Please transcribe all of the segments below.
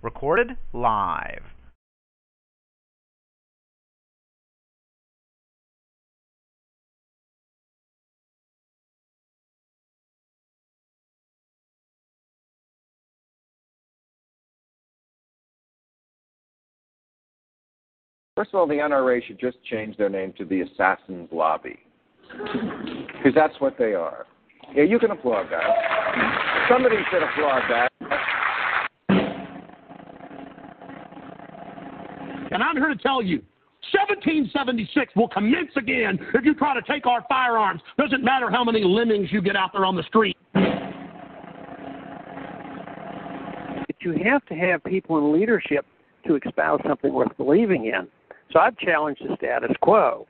Recorded live. First of all, the NRA should just change their name to the Assassin's Lobby, because that's what they are. Yeah, you can applaud that. Somebody should applaud that. And I'm here to tell you, 1776 will commence again if you try to take our firearms. Doesn't matter how many lemmings you get out there on the street. You have to have people in leadership to espouse something worth believing in. So I've challenged the status quo.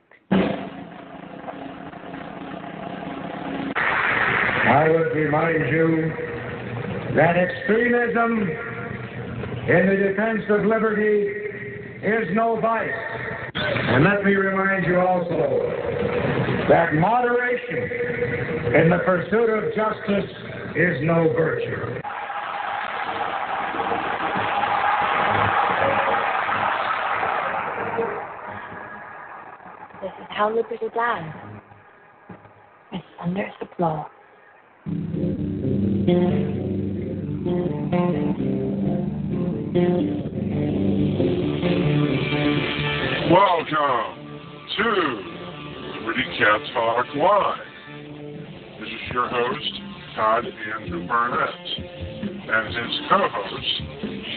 I would remind you that extremism in the defense of liberty is no vice. And let me remind you also that moderation in the pursuit of justice is no virtue. This is how liberty dies. With thunderous applause. Welcome to Liberty Cat Talk Live. This is your host, Todd Andrew Barnett, and his co-host,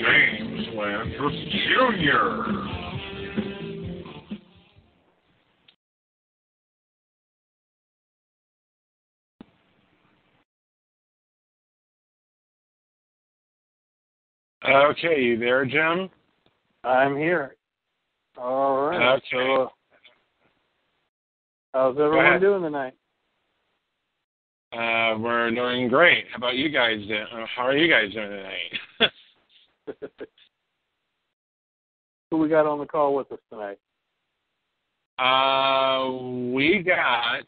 James Landreth Jr. Okay, you there, Jim? I'm here. All right. Okay. So, how's everyone doing tonight? We're doing great. How about you guys? How are you guys doing tonight? Who we got on the call with us tonight? We got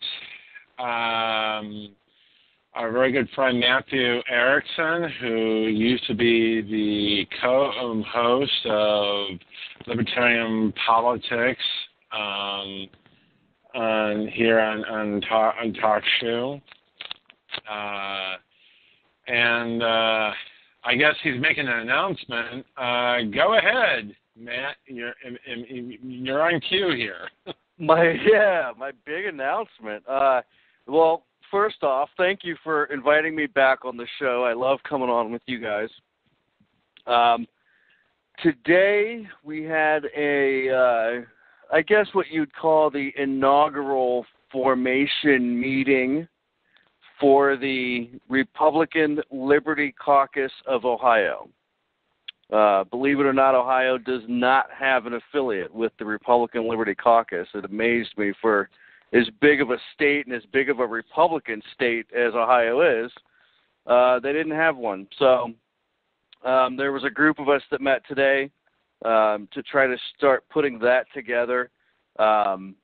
our very good friend Mathew Erickson, who used to be the co-host of Libertarian Politics here on Talk Show. And I guess he's making an announcement. Go ahead, Matt. You're on cue here. My big announcement. Well, first off, thank you for inviting me back on the show. I love coming on with you guys. Today we had I guess what you'd call the inaugural formation meeting for the Republican Liberty Caucus of Ohio. Believe it or not, Ohio does not have an affiliate with the Republican Liberty Caucus. It amazed me for as big of a state and as big of a Republican state as Ohio is, they didn't have one. So there was a group of us that met today to try to start putting that together. Kind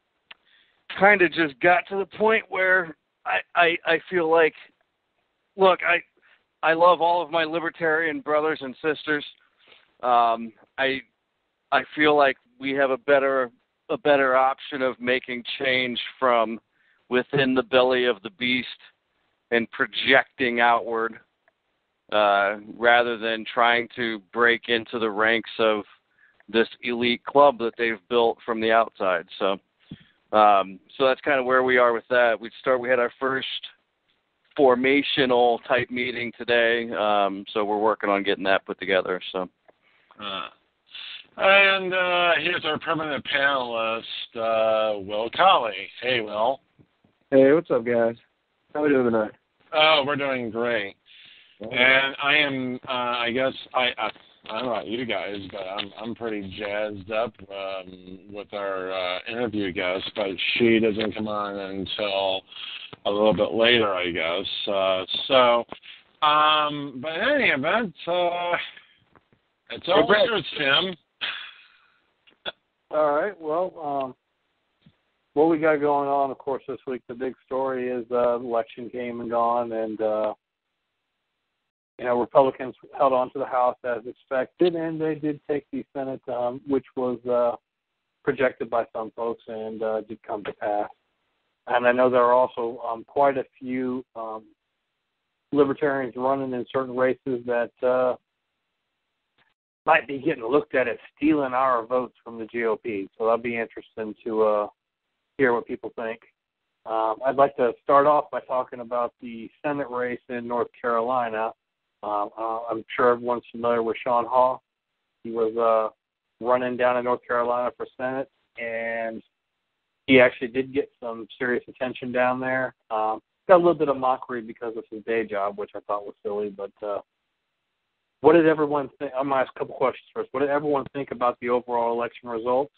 of just got to the point where I feel like, look, I love all of my libertarian brothers and sisters. I feel like we have a better option of making change from within the belly of the beast and projecting outward rather than trying to break into the ranks of this elite club that they've built from the outside. So that's kind of where we are with that. We had our first formational type meeting today, so we're working on getting that put together. So. And here's our permanent panelist, Will Coley. Hey, Will. Hey, what's up, guys? How are we doing tonight? Oh, we're doing great. And I am, I guess, I don't know about you guys, but I'm pretty jazzed up with our interview guest, but she doesn't come on until a little bit later, I guess. But in any event, it's all yours, Tim. All right. Well, what we got going on, of course, this week, the big story is the election came and gone, and Republicans held on to the House as expected, and they did take the Senate, which was projected by some folks and did come to pass. And I know there are also quite a few libertarians running in certain races that might be getting looked at as stealing our votes from the GOP. So that'll be interesting to hear what people think. I'd like to start off by talking about the Senate race in North Carolina. I'm sure everyone's familiar with Sean Hall. He was running down in North Carolina for Senate, and he actually did get some serious attention down there. Got a little bit of mockery because of his day job, which I thought was silly. But what did everyone think? I'm going to ask a couple questions first. What did everyone think about the overall election results?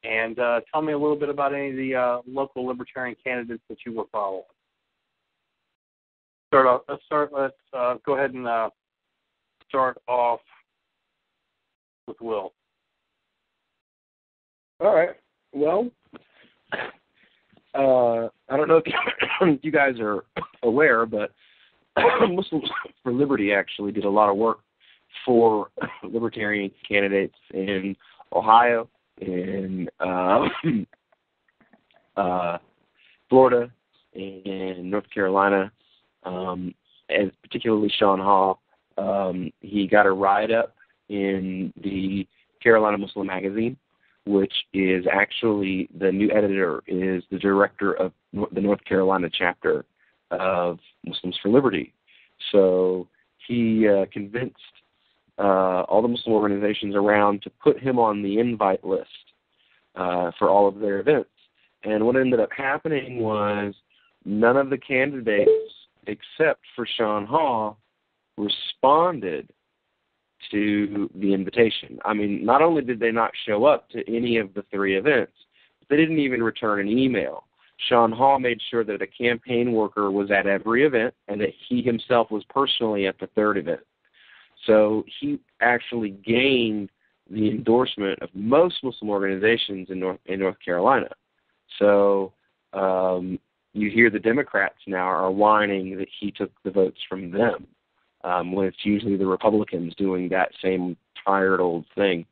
And tell me a little bit about any of the local libertarian candidates that you were following. Let's go ahead and start off with Will. All right. Well, I don't know if you guys are aware, but Muslims for Liberty actually did a lot of work for libertarian candidates in Ohio, in Florida, and North Carolina, and particularly Sean Hall. He got a write-up in the Carolina Muslim magazine, which is actually the new editor is the director of the North Carolina chapter of Muslims for Liberty. So he convinced all the Muslim organizations around to put him on the invite list for all of their events. And what ended up happening was none of the candidates, except for Sean Hall, responded to the invitation. I mean, not only did they not show up to any of the three events, but they didn't even return an email. Sean Hall made sure that a campaign worker was at every event and that he himself was personally at the third event. So he actually gained the endorsement of most Muslim organizations in North Carolina. So you hear the Democrats now are whining that he took the votes from them, when it's usually the Republicans doing that same tired old thing.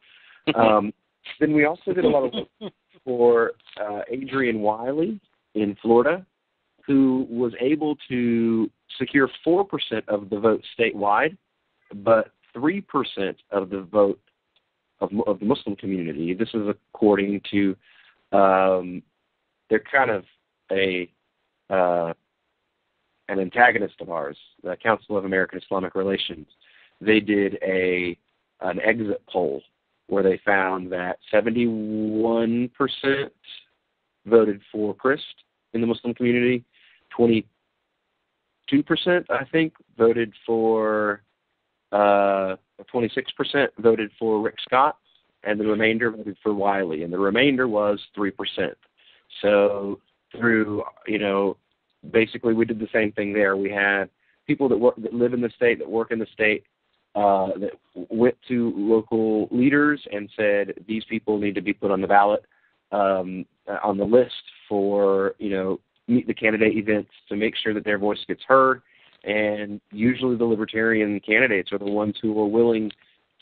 Then we also did a lot of work for Adrian Wiley in Florida, who was able to secure 4% of the vote statewide, but 3% of the vote of the Muslim community. This is according to they're kind of an antagonist of ours, the Council of American Islamic Relations. They did an exit poll where they found that 71% voted for Christ in the Muslim community, 22%, I think, voted for 26% voted for Rick Scott, and the remainder voted for Wiley, and the remainder was 3%. So through, basically we did the same thing there. We had people that live in the state, that work in the state, that went to local leaders and said, these people need to be put on the ballot, on the list for, meet the candidate events to make sure that their voice gets heard. And usually the libertarian candidates are the ones who are willing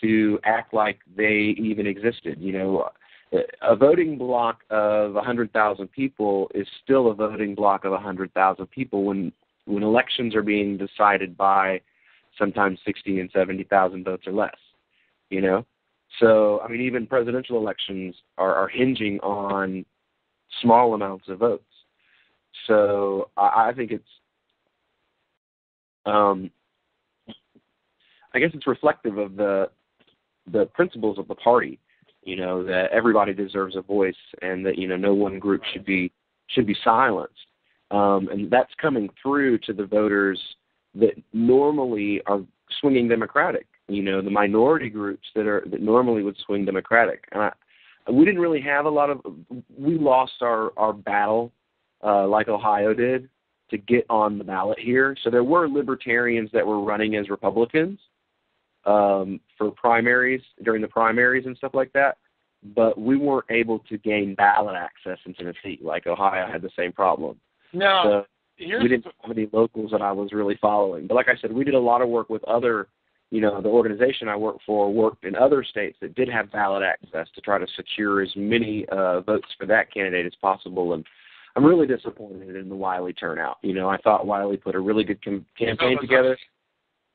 to act like they even existed. A voting block of 100,000 people is still a voting block of 100,000 people when elections are being decided by sometimes 60 and 70,000 votes or less, So, even presidential elections are hinging on small amounts of votes. So I think it's, I guess it's reflective of the principles of the party, that everybody deserves a voice and that, no one group should be silenced. And that's coming through to the voters that normally are swinging Democratic, the minority groups that normally would swing Democratic. And we didn't really have we lost our battle like Ohio did to get on the ballot here. So there were libertarians that were running as Republicans for primaries, during the primaries and stuff like that, but we weren't able to gain ballot access in Tennessee. Like Ohio had the same problem. No, we didn't have any locals that I was really following. But like I said, we did a lot of work with other, the organization I work for worked in other states that did have ballot access to try to secure as many votes for that candidate as possible. And I'm really disappointed in the Wiley turnout. I thought Wiley put a really good campaign together,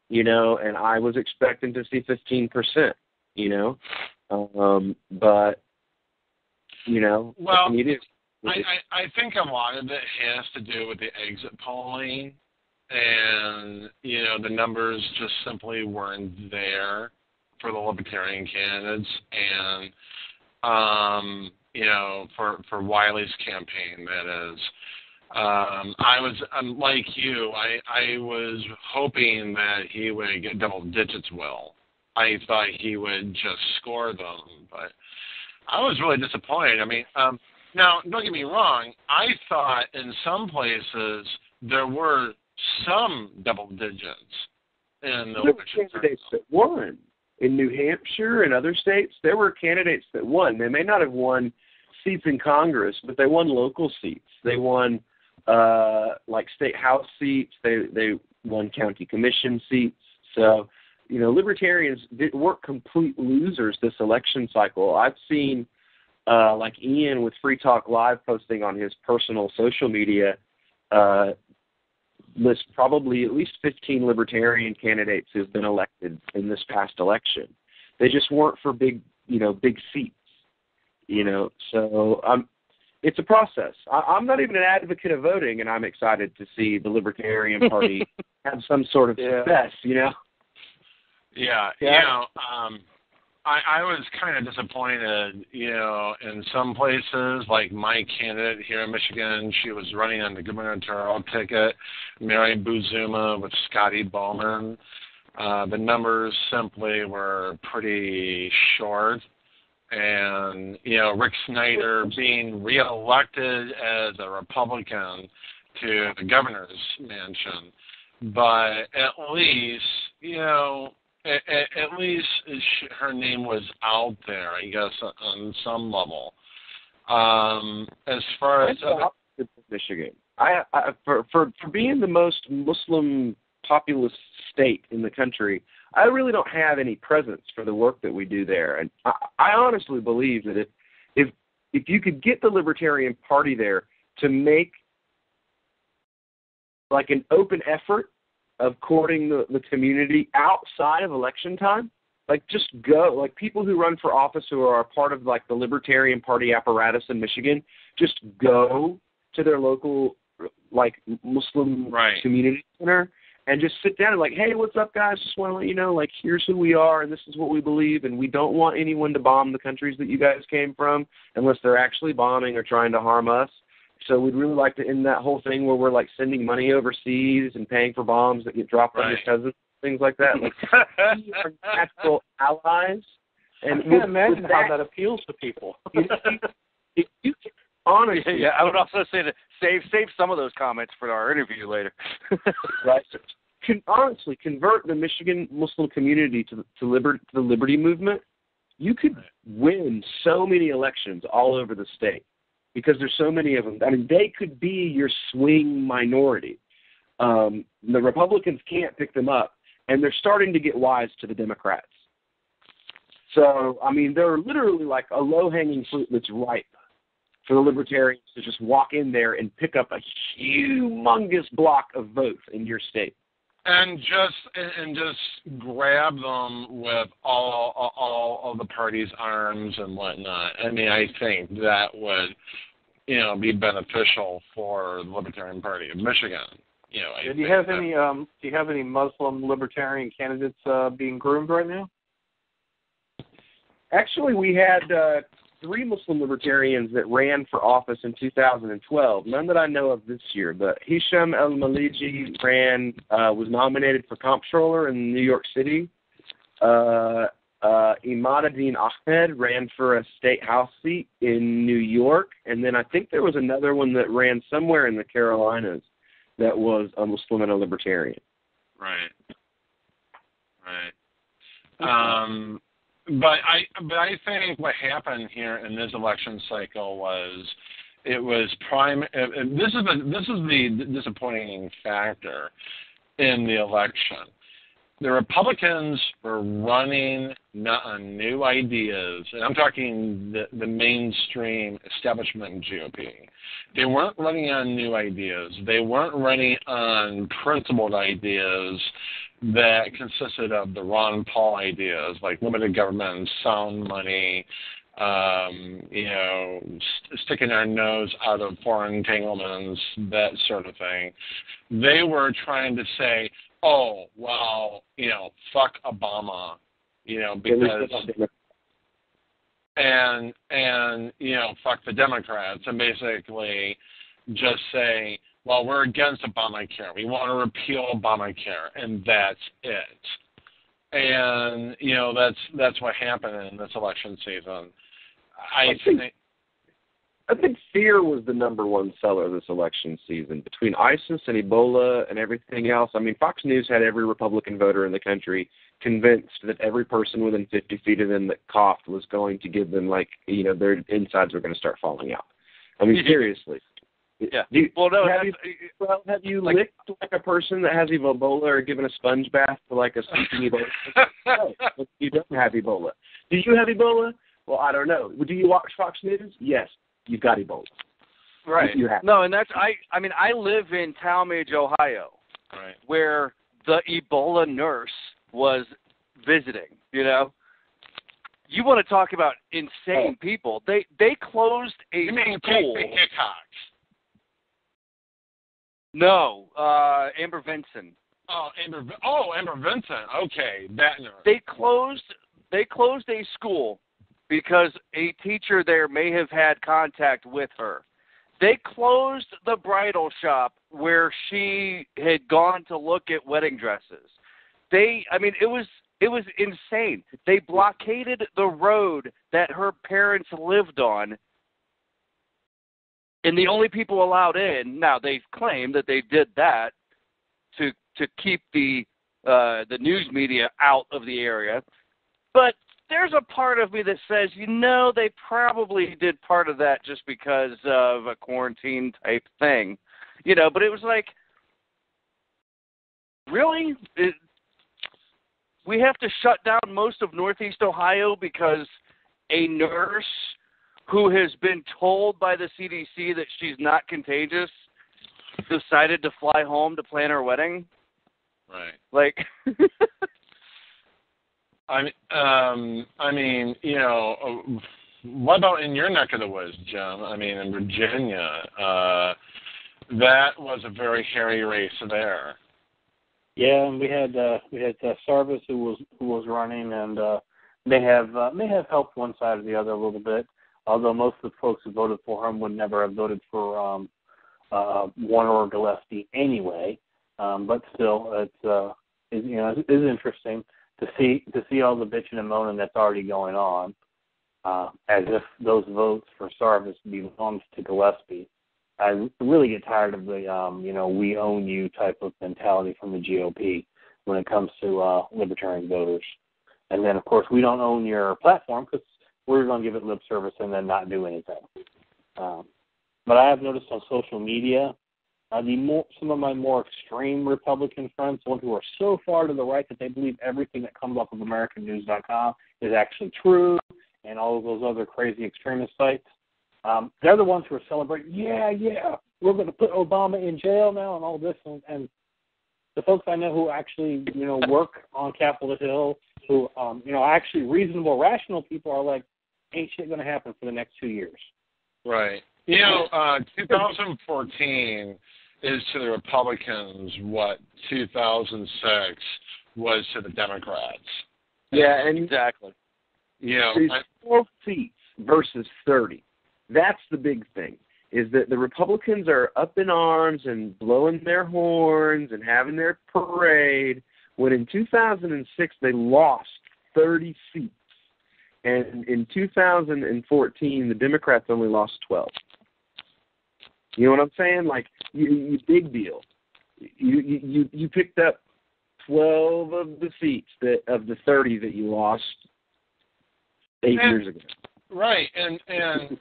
and I was expecting to see 15%, but, well, I think a lot of it has to do with the exit polling, and the numbers just simply weren't there for the libertarian candidates, and for Wiley's campaign, that is. I was like you. I was hoping that he would get double digits. I thought he would just score them, but I was really disappointed. I mean, now don't get me wrong. I thought in some places there were some double digits in the election. Candidates that won in New Hampshire and other states. There were candidates that won. They may not have won seats in Congress, but they won local seats. They won state house seats. They won county commission seats. So, libertarians weren't complete losers this election cycle. I've seen, like Ian with Free Talk Live posting on his personal social media, list probably at least 15 libertarian candidates who've been elected in this past election. They just weren't for big seats, So it's a process. I'm not even an advocate of voting, and I'm excited to see the Libertarian Party have some sort of success, Yeah. I was kind of disappointed, in some places, like my candidate here in Michigan, she was running on the gubernatorial ticket, Mary Buzuma with Scotty Bowman. The numbers simply were pretty short. And, Rick Snyder being reelected as a Republican to the governor's mansion. But at least, at least her name was out there, I guess, on some level. As far as Michigan, for being the most Muslim populous state in the country, I really don't have any presence for the work that we do there. And I honestly believe that if you could get the Libertarian Party there to make like an open effort of courting the community outside of election time, like just go, like people who run for office who are a part of like the Libertarian Party apparatus in Michigan, just go to their local like Muslim community center and just sit down and like, hey, what's up, guys? Just want to let you know, like, here's who we are, and this is what we believe, and we don't want anyone to bomb the countries that you guys came from unless they're actually bombing or trying to harm us. So we'd really like to end that whole thing where we're, like, sending money overseas and paying for bombs that get dropped on your cousins, things like that. Like, we are natural allies. And I can't imagine how that appeals to people. If you can, honestly. Yeah, I would also say to save some of those comments for our interview later. Right. Can honestly convert the Michigan Muslim community to the Liberty Movement. You could win so many elections all over the state because there's so many of them. I mean, they could be your swing minority. The Republicans can't pick them up, and they're starting to get wise to the Democrats. So, I mean, they're literally like a low-hanging fruit that's ripe for the Libertarians to just walk in there and pick up a humongous block of votes in your state. And just grab them with all of the party's arms and whatnot. I mean, I think that would, be beneficial for the Libertarian Party of Michigan. Do you have any Muslim Libertarian candidates being groomed right now? Actually, we had 3 Muslim Libertarians that ran for office in 2012. None that I know of this year, but Hisham El-Maliji was nominated for comptroller in New York City. Imaduddin Ahmed ran for a state house seat in New York. And then I think there was another one that ran somewhere in the Carolinas that was a Muslim and a Libertarian. Right. But I think what happened here in this election cycle was, It was this is the disappointing factor in the election. The Republicans were running not on new ideas, and I'm talking the mainstream establishment in GOP. They weren't running on new ideas. They weren't running on principled ideas that consisted of the Ron Paul ideas, like limited government, sound money, sticking our nose out of foreign entanglements, that sort of thing. They were trying to say, oh, well, fuck Obama, because, and fuck the Democrats, and basically just say, well, we're against ObamaCare. We want to repeal ObamaCare, and that's it. And, that's what happened in this election season. I think fear was the number one seller this election season. Between ISIS and Ebola and everything else, I mean, Fox News had every Republican voter in the country convinced that every person within 50 feet of them that coughed was going to give them, their insides were going to start falling out. I mean, seriously. Yeah. Have you licked like a person that has Ebola or given a sponge bath to like a sleeping Ebola? No, you don't have Ebola. Do you have Ebola? Well, I don't know. Do you watch Fox News? Yes. You've got Ebola. Right. No, and that's I live in Talmadge, Ohio, right, where the Ebola nurse was visiting. You want to talk about insane people? They closed a school. Hickox? No, Amber Vinson. Amber Vinson. Okay, that nurse. They closed a school because a teacher there may have had contact with her. They closed the bridal shop where she had gone to look at wedding dresses. It was insane. They blockaded the road that her parents lived on, and the only people allowed in, now they claim that they did that to keep the news media out of the area, but there's a part of me that says, they probably did part of that just because of a quarantine type thing, but it was like, really? We have to shut down most of Northeast Ohio because a nurse who has been told by the CDC that she's not contagious decided to fly home to plan her wedding? Right. What about in your neck of the woods, Jim? In Virginia, that was a very hairy race there. Yeah, and we had Sarvis who was running, and may have helped one side or the other a little bit. Although most of the folks who voted for him would never have voted for Warner or Gillespie anyway. But still, it's interesting to see all the bitching and moaning that's already going on, as if those votes for Sarvis belonged to Gillespie. I really get tired of the we own you type of mentality from the GOP when it comes to libertarian voters. And then, of course, we don't own your platform because we're going to give it lip service and then not do anything. But I have noticed on social media, some of my more extreme Republican friends, the ones who are so far to the right that they believe everything that comes off of AmericanNews.com is actually true, and all of those other crazy extremist sites, they're the ones who are celebrating, we're going to put Obama in jail now and all this. And the folks I know who actually, work on Capitol Hill, who, actually reasonable, rational people are like, ain't shit going to happen for the next 2 years. Right. 2014 is to the Republicans what 2006 was to the Democrats. Yeah, and exactly. There's 12 seats versus 30. That's the big thing, is that the Republicans are up in arms and blowing their horns and having their parade, when in 2006 they lost 30 seats. And in 2014, the Democrats only lost 12. You know what I'm saying? Like, you big deal. You picked up 12 of the seats of the 30 that you lost 8 years ago. Right, and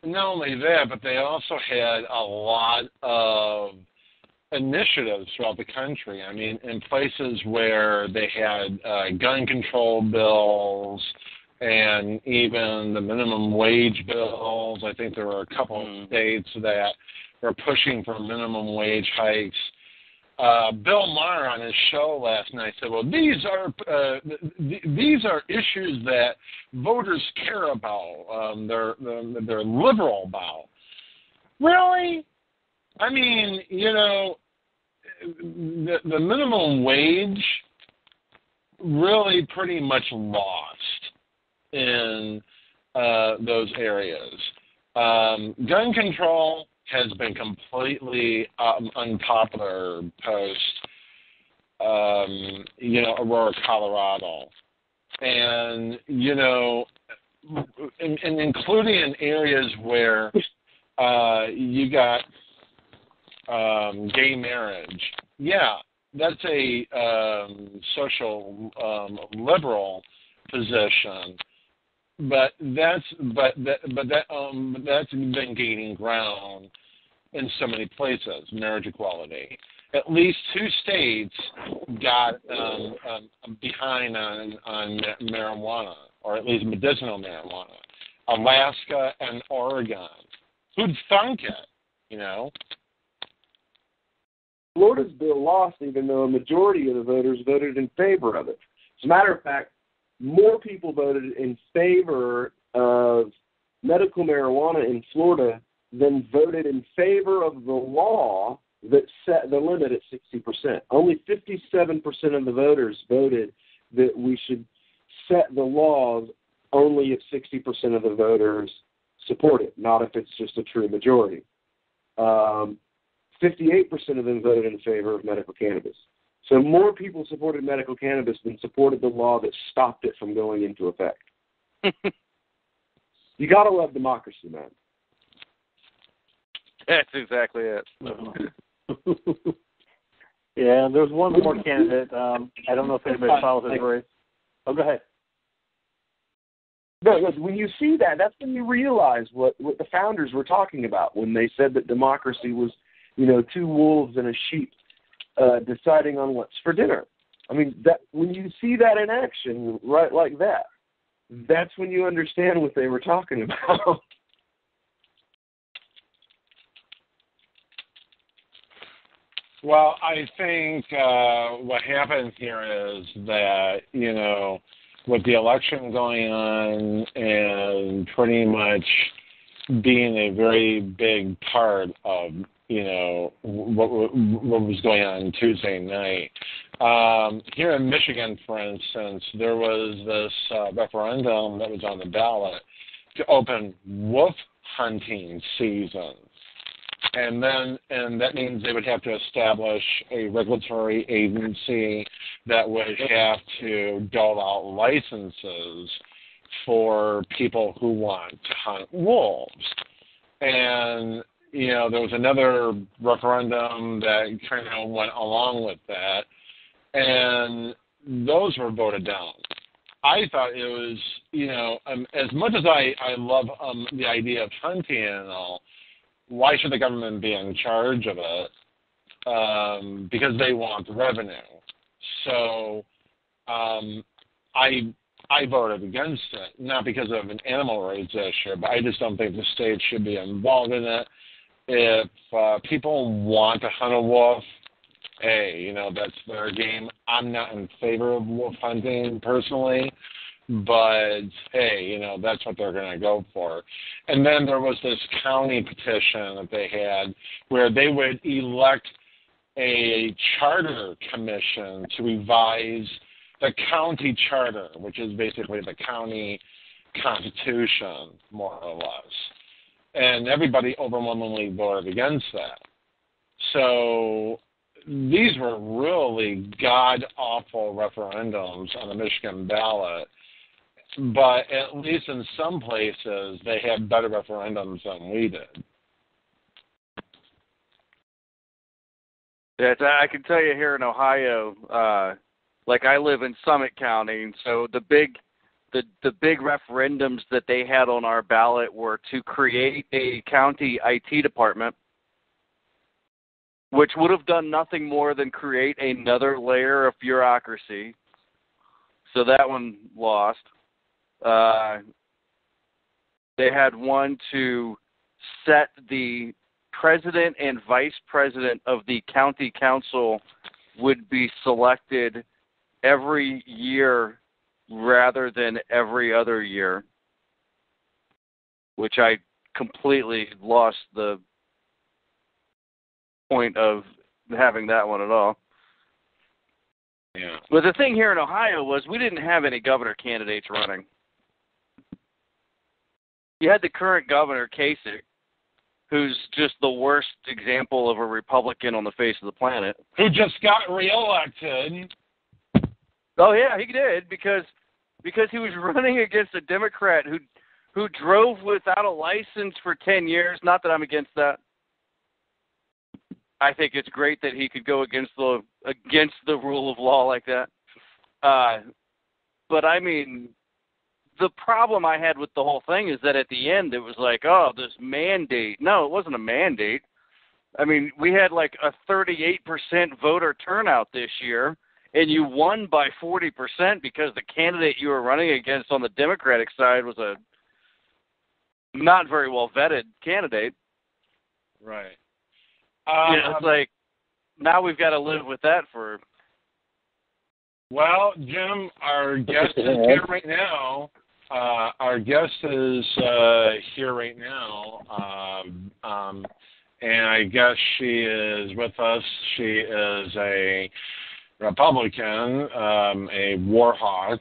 not only that, but they also had a lot of initiatives throughout the country. I mean, in places where they had gun control bills and even the minimum wage bills. I think there were a couple of states that were pushing for minimum wage hikes. Bill Maher on his show last night said, "Well, these are issues that voters care about. They're liberal about." Really? I mean, you know, the minimum wage really pretty much lost in those areas. Gun control has been completely unpopular post, Aurora, Colorado. And, you know, and including in areas where you got gay marriage. Yeah, that's a social liberal position, but that's been gaining ground in so many places. Marriage equality. At least 2 states got behind on marijuana, or at least medicinal marijuana. Alaska and Oregon. Who'd thunk it? You know. Florida's bill lost even though a majority of the voters voted in favor of it. As a matter of fact, more people voted in favor of medical marijuana in Florida than voted in favor of the law that set the limit at 60%. Only 57% of the voters voted that we should set the laws only if 60% of the voters support it, not if it's just a true majority. 58% of them voted in favor of medical cannabis. So more people supported medical cannabis than supported the law that stopped it from going into effect. You got to love democracy, man. That's exactly it. Yeah, there's one more candidate. I don't know if anybody follows his race. Oh, go ahead. No, when you see that, that's when you realize what the founders were talking about when they said that democracy was, 2 wolves and a sheep deciding on what's for dinner. I mean, that when you see that in action, right, like that, that's when you understand what they were talking about. Well, I think what happened here is that, with the election going on and pretty much being a very big part of, what was going on Tuesday night. Here in Michigan, for instance, there was this referendum that was on the ballot to open wolf hunting season. And that means they would have to establish a regulatory agency that would have to dole out licenses for people who want to hunt wolves. And, there was another referendum that kind of went along with that, and those were voted down. I thought it was, as much as I love the idea of hunting and all, why should the government be in charge of it? Because they want the revenue. So I voted against it, not because of an animal rights issue, but I just don't think the state should be involved in it. If people want to hunt a wolf, hey, that's their game. I'm not in favor of wolf hunting personally, but hey, that's what they're going to go for. And then there was this county petition that they had where they would elect a charter commission to revise the county charter, which is basically the county constitution, more or less. And everybody overwhelmingly voted against that. So these were really god-awful referendums on the Michigan ballot. But at least in some places, they had better referendums than we did. Yeah, I can tell you here in Ohio, like I live in Summit County, and so the big the big referendums that they had on our ballot were to create a county IT department, which would have done nothing more than create another layer of bureaucracy. So that one lost. They had one to set the president and vice president of the county council would be selected every year rather than every other year, which I completely lost the point of having that one at all. Yeah. But the thing here in Ohio was we didn't have any governor candidates running. You had the current governor, Kasich, who's just the worst example of a Republican on the face of the planet. Who just got reelected. Oh, yeah, he did, because he was running against a Democrat who drove without a license for 10 years. Not that I'm against that. I think it's great that he could go against the rule of law like that. But I mean, the problem I had with the whole thing is that at the end it was like, oh, this mandate. No, it wasn't a mandate. I mean, we had like a 38% voter turnout this year, and you won by 40% because the candidate you were running against on the Democratic side was a not very well vetted candidate. Right. It's like, now we've got to live with that for... Well, Jim, our guest is here right now. And I guess she is with us. She is a Republican, a war hawk.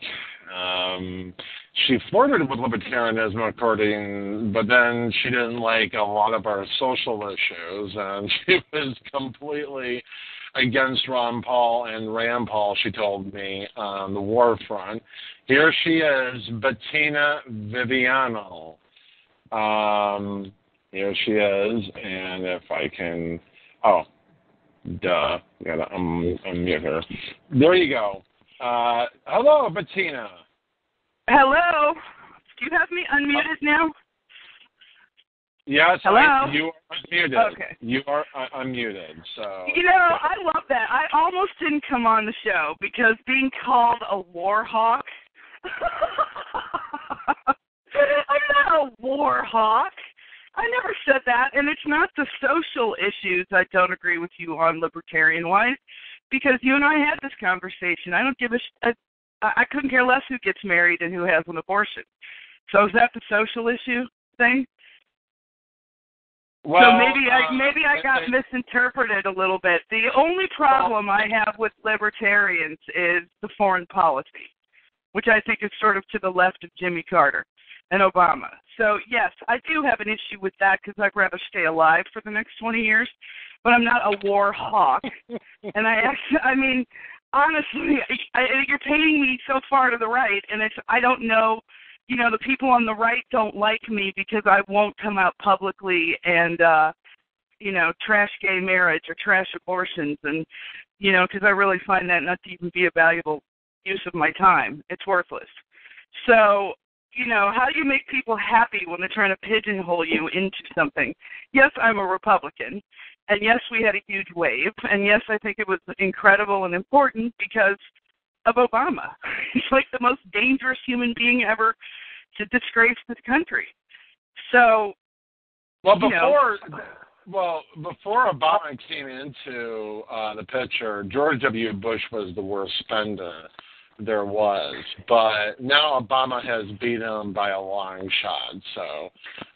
She flirted with libertarianism, but then she didn't like a lot of our social issues, and she was completely against Ron Paul and Rand Paul, she told me, on the war front. Here she is, Bettina Viviano. Here she is, and if I can... Oh, duh. Gotta unmute her. There you go. Hello, Bettina. Hello. Do you have me unmuted now? Yes, hello? You are unmuted. Okay. You are unmuted. So. You know, I love that. I almost didn't come on the show because being called a war hawk. I'm not a war hawk. I never said that, and it's not the social issues I don't agree with you on libertarian-wise, because you and I had this conversation. I don't give I couldn't care less who gets married and who has an abortion. So is that the social issue thing? Well, so maybe I got misinterpreted a little bit. The only problem I have with libertarians is the foreign policy, which I think is sort of to the left of Jimmy Carter and Obama. So, yes, I do have an issue with that because I'd rather stay alive for the next 20 years, but I'm not a war hawk. And I mean, honestly, you're painting me so far to the right, and I don't know, the people on the right don't like me because I won't come out publicly and, trash gay marriage or trash abortions, and, because I really find that not to even be a valuable use of my time. It's worthless. So, how do you make people happy when they're trying to pigeonhole you into something? Yes, I'm a Republican, and yes, we had a huge wave, and yes, I think it was incredible and important because of Obama. He's like the most dangerous human being ever to disgrace this country. So, before Obama came into the picture, George W. Bush was the worst spender there was, but now Obama has beat him by a long shot. So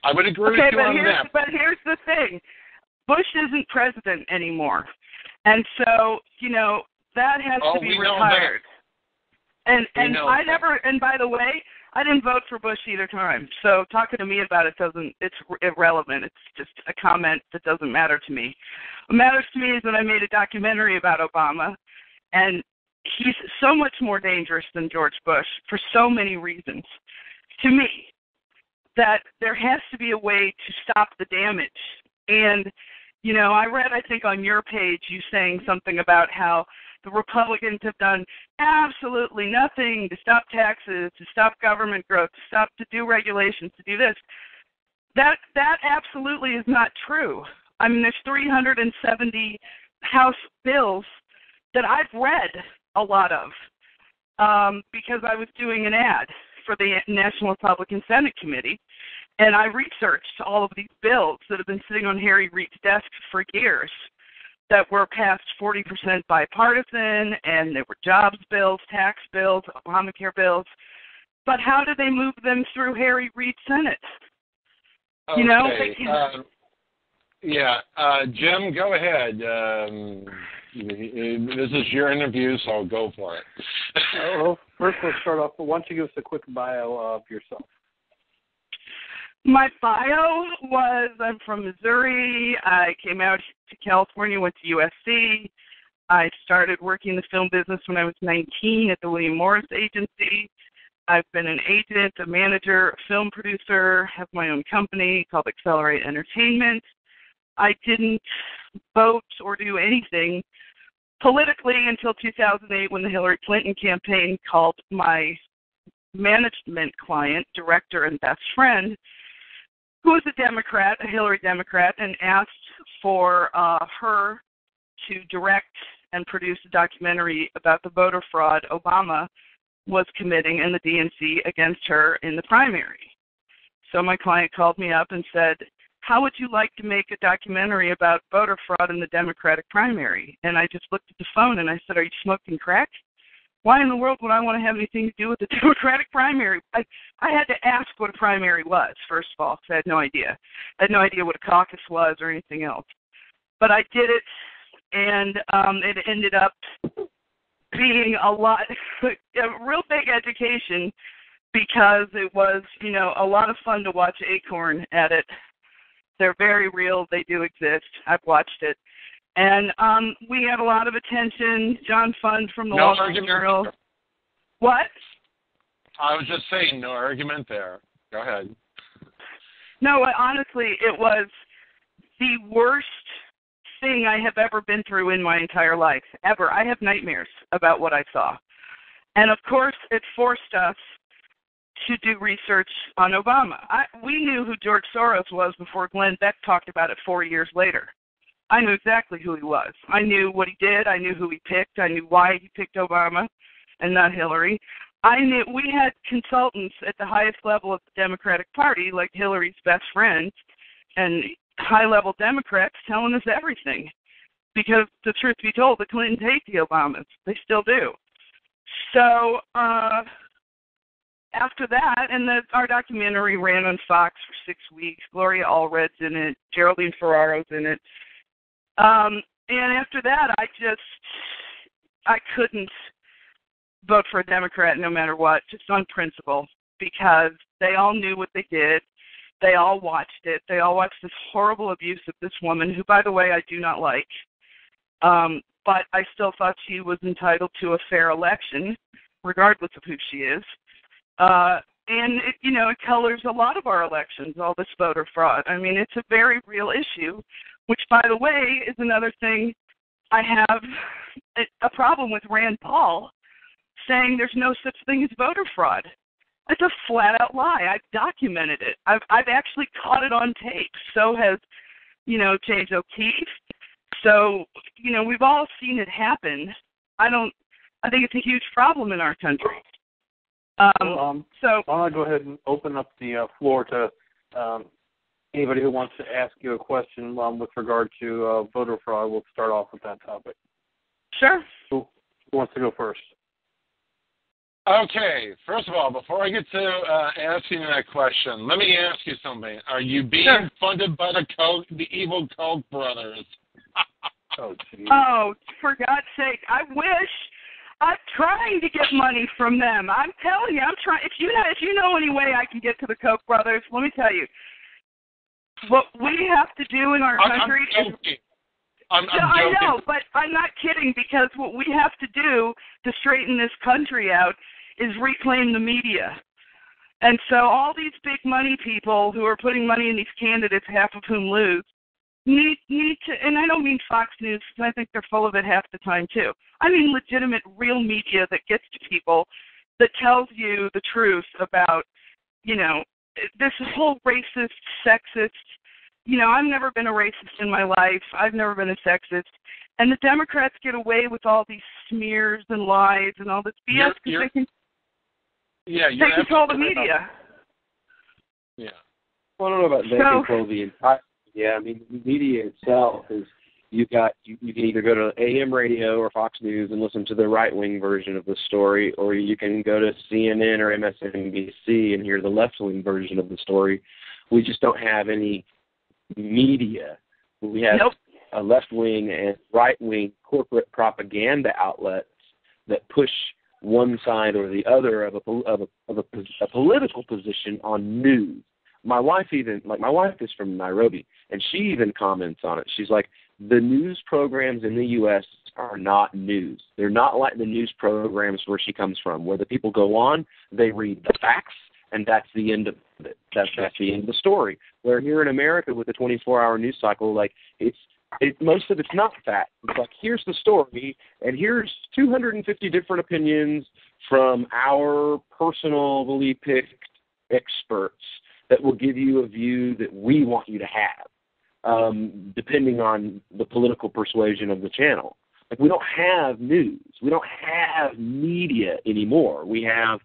I would agree with you on that. But here's the thing: Bush isn't president anymore, and so that has to be retired. And I never. And by the way, I didn't vote for Bush either time. So talking to me about it's irrelevant. It's just a comment that doesn't matter to me. What matters to me is that I made a documentary about Obama, and he's so much more dangerous than George Bush for so many reasons, to me, that there has to be a way to stop the damage. And, I read, I think, on your page, you saying something about how the Republicans have done absolutely nothing to stop taxes, to stop government growth, to do regulations, to do this. That absolutely is not true. I mean, there's 370 House bills that I've read a lot of because I was doing an ad for the National Republican Senate Committee, and I researched all of these bills that have been sitting on Harry Reid's desk for years that were passed 40% bipartisan, and there were jobs bills, tax bills, ObamaCare bills. But how do they move them through Harry Reid's Senate? Okay. You know? Jim, go ahead. This is your interview, so go for it. Well, first, let's start off. Why don't you give us a quick bio of yourself? My bio was, I'm from Missouri. I came out to California, went to USC. I started working in the film business when I was 19 at the William Morris Agency. I've been an agent, a manager, a film producer, have my own company called Accelerate Entertainment. I didn't vote or do anything politically until 2008 when the Hillary Clinton campaign called my management client, director, and best friend, who was a Democrat, a Hillary Democrat, and asked for her to direct and produce a documentary about the voter fraud Obama was committing and the DNC against her in the primary. So my client called me up and said, how would you like to make a documentary about voter fraud in the Democratic primary? And I just looked at the phone and I said, are you smoking crack? Why in the world would I want to have anything to do with the Democratic primary? I had to ask what a primary was, first of all, because I had no idea. I had no idea what a caucus was or anything else. But I did it, and it ended up being a real big education because it was, a lot of fun to watch Acorn at it. They're very real. They do exist. I've watched it. And we had a lot of attention. John Fund from the Wall Street Journal. What? I was just saying, no argument there. Go ahead. No, honestly, it was the worst thing I have ever been through in my entire life, ever. I have nightmares about what I saw. And, of course, it forced us to do research on Obama. We knew who George Soros was before Glenn Beck talked about it 4 years later. I knew exactly who he was. I knew what he did. I knew who he picked. I knew why he picked Obama and not Hillary. I knew we had consultants at the highest level of the Democratic Party, like Hillary's best friend, and high-level Democrats telling us everything. Because the truth be told, the Clintons hate the Obamas. They still do. So after that, and our documentary ran on Fox for 6 weeks. Gloria Allred's in it. Geraldine Ferraro's in it. And after that, I couldn't vote for a Democrat no matter what, just on principle, because they all knew what they did. They all watched it. They all watched this horrible abuse of this woman, who, by the way, I do not like. But I still thought she was entitled to a fair election, regardless of who she is. And, it colors a lot of our elections, all this voter fraud. I mean, it's a very real issue, which, by the way, is another thing I have a problem with Rand Paul saying there's no such thing as voter fraud. It's a flat-out lie. I've documented it. I've actually caught it on tape. So has, James O'Keefe. So, we've all seen it happen. I think it's a huge problem in our country. So why don't I go ahead and open up the floor to anybody who wants to ask you a question with regard to voter fraud. We'll start off with that topic. Sure. Who wants to go first? Okay. First of all, before I get to asking that question, let me ask you something. Are you being funded by the evil Koch brothers? Oh, geez. Oh, for God's sake! I wish. I'm trying to get money from them. I'm telling you, I'm trying. If you know any way I can get to the Koch brothers, let me tell you. What we have to do in our country is... I'm joking. I know, but I'm not kidding, because what we have to do to straighten this country out is reclaim the media. And so all these big money people who are putting money in these candidates, half of whom lose, need to, and I don't mean Fox News because I think they're full of it half the time too. I mean legitimate, real media that gets to people, that tells you the truth about, this whole racist, sexist. I've never been a racist in my life. I've never been a sexist. And the Democrats get away with all these smears and lies and all this BS because they control the media. Yeah. Well, I don't know about they control the entire. Yeah, I mean, the media itself is you can either go to AM radio or Fox News and listen to the right-wing version of the story, or you can go to CNN or MSNBC and hear the left-wing version of the story. We just don't have any media. We have a left-wing and right-wing corporate propaganda outlets that push one side or the other of a political position on news. My wife is from Nairobi, and she even comments on it. She's like, the news programs in the U.S. are not news. They're not like the news programs where she comes from, where the people go on, they read the facts, and that's the end of it. That's the end of the story. Where here in America with the 24-hour news cycle, most of it's not fact. It's like, here's the story, and here's 250 different opinions from our personally picked experts that will give you a view that we want you to have, depending on the political persuasion of the channel. Like, we don't have news. We don't have media anymore. We have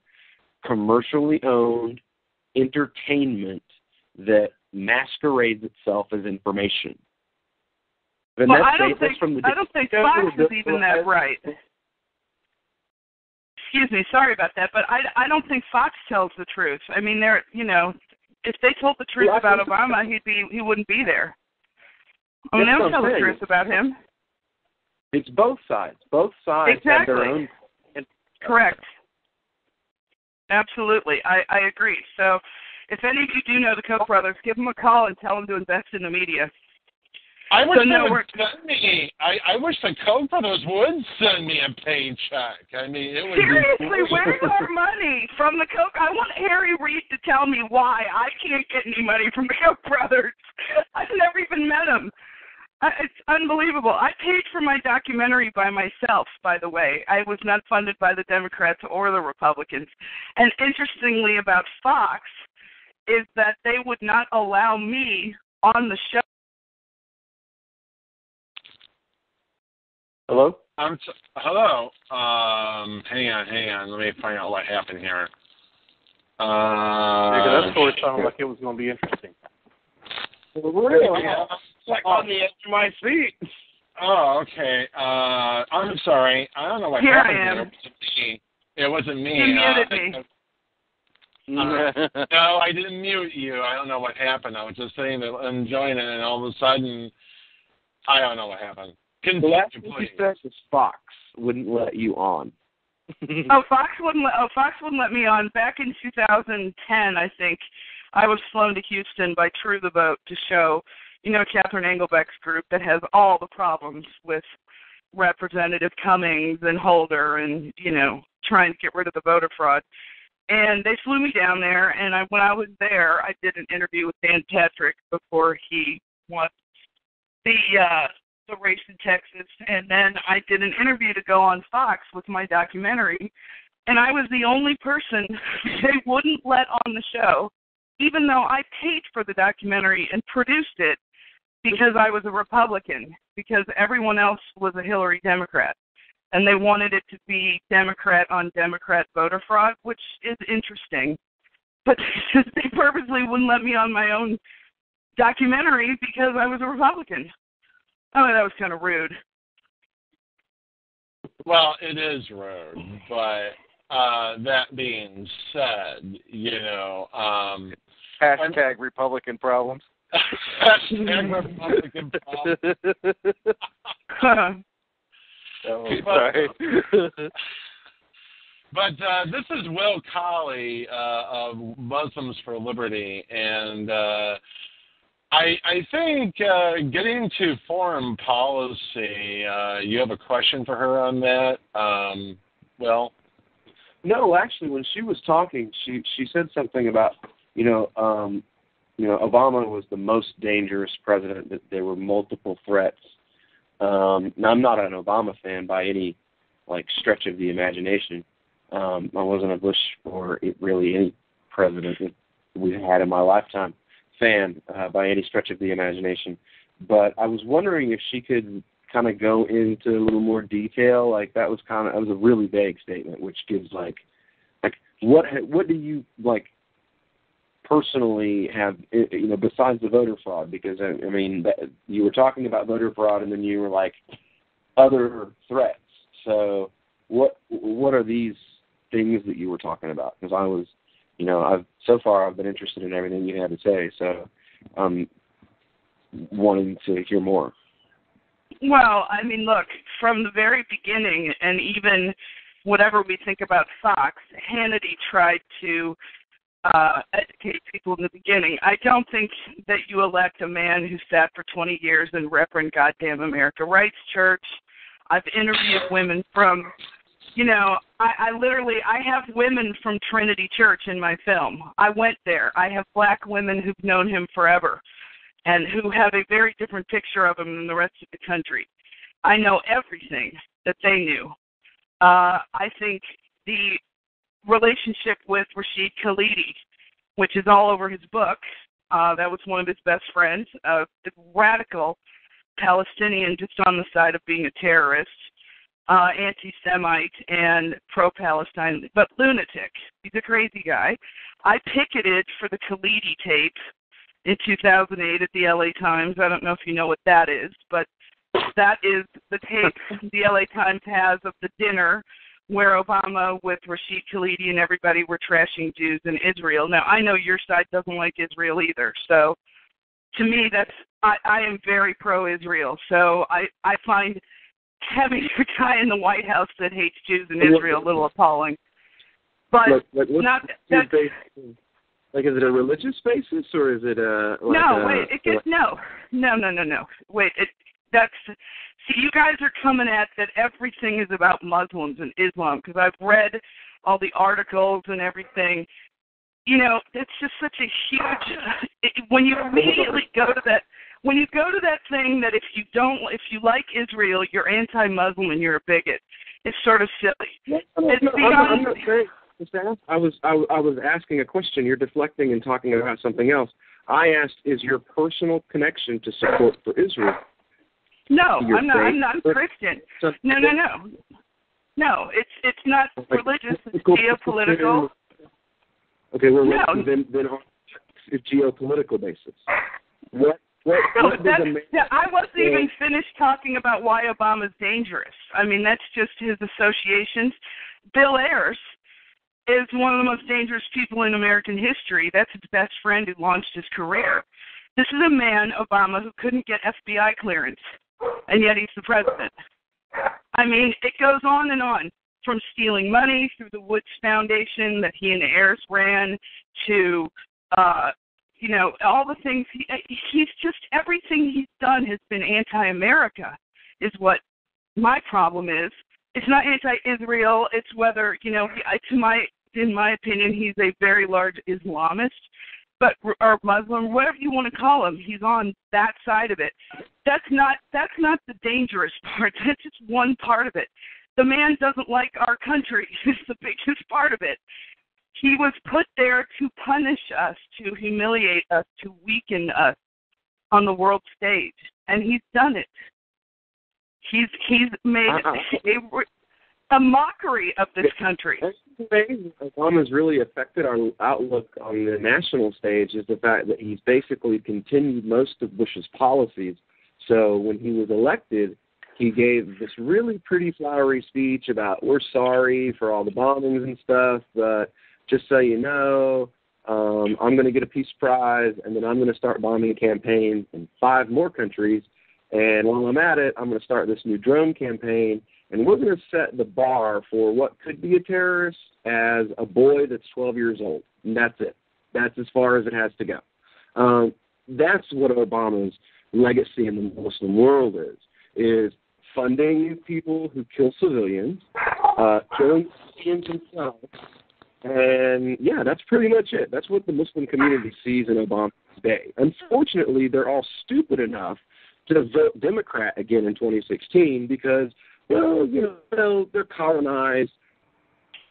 commercially owned entertainment that masquerades itself as information. And well, I don't think Fox is even that right. Excuse me, sorry about that, but I don't think Fox tells the truth. I mean, if they told the truth about Obama, he wouldn't be there. I mean, they don't tell the truth about him. It's both sides. Both sides have their own. Correct. Absolutely, I agree. So, if any of you do know the Koch brothers, give them a call and tell them to invest in the media. I wish they would send me. I wish the Koch brothers would send me a paycheck. I mean, it would seriously, where's our money from the Koch? I want Harry Reid to tell me why I can't get any money from the Koch brothers. I've never even met them. It's unbelievable. I paid for my documentary by myself, by the way. I was not funded by the Democrats or the Republicans. And interestingly about Fox is that they would not allow me on the show. Hello? Hello. Hang on. Let me find out what happened here. That story sounded like it was going to be interesting. Really? Like on the edge of my seat. Oh, okay. I'm sorry. I don't know what happened here. It wasn't me. You muted me. No, I didn't mute you. I don't know what happened. I was just sitting there enjoying it, and all of a sudden, I don't know what happened. The last thing you said was Fox wouldn't let you on. Fox wouldn't let me on. Back in 2010, I think, I was flown to Houston by True the Vote to show, Catherine Engelbeck's group that has all the problems with Representative Cummings and Holder and, trying to get rid of the voter fraud. And they flew me down there, and when I was there, I did an interview with Dan Patrick before he won the race in Texas, and then I did an interview to go on Fox with my documentary, and I was the only person they wouldn't let on the show, even though I paid for the documentary and produced it because I was a Republican, because everyone else was a Hillary Democrat, and they wanted it to be Democrat on Democrat voter fraud, which is interesting, but they purposely wouldn't let me on my own documentary because I was a Republican. Oh, that was kind of rude. Well, it is rude, but that being said, hashtag Republican problems. Hashtag Republican problems. Sorry. But this is Will Coley of Muslims for Liberty, and I think getting to foreign policy, you have a question for her on that? Well, no, actually, when she was talking, she said something about Obama was the most dangerous president, that there were multiple threats. Now, I'm not an Obama fan by any, stretch of the imagination. I wasn't a Bush or really any president that we've had in my lifetime fan by any stretch of the imagination. But I was wondering if she could kind of go into a little more detail. That was a really vague statement, which gives what do you personally have, besides the voter fraud? Because you were talking about voter fraud, and then you were other threats. So what are these things that you were talking about? Because I was, I've been interested in everything you had to say, so I'm wanting to hear more. Well, look, from the very beginning, and even whatever we think about Fox, Hannity tried to educate people in the beginning. I don't think that you elect a man who sat for 20 years in Reverend Goddamn America Rights Church. I've interviewed women from, I have women from Trinity Church in my film. I went there. I have black women who've known him forever and who have a very different picture of him than the rest of the country. I know everything that they knew. I think the relationship with Rashid Khalidi, which is all over his book, that was one of his best friends, the radical Palestinian just on the side of being a terrorist, anti-Semite and pro-Palestine, but lunatic. He's a crazy guy. I picketed for the Khalidi tape in 2008 at the LA Times. I don't know if you know what that is, but that is the tape the LA Times has of the dinner where Obama with Rashid Khalidi and everybody were trashing Jews in Israel. Now, I know your side doesn't like Israel either, so to me, I am very pro-Israel. So I find having a guy in the White House that hates Jews in Israel a little appalling. But not that's... is it a religious basis, or is it no. Wait, see, you guys are coming at that everything is about Muslims and Islam, because I've read all the articles and everything. It's just such a huge. When you immediately go to that, thing that if you like Israel, you're anti-Muslim and you're a bigot. It's sort of silly. I'm not saying. I was asking a question. You're deflecting and talking about something else. I asked, is your personal connection to support for Israel? No, I'm not. I'm not Christian. No. No, it's not religious. It's geopolitical. Okay, then on a geopolitical basis. What I wasn't even finished talking about why Obama's dangerous. That's just his associations. Bill Ayers is one of the most dangerous people in American history. That's his best friend who launched his career. This is a man, Obama, who couldn't get FBI clearance, and yet he's the president. It goes on and on, from stealing money through the Woods Foundation that he and Ayers ran to, all the things. He's just, everything he's done has been anti-America, is what my problem is. It's not anti-Israel. It's whether, in my opinion, he's a very large Islamist, or Muslim, whatever you want to call him. He's on that side of it. That's not the dangerous part. That's just one part of it. The man doesn't like our country. It's the biggest part of it. He was put there to punish us, to humiliate us, to weaken us on the world stage, and he's done it. He's made a mockery of this country. Obama's really affected our outlook on the national stage is the fact that he's basically continued most of Bush's policies. So when he was elected, he gave this really pretty flowery speech about we're sorry for all the bombings and stuff, but just so you know, I'm going to get a peace prize, and then I'm going to start bombing campaigns in 5 more countries. And while I'm at it, I'm going to start this new drone campaign, and we're going to set the bar for what could be a terrorist as a boy that's 12 years old. And that's it. That's as far as it has to go. That's what Obama's legacy in the Muslim world is funding people who kill civilians, killing civilians themselves. And, yeah, that's pretty much it. That's what the Muslim community sees in Obama. day. Unfortunately, they're all stupid enough to vote Democrat again in 2016 because, well, they're colonized,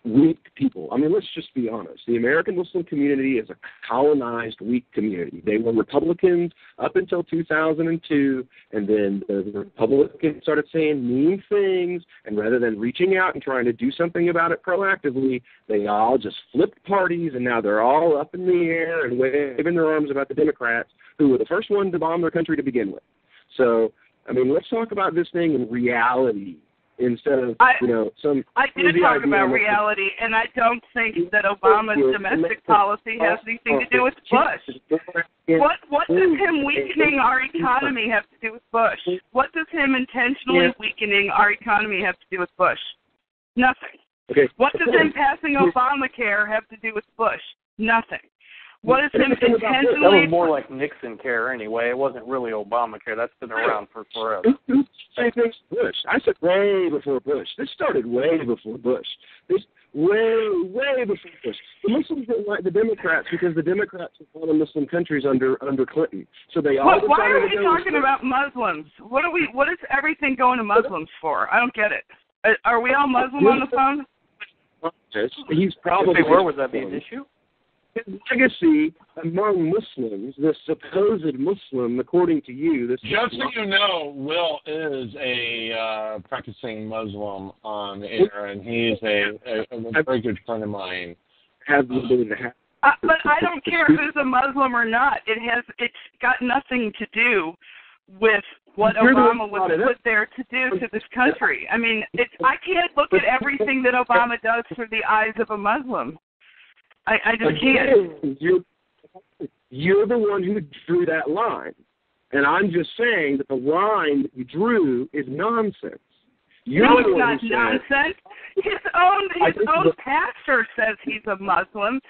weak people. I mean, let's just be honest. The American Muslim community is a colonized, weak community. They were Republicans up until 2002, and then the Republicans started saying mean things, and rather than reaching out and trying to do something about it proactively, they all just flipped parties, and now they're all up in the air and waving their arms about the Democrats, who were the first one to bomb their country to begin with. So, I mean, let's talk about this thing in reality. Instead of, some... I did talk about reality, and I don't think that Obama's domestic policy has anything to do with Bush. What does him weakening our economy have to do with Bush? What does him intentionally weakening our economy have to do with Bush? Nothing. Okay. What does him passing ObamaCare have to do with Bush? Nothing. What is him intentionally... That was more like Nixon care anyway. It wasn't really Obamacare. That's been around for forever. Same thing as Bush. I said way before Bush. This started way before Bush. This way before Bush. The Muslims didn't like the Democrats because the Democrats were one of Muslim countries under Clinton. So they all... Why are we talking about Muslims? What is everything going to Muslims for? I don't get it. Are we all Muslim on the phone? He's probably... Where would that be an issue? His legacy among Muslims, the supposed Muslim, according to you... Just so you know, Will is a practicing Muslim on the air, and he's a very good friend of mine. Have you been in but I don't care who's a Muslim or not. It's got nothing to do with what Obama was put there to do to this country. I mean, I can't look at everything that Obama does through the eyes of a Muslim. I just can't. You're the one who drew that line. And I'm just saying that the line that you drew is nonsense. No, it's not nonsense. His own pastor says he's a Muslim.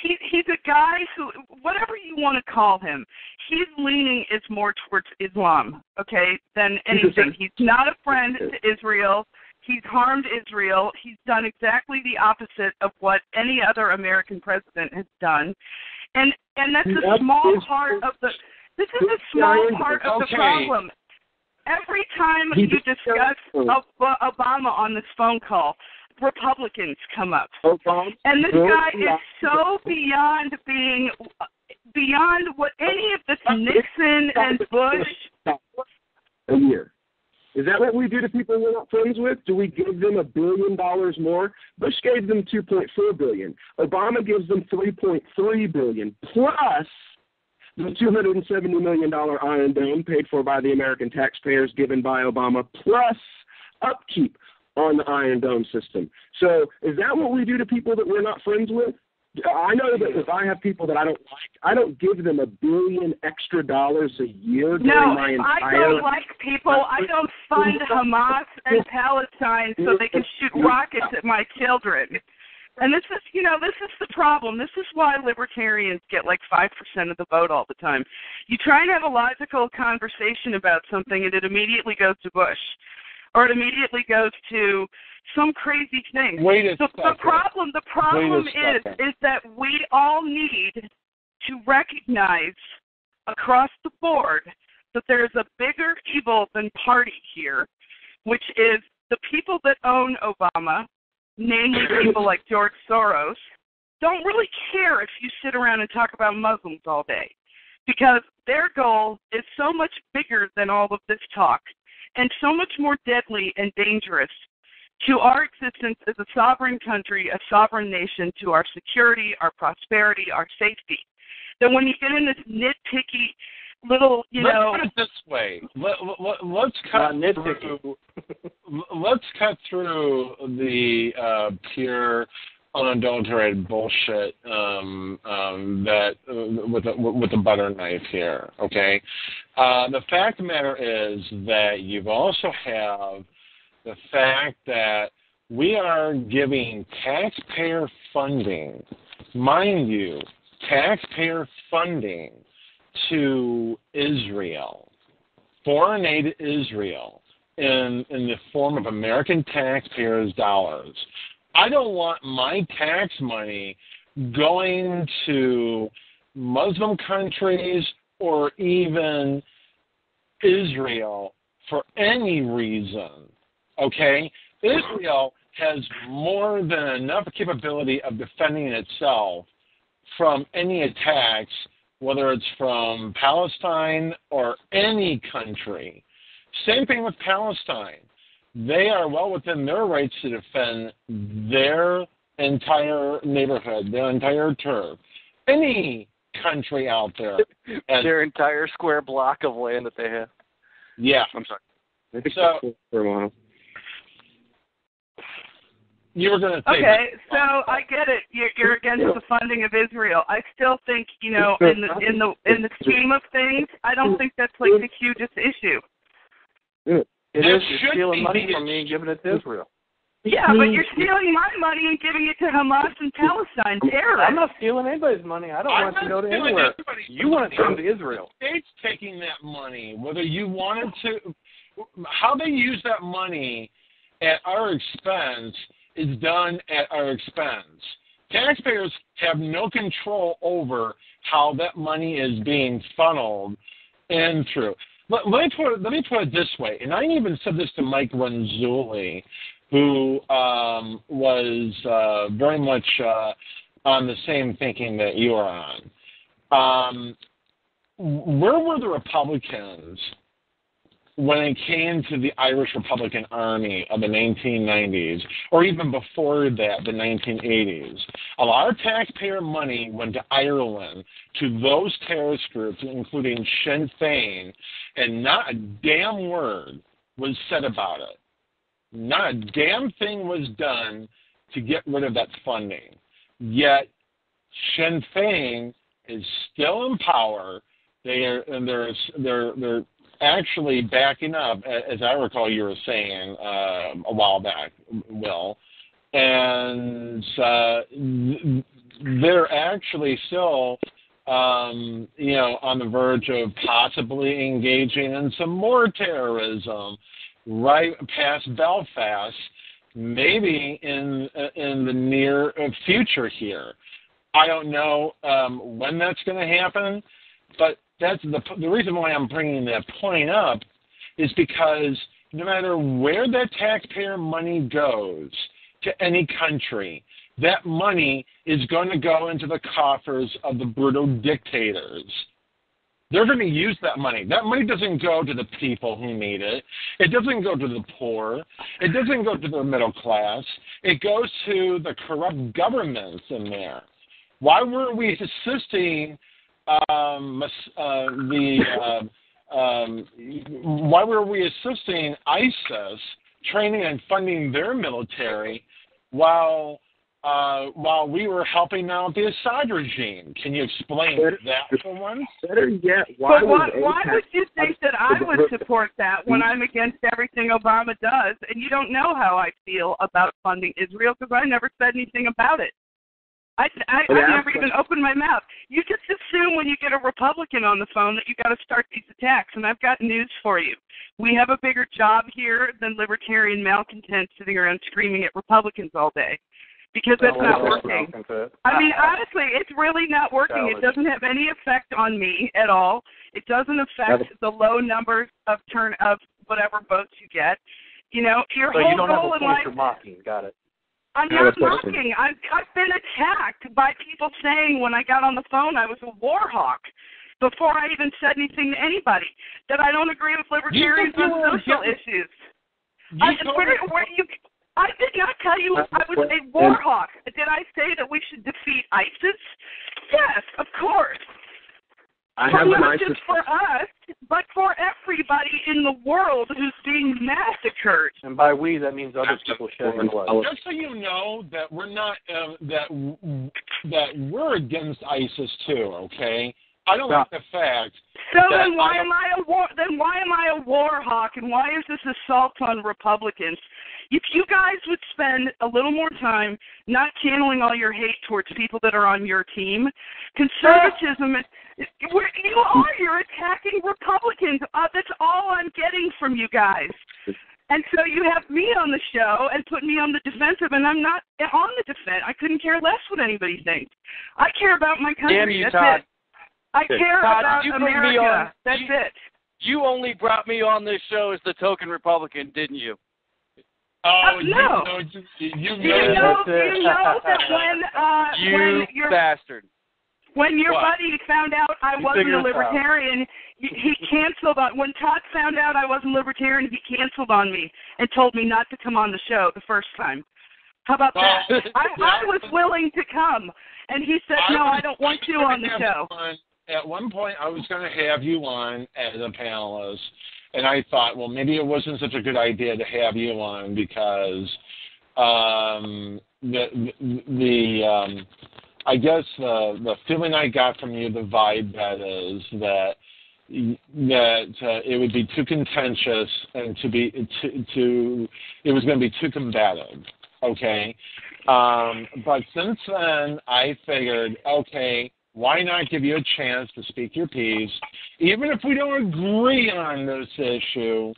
He's a guy who, whatever you want to call him, his leaning is more towards Islam, okay, than anything. He's not a friend to Israel. He's harmed Israel. He's done exactly the opposite of what any other American president has done. And that's a small part of the this is a small part of the problem. Every time you discuss Obama on this phone call, Republicans come up. And this guy is so beyond what any of this Nixon and Bush. A year. Is that what we do to people we're not friends with? Do we give them $1 billion more? Bush gave them $2.4 billion. Obama gives them $3.3 billion plus the $270 million Iron Dome paid for by the American taxpayers given by Obama plus upkeep on the Iron Dome system. So is that what we do to people that we're not friends with? I know that if I have people that I don't like, I don't give them $1 billion extra a year during my entire... I don't like people. I don't fund Hamas and Palestine so they can shoot rockets at my children. And this is the problem. This is why libertarians get like 5% of the vote all the time. You try and have a logical conversation about something, and it immediately goes to Bush, or it immediately goes to some crazy thing. The problem is that we all need to recognize across the board that there's a bigger evil than party here, which is the people that own Obama, namely people like George Soros, don't really care if you sit around and talk about Muslims all day, because their goal is so much bigger than all of this talk and so much more deadly and dangerous to our existence as a sovereign country, a sovereign nation, to our security, our prosperity, our safety. That when you get in this nitpicky little, Let's put it this way. Let's cut through the pure, unadulterated bullshit that with the butter knife here. Okay, the fact of the matter is that you also have the fact that we are giving taxpayer funding, mind you, taxpayer funding to Israel, foreign aid to Israel, in the form of American taxpayers' dollars. I don't want my tax money going to Muslim countries or even Israel for any reason, okay? Israel has more than enough capability of defending itself from any attacks, whether it's from Palestine or any country. Same thing with Palestine. They are well within their rights to defend their entire neighborhood, their entire turf. Any country out there. Their entire square block of land that they have. Yeah. I'm sorry. So, you were going to say okay, so I get it. You're against the funding of Israel. I still think, in the scheme of things, I don't think that's like the hugest issue. It is. You're stealing money from me and giving it to Israel. Yeah, but you're stealing my money and giving it to Hamas and Palestine. Terrorists. I'm not stealing anybody's money. I don't want it to go to anywhere. You want it to come to Israel. The state's taking that money, whether you wanted to. How they use that money at our expense is done at our expense. Taxpayers have no control over how that money is being funneled in through. Let me put it this way, and I even said this to Mike Renzulli, who was very much on the same thinking that you are on. Where were the Republicans when it came to the Irish Republican Army of the 1990s, or even before that, the 1980s? A lot of taxpayer money went to Ireland, to those terrorist groups, including Sinn Féin, and not a damn word was said about it. Not a damn thing was done to get rid of that funding. Yet Sinn Féin is still in power. They're actually backing up, as I recall you were saying a while back, Will, and they're actually still, on the verge of possibly engaging in some more terrorism right past Belfast, maybe in the near future here. I don't know when that's going to happen, but that's the reason why I'm bringing that point up is because no matter where that taxpayer money goes to any country, that money is going to go into the coffers of the brutal dictators. They're going to use that money. That money doesn't go to the people who need it. It doesn't go to the poor. It doesn't go to the middle class. It goes to the corrupt governments in there. Why were we assisting why were we assisting ISIS, training and funding their military, while we were helping out the Assad regime? Can you explain that for once? Better yet, why would you think that I would support that when I'm against everything Obama does, and you don't know how I feel about funding Israel because I never said anything about it. I never even opened my mouth. You just assume when you get a Republican on the phone that you got to start these attacks, and I've got news for you. We have a bigger job here than libertarian malcontents sitting around screaming at Republicans all day, because that's not working. I mean, honestly, it's really not working. It doesn't have any effect on me at all. It doesn't affect the low numbers of whatever votes you get. Your whole goal in life. You're mocking. Got it. I'm not mocking. I've been attacked by people saying when I got on the phone I was a war hawk before I even said anything to anybody, that I don't agree with libertarians on social issues. I did not tell you I was a war hawk. Did I say that we should defeat ISIS? Yes, of course. Not just for us, but for everybody in the world who's being massacred. And by we, that means other people shedding blood. Just so you know that we're not that we're against ISIS too. Okay, I don't like the fact. So then why am I a war hawk, and why is this assault on Republicans? If you guys would spend a little more time not channeling all your hate towards people that are on your team, conservatism is. You're attacking Republicans. That's all I'm getting from you guys. And so you have me on the show and put me on the defensive, and I'm not on the defense. I couldn't care less what anybody thinks. I care about my country. Damn you, That's Todd. it. I care Todd, about you bring me America. on, That's it. You only brought me on this show as the token Republican, didn't you? No. Do you know that when your bastard. When your buddy found out I wasn't a libertarian, he canceled on. When Todd found out I wasn't libertarian, he canceled on me and told me not to come on the show the first time. How about that? I was willing to come, and he said, "No, I don't want you on the show." At one point, I was going to have you on as a panelist, and I thought, well, maybe it wasn't such a good idea to have you on because I guess the feeling I got from you, the vibe that is that it would be too contentious and it was going to be too combative. Okay, but since then I figured, okay, why not give you a chance to speak your piece, even if we don't agree on this issue.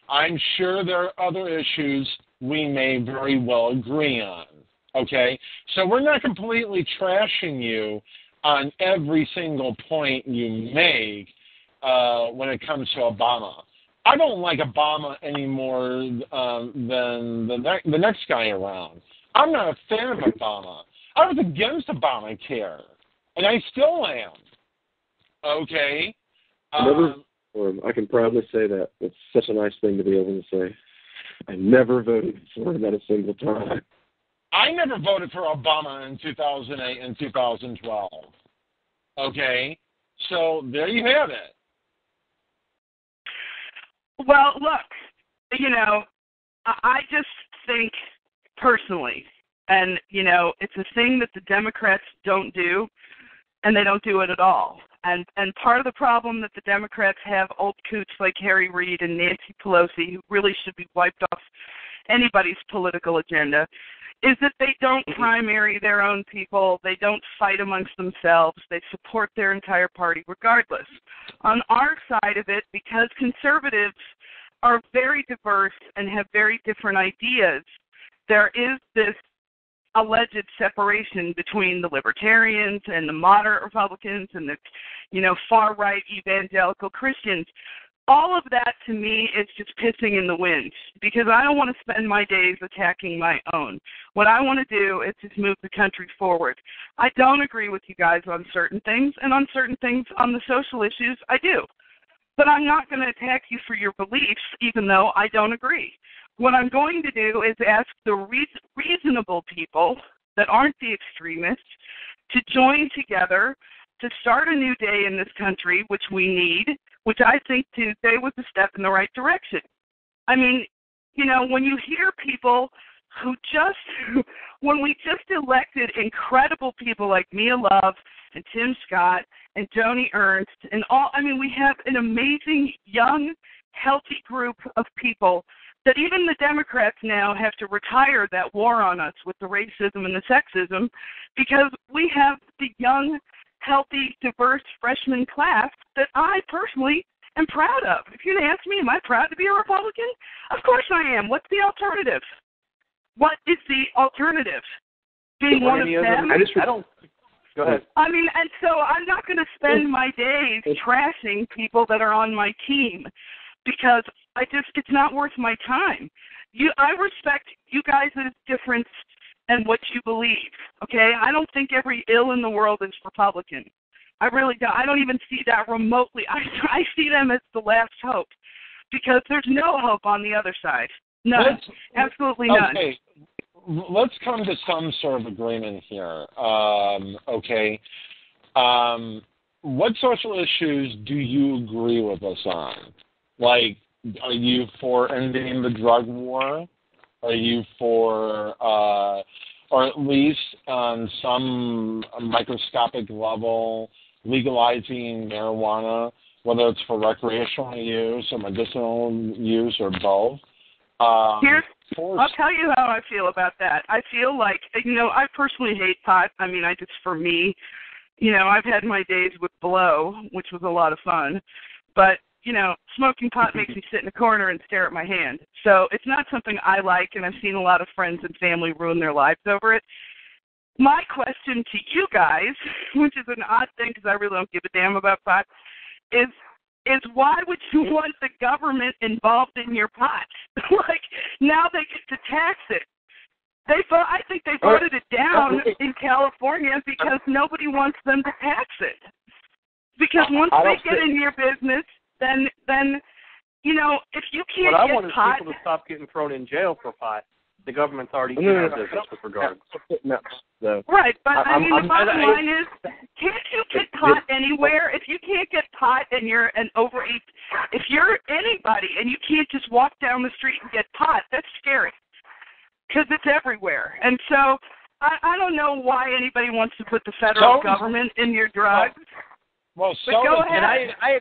I'm sure there are other issues we may very well agree on. Okay, so we're not completely trashing you on every single point you make when it comes to Obama. I don't like Obama any more than the next guy around. I'm not a fan of Obama. I was against ObamaCare, and I still am. Okay? I can proudly say that. It's such a nice thing to be able to say. I never voted for him at a single time. I never voted for Obama in 2008 and 2012. Okay? So there you have it. Well, look, I just think personally, and, it's a thing that the Democrats don't do, and they don't do it at all. And part of the problem that the Democrats have old coots like Harry Reid and Nancy Pelosi, who really should be wiped off anybody's political agenda, is that they don't primary their own people. They don't fight amongst themselves. They support their entire party regardless. On our side of it, because conservatives are very diverse and have very different ideas, there is this alleged separation between the libertarians and the moderate Republicans and the, far-right evangelical Christians. All of that, to me, is just pissing in the wind because I don't want to spend my days attacking my own. What I want to do is just move the country forward. I don't agree with you guys on certain things, and on certain things on the social issues, I do. But I'm not going to attack you for your beliefs, even though I don't agree. What I'm going to do is ask the reasonable people that aren't the extremists to join together to start a new day in this country, which we need, which I think Tuesday was a step in the right direction. I mean, when you hear people who when we just elected incredible people like Mia Love and Tim Scott and Joni Ernst and we have an amazing, young, healthy group of people that even the Democrats now have to retire that war on us with the racism and the sexism because we have the young, healthy, diverse freshman class that I personally am proud of. If you're going to ask me, am I proud to be a Republican? Of course I am. What's the alternative? What is the alternative? Being one of them? Go ahead. And so I'm not going to spend my days trashing people that are on my team because it's not worth my time. I respect you guys' difference and what you believe, okay? I don't think every ill in the world is Republican. I really don't. I don't even see that remotely. I see them as the last hope because there's no hope on the other side. None. Absolutely none. Okay. Let's come to some sort of agreement here, okay? What social issues do you agree with us on? Like, are you for ending the drug war? Are you for, or at least on some microscopic level, legalizing marijuana, whether it's for recreational use or medicinal use or both? I'll tell you how I feel about that. I feel like, I personally hate pot. For me, I've had my days with blow, which was a lot of fun. But, smoking pot makes me sit in a corner and stare at my hand. So it's not something I like, and I've seen a lot of friends and family ruin their lives over it. my question to you guys, which is an odd thing because I really don't give a damn about pot, is why would you want the government involved in your pot? Like, now they get to tax it. I think they voted it down in California because nobody wants them to tax it. Because once they get in your business, then you know, if you can't what I get want is pot, people to stop getting thrown in jail for pot. The government's already in our business with regard. Right, but I mean, the bottom line is, can't you get pot anywhere? If you can't get pot and you're an overeat, if you're anybody and you can't just walk down the street and get pot, that's scary because it's everywhere. And so I don't know why anybody wants to put the federal government in your drugs. Well, but go ahead. And I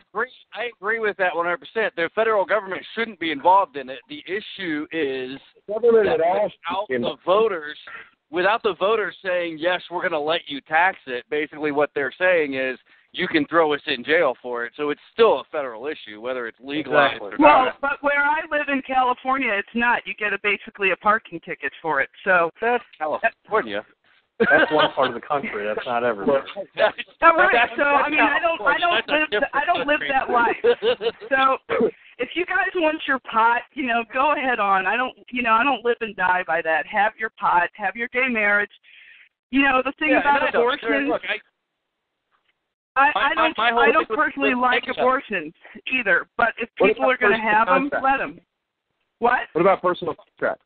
agree with that 100%. The federal government shouldn't be involved in it. The issue is without the voters saying, yes, we're going to let you tax it, basically what they're saying is you can throw us in jail for it. So it's still a federal issue, whether it's legalized or not. Well, but where I live in California, it's not. You get basically a parking ticket for it. So that's California. That's one part of the country. That's not everywhere. All right. So I mean, I don't live that life. So if you guys want your pot, you know, go ahead on. I don't live and die by that. Have your pot. Have your gay marriage. You know, the thing about abortion. Look, I don't personally like abortions either. But if people are going to have them, let them. What? What about personal contract?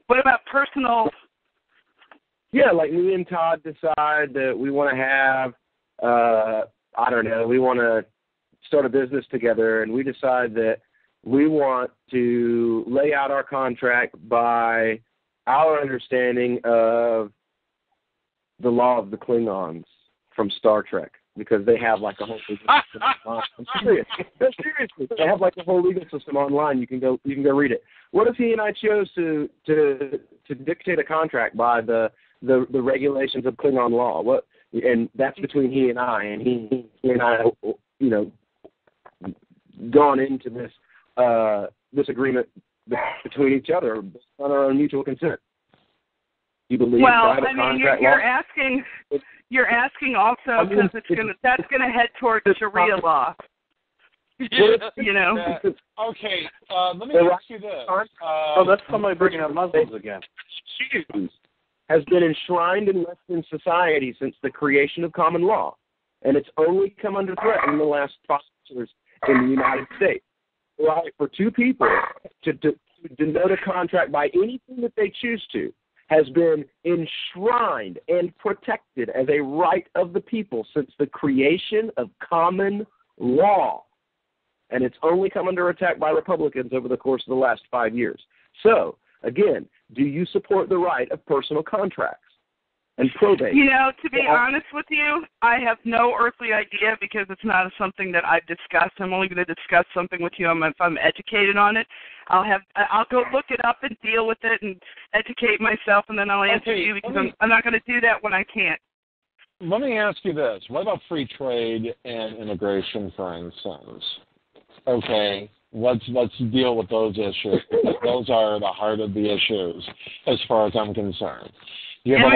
What about personal? Yeah, like me and Todd decide that we want to have, we want to start a business together, and we decide that we want to lay out our contract by our understanding of the law of the Klingons from Star Trek, because they have like a whole legal system online. I'm serious. Seriously, they have like a whole legal system online. You can go read it. What if he and I chose to dictate a contract by the regulations of Klingon law? What, and that's between he and I, and he and I, you know, gone into this agreement between each other on our own mutual consent. You believe? Well, I mean, you're asking also because that's gonna head towards Sharia law. You know. Okay, let me ask you this. That's somebody bringing up Muslims again. Has been enshrined in Western society since the creation of common law, and it's only come under threat in the last 5 years in the United States. Right, for two people to denote a contract by anything that they choose to has been enshrined and protected as a right of the people since the creation of common law. And it's only come under attack by Republicans over the course of the last 5 years. So, again, do you support the right of personal contracts and probate? You know, to be honest with you, I have no earthly idea because it's not something that I've discussed. I'm only going to discuss something with you if I'm educated on it. I'll go look it up and deal with it and educate myself, and then I'll answer you because I'm not going to do that when I can't. Let me ask you this. What about free trade and immigration, for instance? Okay, let's deal with those issues because those are the heart of the issues as far as I'm concerned. You have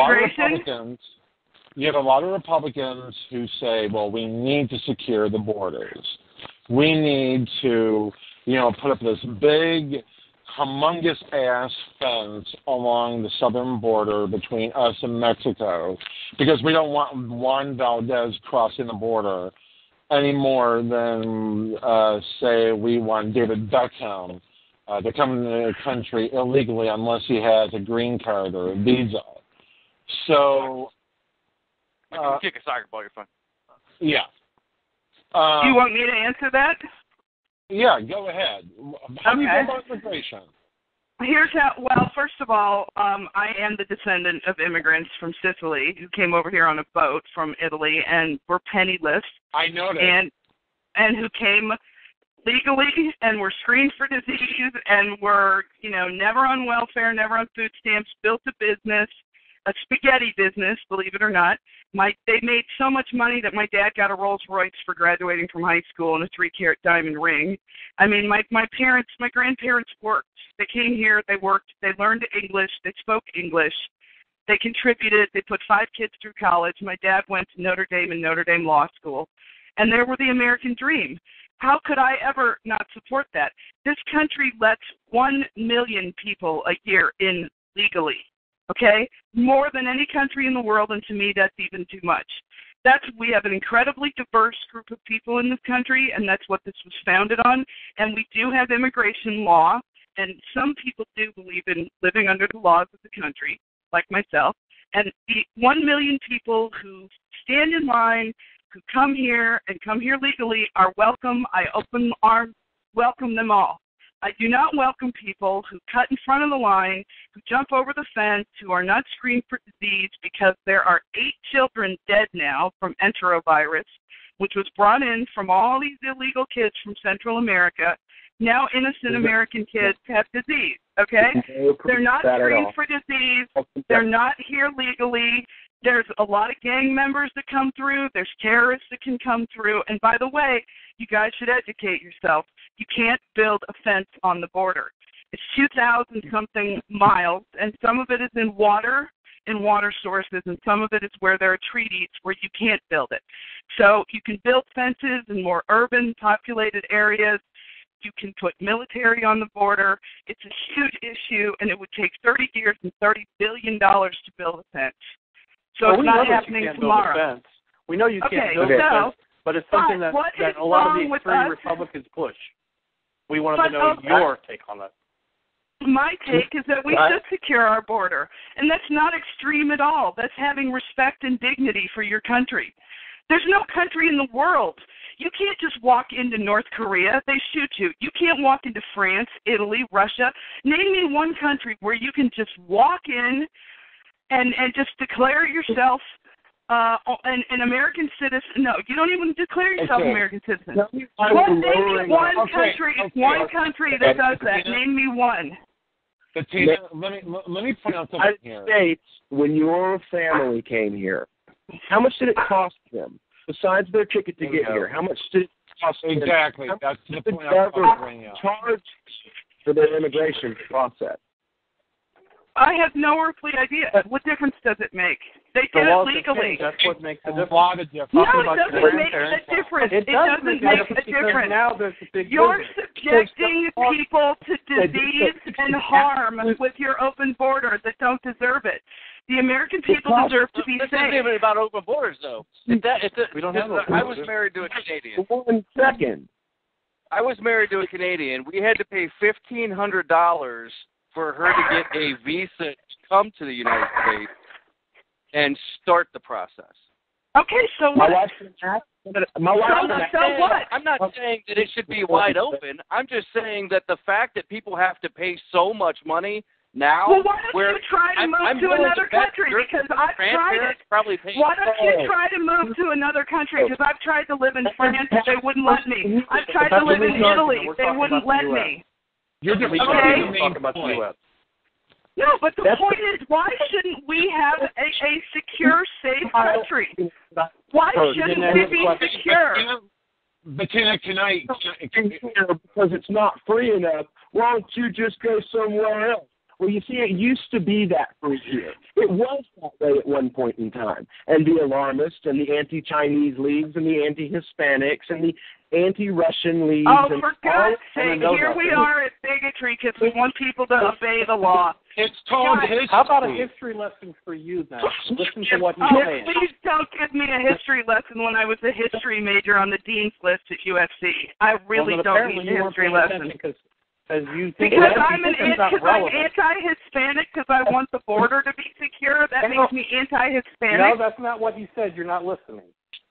a lot of Republicans who say, well, we need to secure the borders. We need to, put up this big, humongous ass fence along the southern border between us and Mexico because we don't want Juan Valdez crossing the border any more than, say, we want David Beckham to come into the country illegally unless he has a green card or a visa. So, you can kick a soccer ball, you're fine. Yeah. Do you want me to answer that? Yeah, go ahead. How do you feel about immigration? Here's how. Well, first of all, I am the descendant of immigrants from Sicily who came over here on a boat from Italy and were penniless. I know that. And who came legally and were screened for disease and were, never on welfare, never on food stamps, built a business. A spaghetti business, believe it or not. They made so much money that my dad got a Rolls Royce for graduating from high school and a 3-carat diamond ring. I mean, my grandparents worked. They came here, they worked, they learned English, they spoke English. They contributed. They put 5 kids through college. My dad went to Notre Dame and Notre Dame Law School. And they were the American dream. How could I ever not support that? This country lets 1 million people a year in legally, okay? More than any country in the world, and to me that's even too much. We have an incredibly diverse group of people in this country, and that's what this was founded on. And we do have immigration law, and some people do believe in living under the laws of the country, like myself. And the 1 million people who stand in line, who come here and come here legally are welcome. I open arms, welcome them all. I do not welcome people who cut in front of the line, who jump over the fence, who are not screened for disease, because there are 8 children dead now from enterovirus, which was brought in from all these illegal kids from Central America. Now innocent American kids have disease, okay? They're not screened for disease. They're not here legally. There's a lot of gang members that come through. There's terrorists that can come through. And by the way, you guys should educate yourself. You can't build a fence on the border. It's 2,000-something miles, and some of it is in water sources, and some of it is where there are treaties where you can't build it. So you can build fences in more urban, populated areas. You can put military on the border. It's a huge issue, and it would take 30 years and $30 billion to build a fence. So it's not happening tomorrow. We know you can't build a fence, but it's something that a lot of the extreme Republicans push. We wanted to know your take on that. My take is that we should secure our border, and that's not extreme at all. That's having respect and dignity for your country. There's no country in the world. You can't just walk into North Korea. They shoot you. You can't walk into France, Italy, Russia. Name me one country where you can just walk in and just declare yourself an American citizen. No, you don't even declare yourself an American citizen. Name me one country that does that. Name me one. Bettina, let me point out something here. States, when your family came here, how much did it cost them? Besides their ticket to get here, how much did it cost them? Exactly. That's the point I was bringing up. Charge for their immigration process. I have no earthly idea. What difference does it make? They did it legally. That's what makes a difference. A lot of difference. No, it doesn't make a difference. It doesn't make a difference. Now there's a big You're subjecting people to disease and harm with your open border that don't deserve it. The American people deserve to be safe. This isn't even about open borders, though. We don't have I was married to a Canadian. 1 second. I was married to a Canadian. We had to pay $1,500 for her to get a visa to come to the United States and start the process. Okay, so what? So what? I'm not saying that it should be wide open. I'm just saying that the fact that people have to pay so much money now. Well, why don't you try to move to another country? Because I've tried it. Why don't you try to move to another country? Because I've tried to live in France. They wouldn't let me. I've tried to live in Italy. They wouldn't let me. You're just talking about the U.S. No, but the point is, why shouldn't we have a secure, safe country? Why shouldn't we be secure? Bettina, because it's not free enough, why don't you just go somewhere else? Well, you see, it used to be that free here. It was that way at one point in time. And the alarmists and the anti-Chinese leagues and the anti-Hispanics and the anti-Russian leagues. Oh, for God's sake, here we are at bigotry because we want people to obey the law. It's called history. How about a history lesson for you then? Listen to what he's saying. Please don't give me a history lesson when I was a history major on the dean's list at USC. I really don't need a history lesson. Because you think because I'm anti-Hispanic because I want the border to be secure. That makes me anti-Hispanic. No, that's not what you said. You're not listening.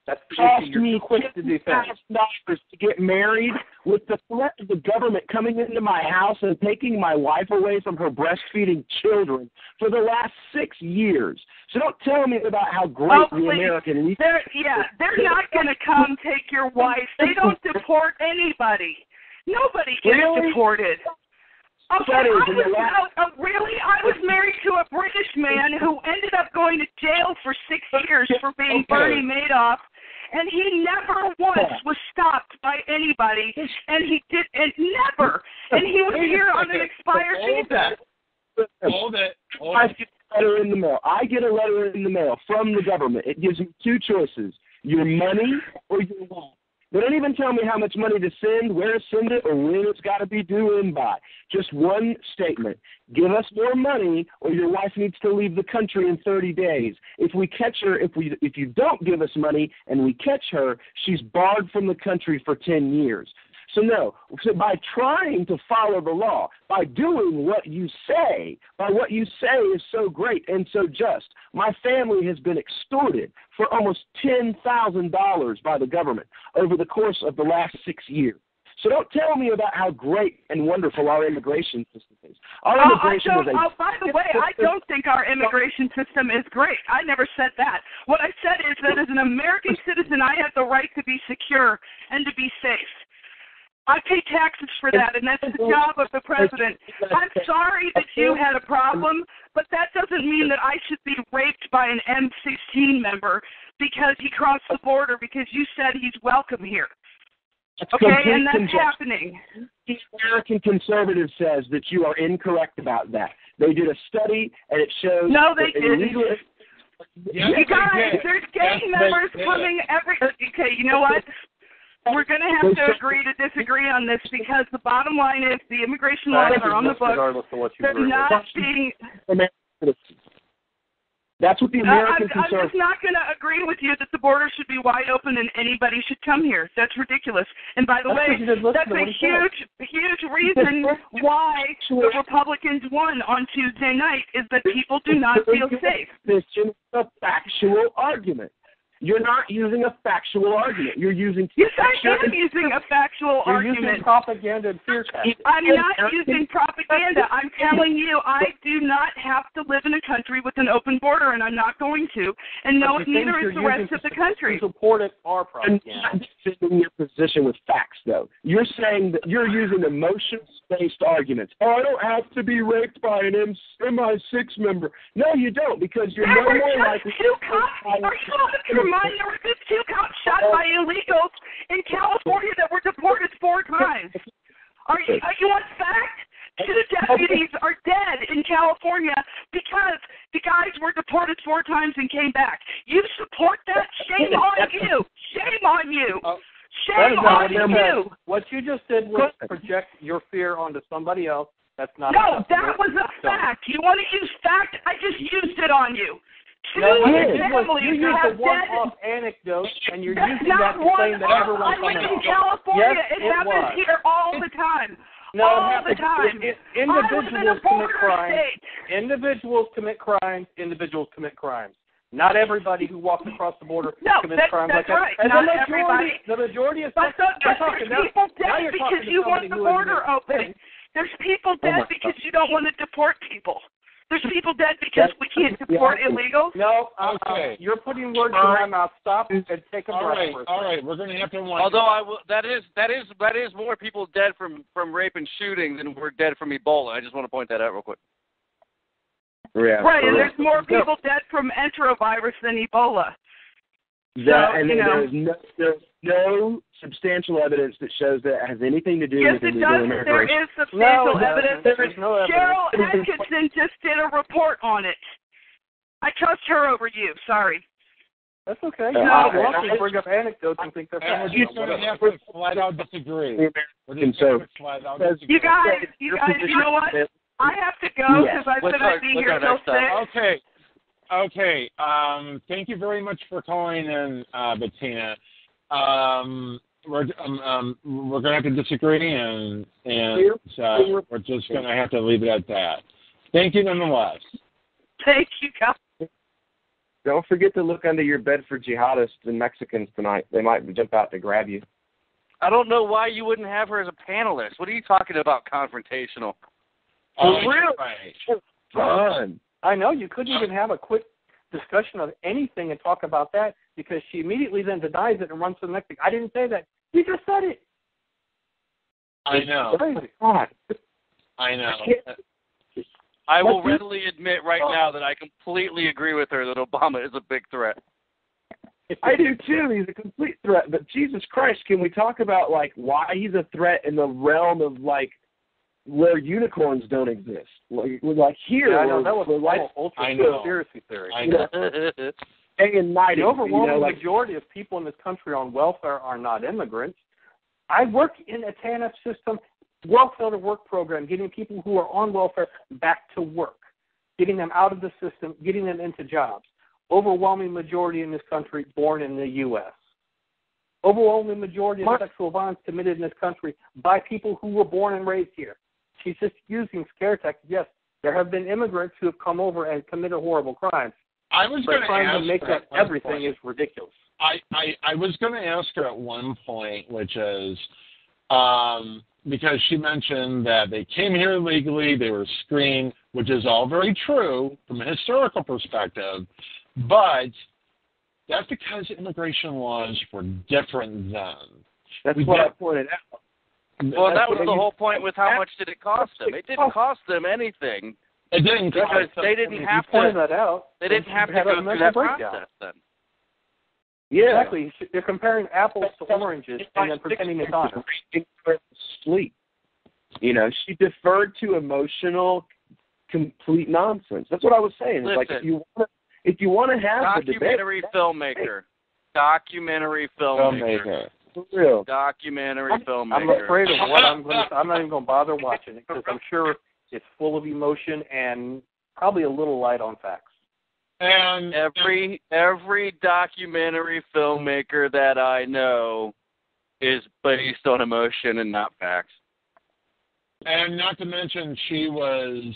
That's cost me quick to defend. $50,000 to get married with the threat of the government coming into my house and taking my wife away from her breastfeeding children for the last 6 years. So don't tell me about how great the American legal. They're not going to come take your wife. They don't deport anybody. Nobody gets deported. Okay, really? I was married to a British man who ended up going to jail for 6 years for being Bernie Madoff, and he never once was stopped by anybody, and he never. And he was here on an expired visa. Hold it. letter in the mail. I get a letter in the mail from the government. It gives me two choices, your money or your life. They don't even tell me how much money to send, where to send it, or when it's got to be due in by. Just one statement. Give us more money or your wife needs to leave the country in 30 days. If we catch her, if you don't give us money and we catch her, she's barred from the country for 10 years. So no, so by trying to follow the law, by doing what you say, by what you say is so great and so just, my family has been extorted for almost $10,000 by the government over the course of the last 6 years. So don't tell me about how great and wonderful our immigration system is. Our immigration is by the way, I don't think our immigration system is great. I never said that. What I said is that as an American citizen, I have the right to be secure and to be safe. I pay taxes for that, and that's the job of the president. I'm sorry that you had a problem, but that doesn't mean that I should be raped by an M16 member because he crossed the border because you said he's welcome here. Okay, and that's happening. The American Conservative says that you are incorrect about that. They did a study, and it shows... No, they didn't. You guys, there's gang members coming every... Okay, you know what? We're going to have to agree to disagree on this because the bottom line is the immigration laws are on the books. They're not being... That's what the American Conservative... I'm just not going to agree with you that the border should be wide open and anybody should come here. That's ridiculous. And by the way, that's a huge reason why the Republicans won on Tuesday night is that people do not feel safe. This is a factual argument. You're not using a factual argument. You're using... Yes, I am using a factual argument. You're using propaganda and fear tactics. I'm not using propaganda. I'm telling you, I do not have to live in a country with an open border, and I'm not going to. And no, neither is the rest of the country. Support it are propaganda. You're not defending your position with facts, though. You're saying that you're using emotions-based arguments. Oh, I don't have to be raped by an MI6 member. No, you don't, because you're no more likely... Are you mind there were just 2 cops shot by illegals in California that were deported 4 times. Are you on fact? 2 deputies are dead in California because the guys were deported 4 times and came back. You support that? Shame on you. Shame on you. Shame on you. What you just did was project your fear onto somebody else. That's not No, that was a fact. You want to use fact? I just used it on you. You used a one-off anecdote, and you're using that to claim that everyone's I live in California. Yes, it happens here all the time. No, all the time. Individuals commit crimes. Individuals commit crimes. Individuals commit crimes. Not everybody who walks across the border commits crimes like that. Right. And not everybody. The majority of there's people dead because you want the border open. There's people dead because you don't want to deport people. There's people dead because we can't deport illegals? No, you're putting words in my mouth. Stop and take a breath. All right, we're going to have to... Although that is more people dead from rape and shooting than were dead from Ebola. I just want to point that out real quick. Yeah, right, and there's more people dead from enterovirus than Ebola. There's no substantial evidence that shows that has anything to do with illegal immigration. There is substantial evidence. There's no evidence. Cheryl Atkinson just did a report on it. I trust her over you. Sorry. That's okay. You bring up anecdotes and think they're funny. We're just going to have to flat out disagree. You guys, you know what? I have to go because I'm going to be here till 6. Okay. Thank you very much for calling in, Bettina. We're going to have to disagree, and we're just going to have to leave it at that. Thank you nonetheless. Thank you, guys. Don't forget to look under your bed for jihadists and Mexicans tonight. They might jump out to grab you. I don't know why you wouldn't have her as a panelist. What are you talking about, confrontational? Really? Fun. I know. You couldn't even have a quick discussion of anything and talk about that because she immediately then denies it and runs to the next thing. I didn't say that. You just said it. I know. I know. I will readily admit right now that I completely agree with her that Obama is a big threat. I do too. He's a complete threat. But Jesus Christ, can we talk about why he's a threat in the realm of where unicorns don't exist. Like here, yeah, I know that was ultra conspiracy theory. I know. Day and night. The overwhelming majority of people in this country on welfare are not immigrants. I work in a TANF system, welfare to work program, getting people who are on welfare back to work, getting them out of the system, getting them into jobs. Overwhelming majority in this country born in the U.S. Overwhelming majority of sexual violence committed in this country by people who were born and raised here. She's just using scare tactics. Yes, there have been immigrants who have come over and committed horrible crimes. I was going to trying to make that everything is ridiculous. I was going to ask her at one point, which is because she mentioned that they came here illegally, they were screened, which is all very true from a historical perspective, but that's because immigration laws were different then. That's what I pointed out. Well, that was the whole point with how much did it cost them. It didn't cost them anything. It didn't because they didn't have to. That out. They didn't have to go through that process then. Yeah, exactly. They're comparing apples to oranges and then pretending it's honest. Sleep. You know, she deferred to emotional, complete nonsense. That's what I was saying. It's like if you want to have documentary the debate, filmmaker. Documentary filmmaker. For real. Documentary filmmaker. I'm afraid of what I'm not even going to bother watching it because I'm sure it's full of emotion and probably a little light on facts. And every documentary filmmaker that I know is based on emotion and not facts. And not to mention, she was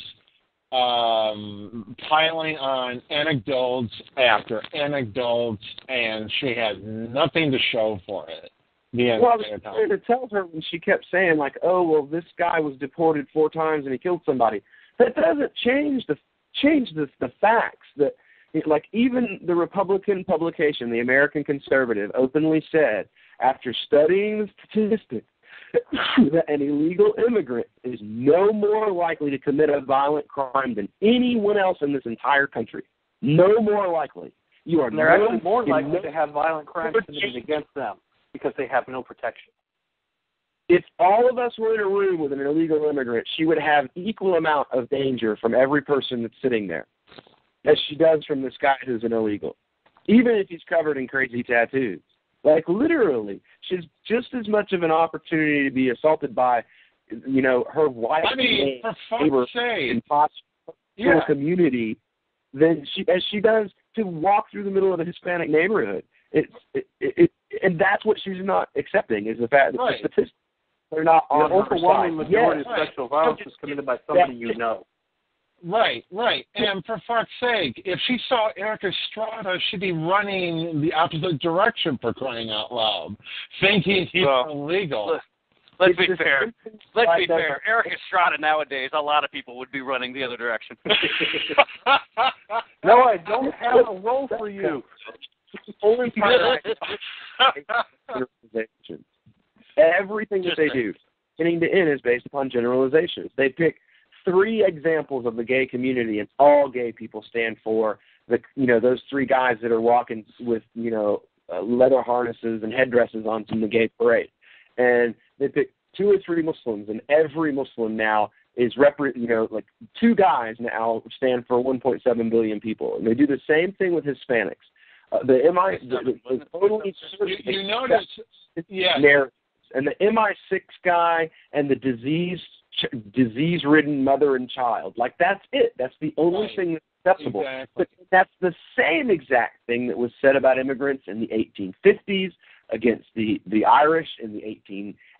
piling on anecdotes after anecdotes, and she had nothing to show for it. Well, I was trying to tell her when she kept saying, like, oh, well, this guy was deported 4 times and he killed somebody. That doesn't change the facts. That, like, even the Republican publication, the American Conservative, openly said, after studying the statistics, that an illegal immigrant is no more likely to commit a violent crime than anyone else in this entire country. No more likely. They're actually more likely to have violent crimes committed against them because they have no protection. If all of us were in a room with an illegal immigrant, she would have equal amount of danger from every person that's sitting there as she does from this guy who's an illegal, even if he's covered in crazy tattoos. Like, literally, she's just as much of an opportunity to be assaulted by, you know, her white neighbor in the community than as she does to walk through the middle of a Hispanic neighborhood. And that's what she's not accepting is the fact that the statistics are not on her side. The overwhelming majority of sexual violence is committed by somebody you know. Right. And for fuck's sake, if she saw Eric Estrada, she'd be running the opposite direction, for crying out loud, thinking he's illegal. Let's be fair. Eric Estrada nowadays, a lot of people would be running the other direction. No, I don't have a role for you. Only everything that they do, beginning to end, is based upon generalizations. They pick 3 examples of the gay community, and all gay people stand for those 3 guys that are walking with leather harnesses and headdresses on the gay parade, and they pick 2 or 3 Muslims, and every Muslim now is like 2 guys now stand for 1.7 billion people, and they do the same thing with Hispanics. You notice, narratives. And the MI6 guy and the disease-ridden mother and child, like that's it. That's the only thing that's acceptable. Exactly. But that's the same exact thing that was said about immigrants in the 1850s against the Irish, in the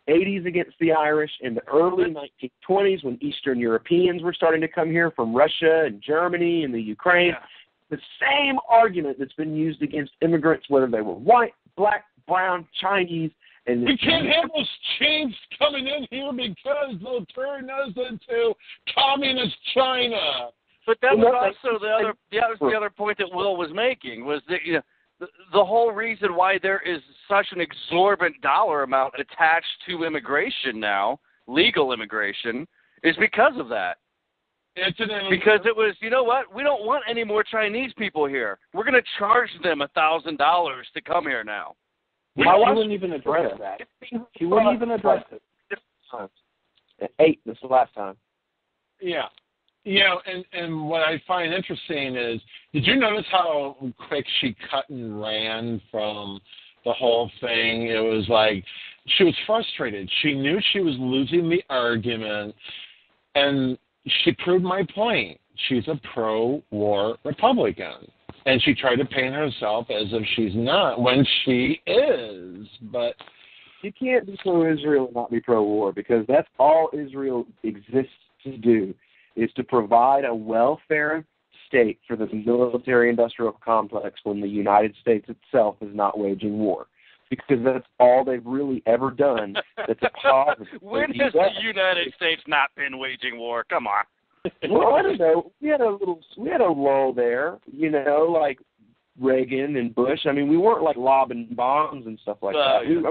1880s against the Irish, in the early 1920s when Eastern Europeans were starting to come here from Russia and Germany and the Ukraine. Yeah. The same argument that's been used against immigrants, whether they were white, black, brown, Chinese. And we can't have those chains coming in here because they'll turn us into communist China. But that was also the other point that Will was making, was that the whole reason why there is such an exorbitant dollar amount attached to immigration now, legal immigration, is because of that. Because it was, you know what, we don't want any more Chinese people here. We're going to charge them $1,000 to come here now. She wouldn't even address that. She wouldn't even address it. 8. This is the last time. Yeah. You know, and what I find interesting is, did you notice how quick she cut and ran from the whole thing? It was like she was frustrated. She knew she was losing the argument, and she proved my point. She's a pro-war Republican, and she tried to paint herself as if she's not when she is. But you can't be pro-Israel and not be pro-war, because that's all Israel exists to do, is to provide a welfare state for the military-industrial complex when the United States itself is not waging war. Because that's all they've really ever done that's a positive. When has the United States not been waging war? Come on. Well, I don't know. We had a lull there, you know, like Reagan and Bush. I mean, we weren't like lobbing bombs and stuff like that. Yeah.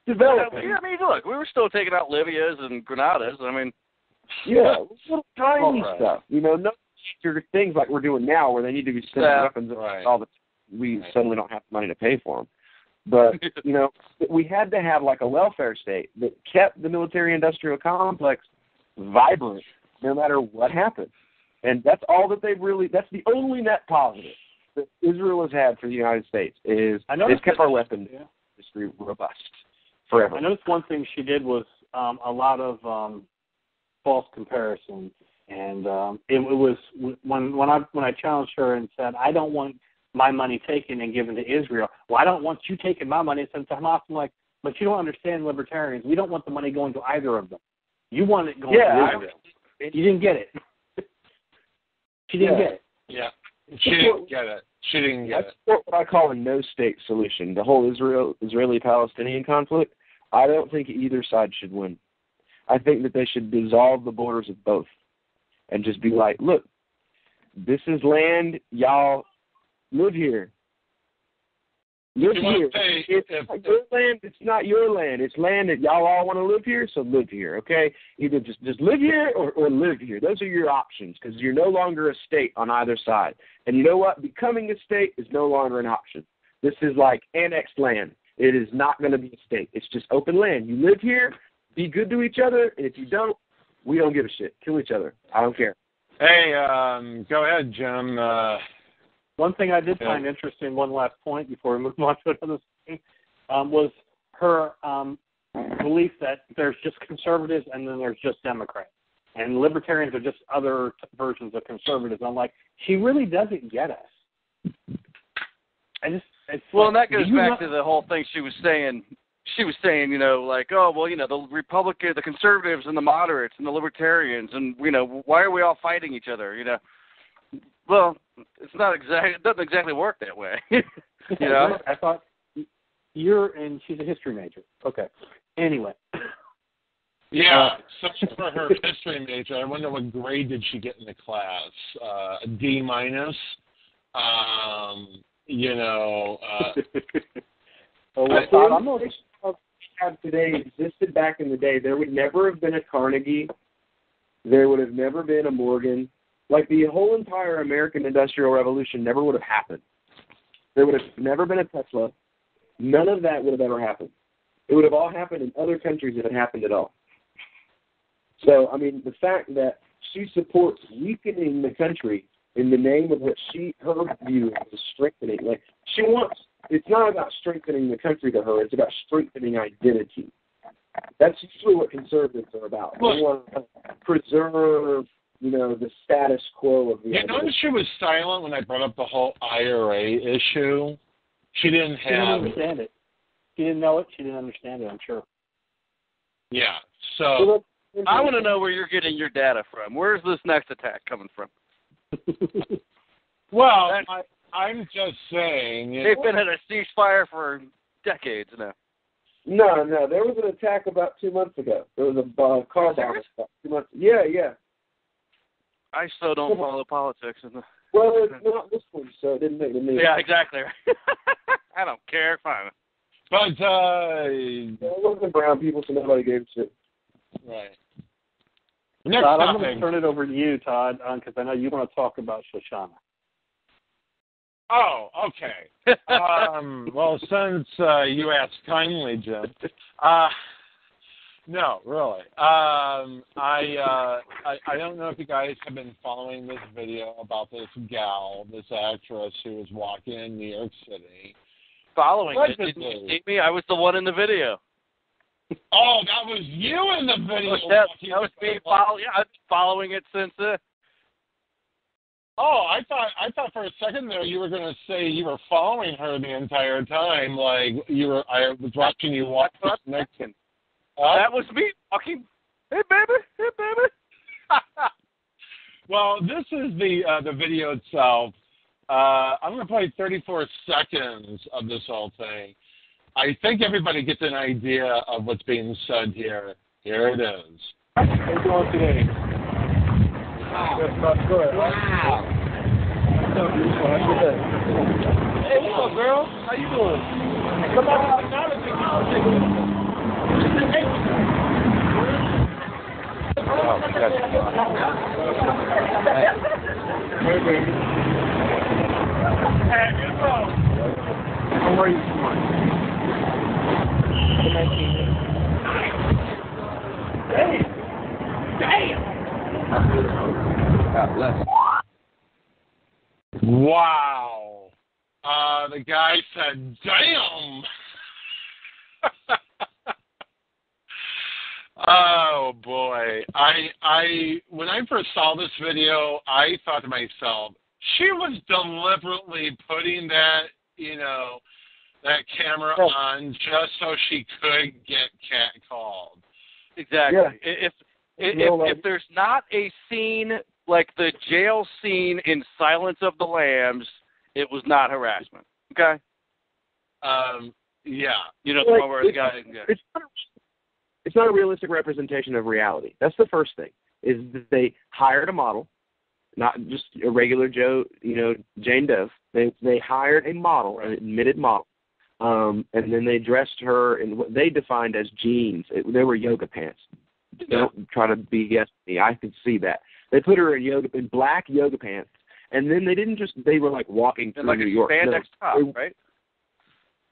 Developing. I mean, look, we were still taking out Libyas and Granadas. I mean, yeah, little tiny stuff. You know, no major things like we're doing now, where they need to be sending weapons all the time. We suddenly don't have the money to pay for them. But you know, we had to have like a welfare state that kept the military-industrial complex vibrant, no matter what happened. And that's all that they've really. That's the only net positive that Israel has had for the United States is it's kept our weapons industry robust forever. I noticed one thing she did was a lot of false comparisons, and it was when I challenged her and said, I don't want my money taken and given to Israel. Well, I don't want you taking my money and sent to Hamas. I'm like, but you don't understand, libertarians. We don't want the money going to either of them. You want it going to Israel. You didn't get it. She didn't get it. Yeah. She didn't get it. She didn't get it. That's what I call a no-state solution. The whole Israeli-Palestinian conflict, I don't think either side should win. I think that they should dissolve the borders of both and just be like, look, this is land, y'all live here. Live here. It's not your land. It's not your land. It's land that y'all all want to live here, so live here, okay? Either just live here or live here. Those are your options, because you're no longer a state on either side. And you know what? Becoming a state is no longer an option. This is like annexed land. It is not going to be a state. It's just open land. You live here, be good to each other, and if you don't, we don't give a shit. Kill each other. I don't care. Hey, go ahead, Jim. One thing I did find interesting, one last point before we move on to another thing, was her belief that there's just conservatives and then there's just Democrats. And libertarians are just other versions of conservatives. I'm like, she really doesn't get us. And that goes back to the whole thing she was saying. She was saying, you know, like, oh, well, you know, the conservatives and the moderates and the libertarians, and, you know, why are we all fighting each other, you know? Well, it doesn't exactly work that way. You know? I thought and she's a history major. Okay. Anyway. Yeah, so for her history major, I wonder what grade did she get in the class? A D-. You know. I'm not sure have today existed back in the day. There would never have been a Carnegie. There would have never been a Morgan. Like, the whole entire American Industrial Revolution never would have happened. There would have never been a Tesla. None of that would have ever happened. It would have all happened in other countries if it happened at all. So, I mean, the fact that she supports weakening the country in the name of what her view is strengthening. Like, it's not about strengthening the country to her, it's about strengthening identity. That's usually what conservatives are about. They want to preserve, you know, the status quo of the identity. You notice she was silent when I brought up the whole IRA issue? She didn't understand it. She didn't know it. She didn't understand it, I'm sure. Yeah, so I want to know where you're getting your data from. Where's this next attack coming from? Well, I'm just saying. They've been at a ceasefire for decades now. No, there was an attack about 2 months ago. There was a car bomb about 2 months. Yeah. I still don't follow politics. Well, it's not this one, so it didn't make the news. Yeah, exactly. I don't care. Fine. But it wasn't brown people, so nobody gave a shit. Right. Todd, I'm going to turn it over to you, Todd, because I know you want to talk about Shoshana. Oh, okay. Well, since you asked kindly, Jim, No, really. I don't know if you guys have been following this video about this gal, this actress who was walking in New York City. Following it, Amy, I was the one in the video. Oh, that was you in the video. That was me following. I've been following it since. Oh, I thought for a second there you were going to say you were following her the entire time, like you were. I was watching you walk next to. That was me walking. Hey baby, hey baby. Well, this is the video itself. I'm going to play 34 seconds of this whole thing. I think everybody gets an idea of what's being said here. Here it is. How you doing today? Wow. That's good. Wow. Hey, what's up, girl? How you doing? Come on, Hey, baby. How are you? Damn! Wow. The guy said, damn! Oh, boy. When I first saw this video, I thought to myself, she was deliberately putting that, that camera on just so she could get catcalled. Exactly. Yeah. If there's not a scene like the jail scene in Silence of the Lambs, it was not harassment. Okay? Yeah. You know, the one where the guy... Yeah. It's not a realistic representation of reality. That's the first thing, is that they hired a model, not just a regular Jane Doe. They hired a model, an admitted model, and then they dressed her in what they defined as jeans. They were yoga pants. Don't try to BS me. I could see that. They put her in black yoga pants, and then they were like walking through like New York. Spandex top, right?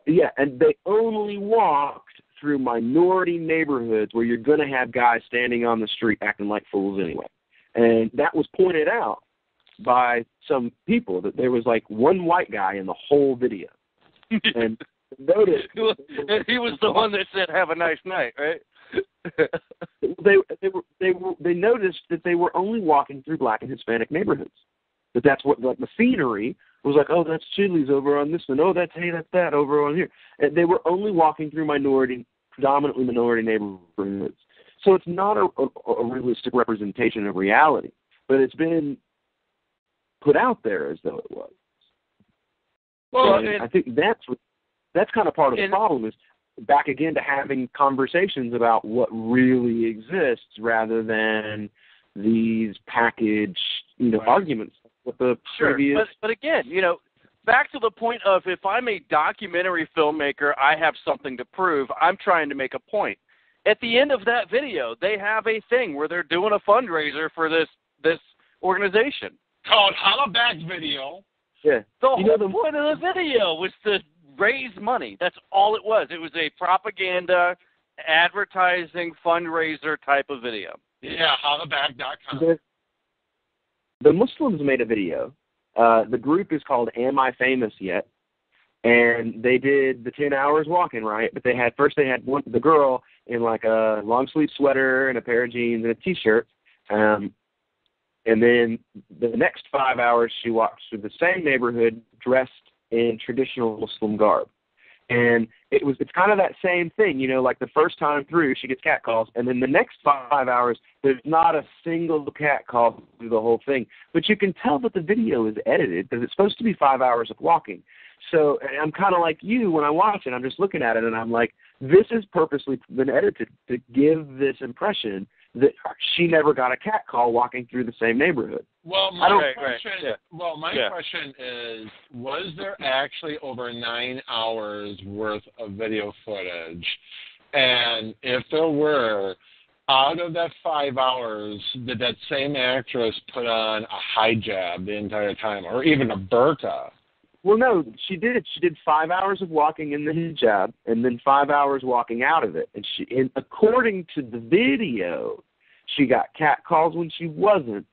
Yeah, and they only walked through minority neighborhoods where you're going to have guys standing on the street acting like fools anyway. And that was pointed out by some people, that there was like one white guy in the whole video. And noticed he was the one that said, "Have a nice night," right? They noticed that they were only walking through black and Hispanic neighborhoods. That's what, like, the scenery was like, oh, that's Chili's over on this one. Oh, that's that over on here. And they were only walking through predominantly minority neighborhoods. So it's not a realistic representation of reality, but it's been put out there as though it was. Well, I think that's kind of part of the problem, is back again to having conversations about what really exists rather than these packaged, arguments with the previous. But again, back to the point of, if I'm a documentary filmmaker, I have something to prove. I'm trying to make a point. At the end of that video, they have a thing where they're doing a fundraiser for this organization called Hollaback Video. Yeah. The whole point of the video was to raise money. That's all it was. It was a propaganda, advertising, fundraiser type of video. Yeah, hollaback.com. The Muslims made a video. The group is called Am I Famous Yet? And they did the 10 hours walking, right? But they had the girl in like a long sleeve sweater and a pair of jeans and a T-shirt. And then the next 5 hours she walked through the same neighborhood dressed in traditional Muslim garb. And it's kind of that same thing, like the first time through she gets catcalls, and then the next 5 hours there's not a single catcall through the whole thing. But you can tell that the video is edited because it's supposed to be 5 hours of walking. So I'm kind of like you when I watch it. I'm just looking at it and I'm like, this has purposely been edited to give this impression that she never got a catcall walking through the same neighborhood. Well, my question is, was there actually over 9 hours worth of video footage? And if there were, out of that 5 hours, did that same actress put on a hijab the entire time, or even a burqa? Well, no, she did. She did 5 hours of walking in the hijab and then 5 hours walking out of it. And according to the video, she got catcalls when she wasn't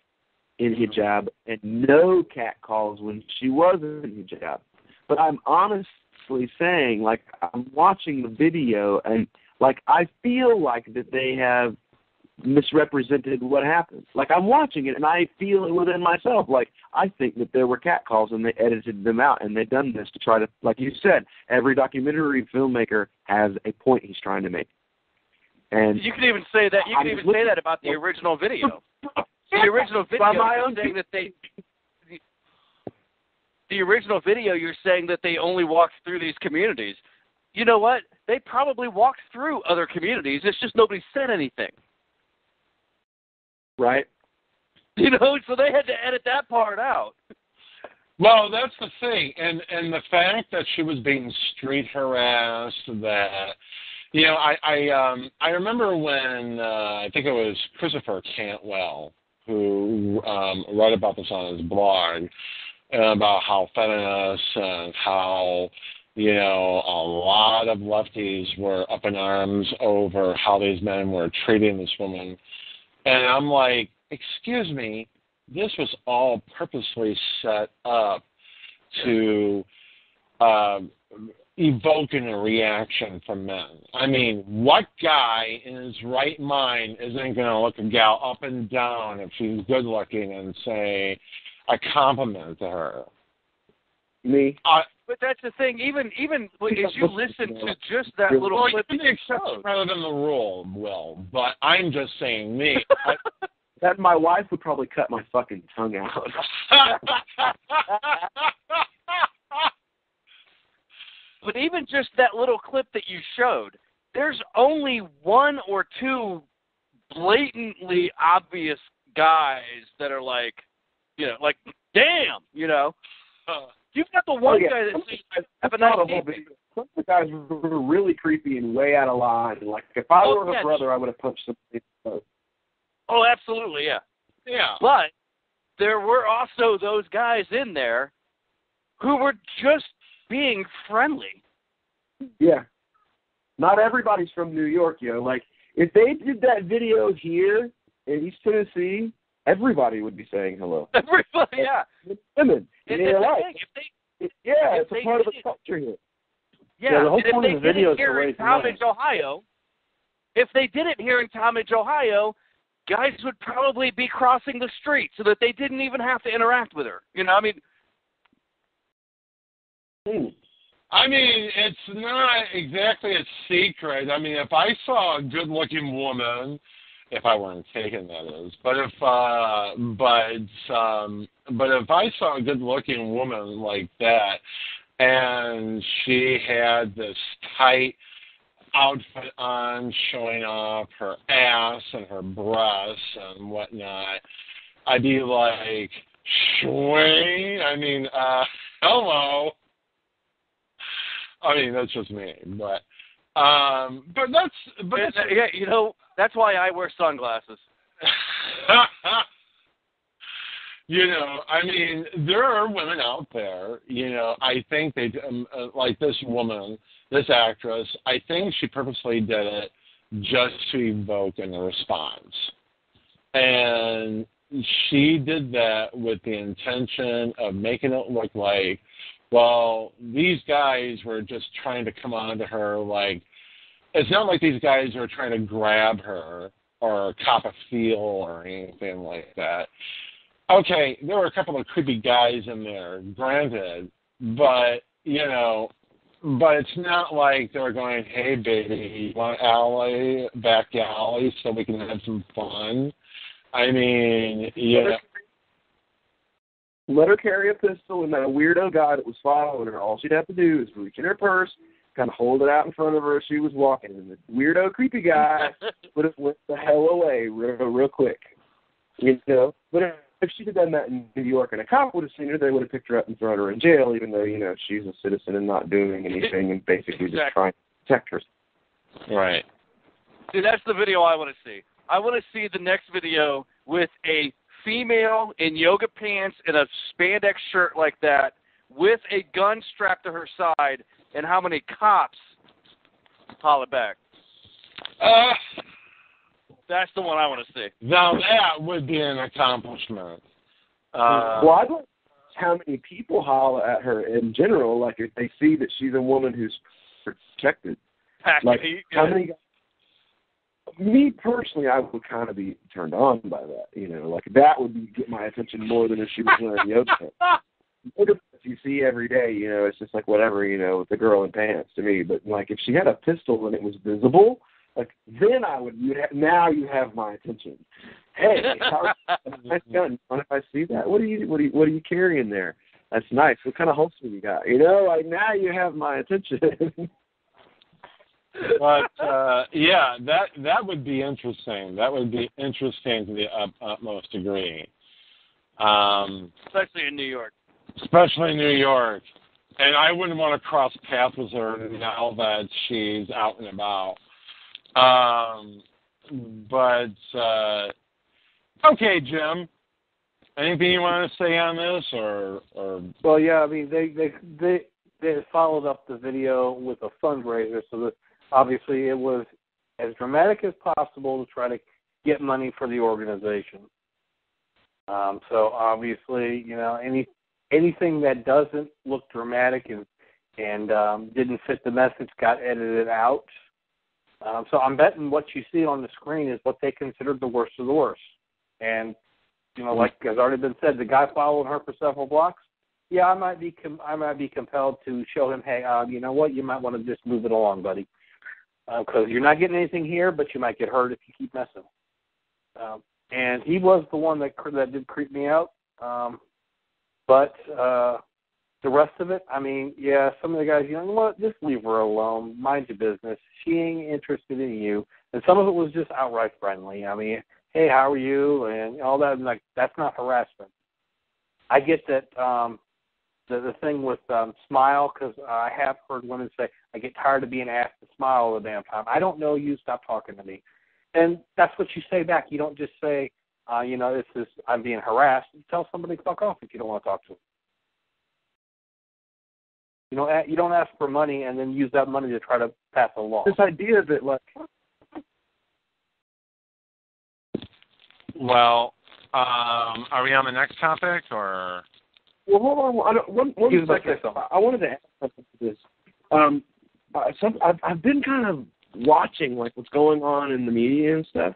in hijab and no catcalls when she was in hijab. But I'm honestly saying, like, I'm watching the video and, like, I feel like that they have misrepresented what happened. Like, I'm watching it and I feel it within myself. Like, I think that there were catcalls and they edited them out, and they've done this to try to, like you said, every documentary filmmaker has a point he's trying to make. And you can even say that. You can even say that about the original video. The original video, you're saying that they. The original video, you're saying that they only walked through these communities. You know what? They probably walked through other communities. It's just nobody said anything. Right. You know, so they had to edit that part out. Well, that's the thing, and the fact that she was being street harassed, that, you know, I remember when I think it was Christopher Cantwell who wrote about this on his blog, about how feminists and how, you know, a lot of lefties were up in arms over how these men were treating this woman. And I'm like, excuse me, this was all purposely set up to evoking a reaction from men. I mean, what guy in his right mind isn't going to look a gal up and down if she's good looking and say a compliment to her? Me. But that's the thing. Even as you listen to just that little clip, the exception rather than the rule, Will. But I'm just saying me. That my wife would probably cut my fucking tongue out. But even just that little clip that you showed, there's only one or two blatantly obvious guys that are like, you know, like, damn, you know. You've got the one guy that says, have a nice day. Some of the guys were really creepy and way out of line. Like, if I were her brother, I would have punched somebody. Oh, absolutely, yeah. Yeah. But there were also those guys in there who were just being friendly. Yeah. Not everybody's from New York, yo. Like, if they did that video here in East Tennessee, everybody would be saying hello. Everybody, yeah. Women. It's a part of the culture here. Yeah, the whole and point if of they the video did it here in Talmadge, Ohio, guys would probably be crossing the street so that they didn't even have to interact with her. You know, I mean... it's not exactly a secret. I mean, if I saw a good-looking woman, if I weren't taken, that is, but if I saw a good-looking woman like that, and she had this tight outfit on, showing off her ass and her breasts and whatnot, I'd be like, swing. I mean, hello. I mean, that's just me, but that's yeah, you know, that's why I wear sunglasses. You know, I mean, there are women out there, you know, I think they, like this woman, this actress, I think she purposely did it just to evoke a response. And she did that with the intention of making it look like, well, these guys were just trying to come on to her like, it's not like these guys are trying to grab her or cop a feel or anything like that. Okay, there were a couple of creepy guys in there, granted, but, you know, but it's not like they were going, hey, baby, you want alley, back alley so we can have some fun? I mean, yeah. Let her carry a pistol, and that weirdo guy that was following her, all she'd have to do is reach in her purse, kind of hold it out in front of her as she was walking, and the weirdo, creepy guy would have went the hell away real quick. You know? But if she'd have done that in New York and a cop would have seen her, they would have picked her up and thrown her in jail, even though, you know, she's a citizen and not doing anything and basically just trying to protect herself. Right. See, that's the video I want to see. I want to see the next video with a female in yoga pants and a spandex shirt like that with a gun strapped to her side, and how many cops holler back? That's the one I want to see. Now that would be an accomplishment. Well, I'd like how many people holler at her in general, like if they see that she's a woman who's protected. Like how many? Me personally, I would kind of be turned on by that. Like that would get my attention more than if she was wearing yoga. You see every day, it's just like whatever, with the girl in pants to me. But like if she had a pistol and it was visible, like then now you have my attention. Hey, nice gun. If I see that, what are you carrying there? That's nice. What kind of holster you got? Like now you have my attention. But yeah, that would be interesting. That would be interesting to the utmost degree. Especially in New York. Especially in New York. And I wouldn't want to cross paths with her now that she's out and about. But okay, Jim. Anything you want to say on this, or? Well, yeah. I mean, they followed up the video with a fundraiser, so that obviously it was as dramatic as possible to try to get money for the organization. So obviously, anything that doesn't look dramatic and didn't fit the message got edited out. So I'm betting what you see on the screen is what they considered the worst of the worst. And, like has already been said, the guy following her for several blocks, yeah, I might be compelled to show him, hey, you know what, you might want to just move it along, buddy. Because you're not getting anything here, but you might get hurt if you keep messing. And he was the one that did creep me out. But the rest of it, I mean, yeah, some of the guys, you know what, just leave her alone. Mind your business. She ain't interested in you. And some of it was just outright friendly. I mean, hey, how are you? And all that. And like, that's not harassment. I get that the thing with smile, because I have heard women say, I get tired of being asked to smile all the damn time. I don't know you. Stop talking to me. And that's what you say back. You don't just say, I'm being harassed. You tell somebody to fuck off if you don't want to talk to them. You don't ask for money and then use that money to try to pass a law. This idea that, like... Well, are we on the next topic, or... Well, hold on. One second. I wanted to add something to this. I've been kind of watching, like, what's going on in the media and stuff,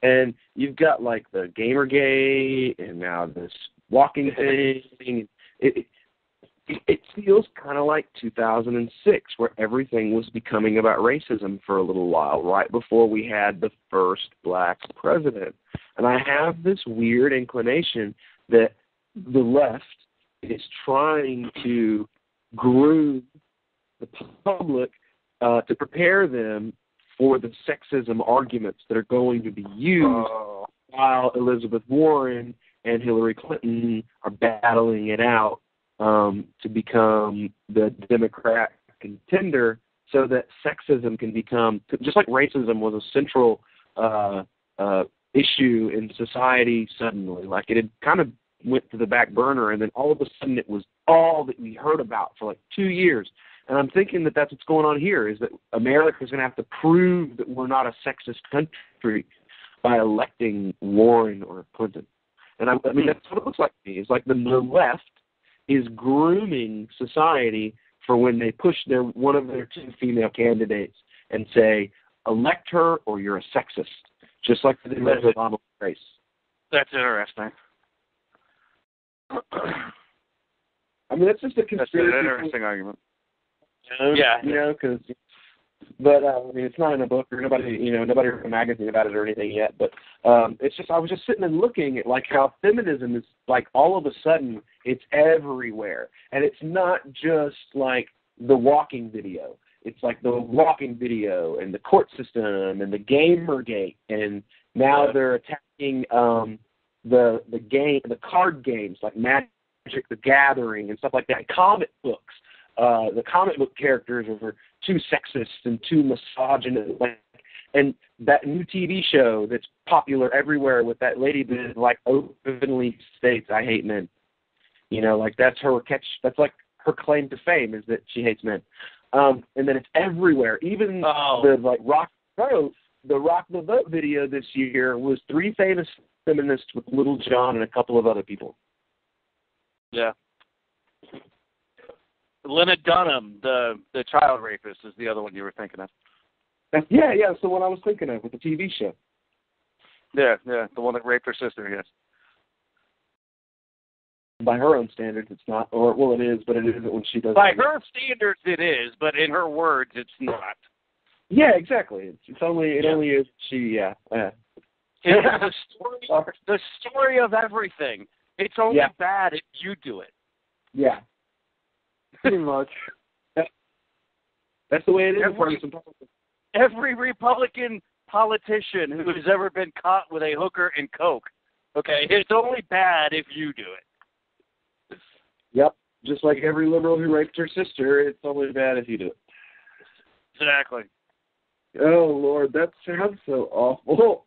and you've got, like, the Gamergate and now this walking thing. It feels kind of like 2006, where everything was becoming about racism for a little while, right before we had the first black president. And I have this weird inclination that the left is trying to groom the public to prepare them for the sexism arguments that are going to be used while Elizabeth Warren and Hillary Clinton are battling it out to become the Democrat contender, so that sexism can become, just like racism was a central issue in society suddenly, like it had kind of went to the back burner, and then all of a sudden it was all that we heard about for like 2 years. And I'm thinking that that's what's going on here, is that America is going to have to prove that we're not a sexist country by electing Warren or Clinton. And I mean, that's what it looks like to me. It's like the left is grooming society for when they push one of their two female candidates and say, elect her or you're a sexist, just like they did with Obama's race. That's interesting. I mean, that's just a conspiracy. That's an interesting argument. Because, but I mean, it's not in a book or nobody wrote a magazine about it or anything yet. But it's just, I was just sitting and looking at like how feminism is like all of a sudden it's everywhere, and it's not just like the walking video. It's like the walking video and the court system and the Gamergate, and now they're attacking the card games like Magic the Gathering and stuff like that. Comic books. The comic book characters were too sexist and too misogynist, and that new TV show that's popular everywhere with that lady that like openly states, "I hate men." Like that's her catch. That's like her claim to fame is that she hates men. And then it's everywhere. Even the Rock the Vote video this year was 3 famous feminists with Little John and a couple of other people. Yeah. Lena Dunham, the child rapist, is the other one you were thinking of. Yeah, that's the one I was thinking of with the TV show. Yeah, the one that raped her sister, yes. By her own standards, it's not. Or, well, it is, but it isn't when she does it. By her standards, it is, but in her words, it's not. Yeah, exactly. It only is she, It's the story of everything. It's only bad if you do it. Yeah. Pretty much. That's the way it is. Every Republican politician who has ever been caught with a hooker and coke, okay, it's only bad if you do it. Yep. Just like every liberal who raped her sister, it's only bad if you do it. Exactly. Oh, Lord, that sounds so awful.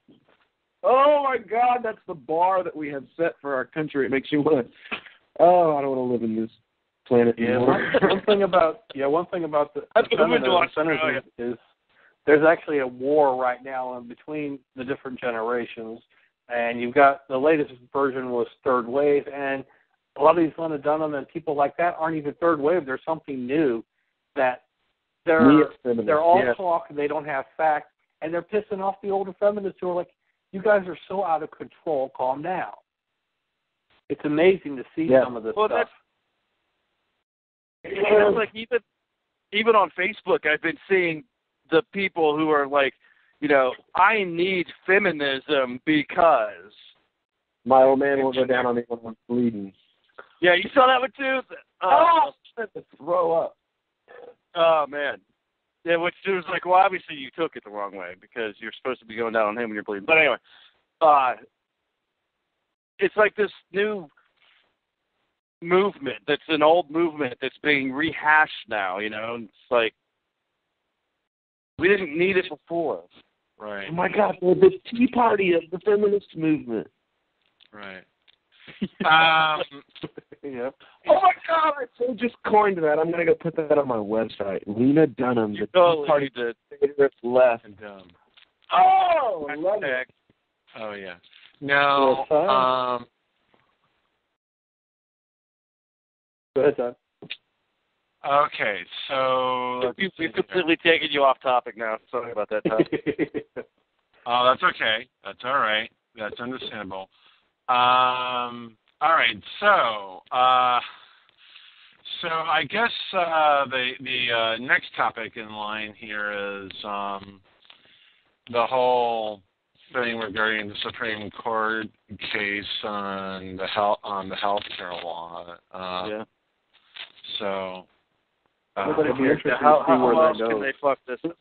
Oh, my God, that's the bar that we have set for our country. It makes you want to, I don't want to live in this planet anymore. One thing about the feminists is there's actually a war right now in between the different generations, and you've got the latest version was third wave, and a lot of these Lena Dunham and people like that aren't even third wave. There's something new that they're all talk, they don't have facts, and they're pissing off the older feminists who are like, you guys are so out of control, calm down. It's amazing to see some of this stuff. It's like even on Facebook, I've been seeing the people who are like, I need feminism because my old man will go down on me when I'm bleeding. Yeah, you saw that one too? I had to throw up. Oh, man. Yeah, which it was like, well, obviously you took it the wrong way because you're supposed to be going down on him when you're bleeding. But anyway, it's like this new movement that's an old movement that's being rehashed now, and it's like, we didn't need it before. Right. Oh, my God, the Tea Party of the feminist movement. Right. Yeah. Oh, my God, I just coined that. I'm going to go put that on my website. Lena Dunham, the Tea Party favorite left. Oh, I love it. Oh, yeah. Now, go ahead, Todd. Okay, so we've completely taken you off topic now. Sorry about that, Todd. Oh, that's okay. That's all right. That's understandable. All right. So I guess the next topic in line here is the whole thing regarding the Supreme Court case on the healthcare law. So. How else can they fuck this up?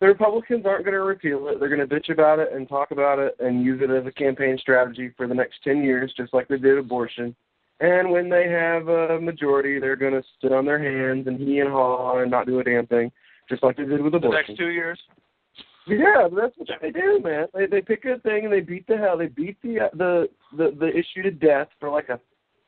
The Republicans aren't going to repeal it. They're going to bitch about it and talk about it and use it as a campaign strategy for the next 10 years, just like they did abortion. And when they have a majority, they're going to sit on their hands and he and haw and not do a damn thing, just like they did with abortion. The next 2 years? Yeah, that's what they do, man. They pick a thing and they beat the issue to death for like a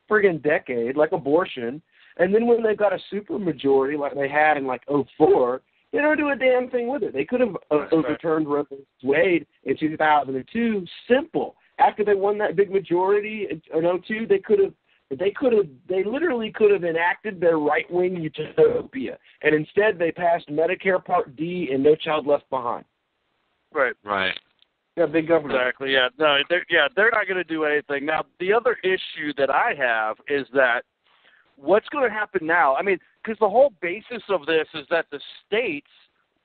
friggin' decade, like abortion. And then when they've got a super majority like they had in like 2004, they don't do a damn thing with it. They could have overturned Roe v. Wade in 2002. Simple. After they won that big majority in 2002, they literally could have enacted their right-wing utopia. And instead, they passed Medicare Part D and No Child Left Behind. Right. Right. Yeah, big government. Exactly. Yeah. No. They're not going to do anything. Now, the other issue that I have is that what's going to happen now? I mean, because the whole basis of this is that the states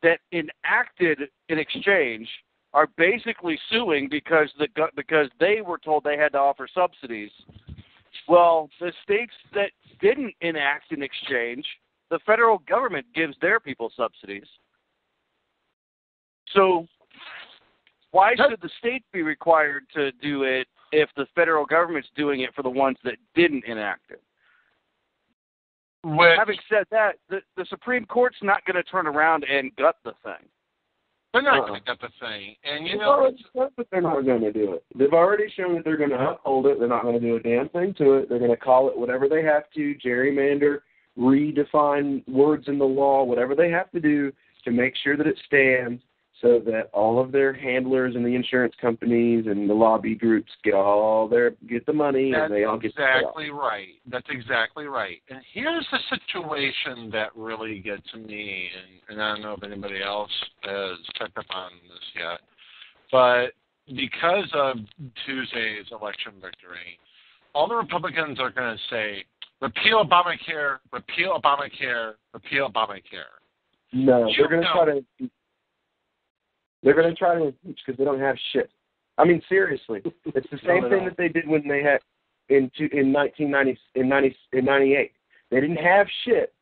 that enacted an exchange are basically suing because they were told they had to offer subsidies. Well, the states that didn't enact an exchange, the federal government gives their people subsidies. So why should the states be required to do it if the federal government's doing it for the ones that didn't enact it? Having said that, the Supreme Court's not going to turn around and gut the thing. They're not going to gut the thing. And they're not going to do it. They've already shown that they're going to uphold it. They're not going to do a damn thing to it. They're going to call it whatever they have to, gerrymander, redefine words in the law, whatever they have to do to make sure that it stands, so that all of their handlers and the insurance companies and the lobby groups get the money, and they all get exactly right. That's exactly right. And here's the situation that really gets me, and I don't know if anybody else has picked up on this yet, but because of Tuesday's election victory, all the Republicans are going to say, repeal Obamacare, repeal Obamacare, repeal Obamacare. No, they're going to try to. They're going to try to impeach because they don't have shit. I mean, seriously, it's the same thing that they did when they had in 1998. They didn't have shit.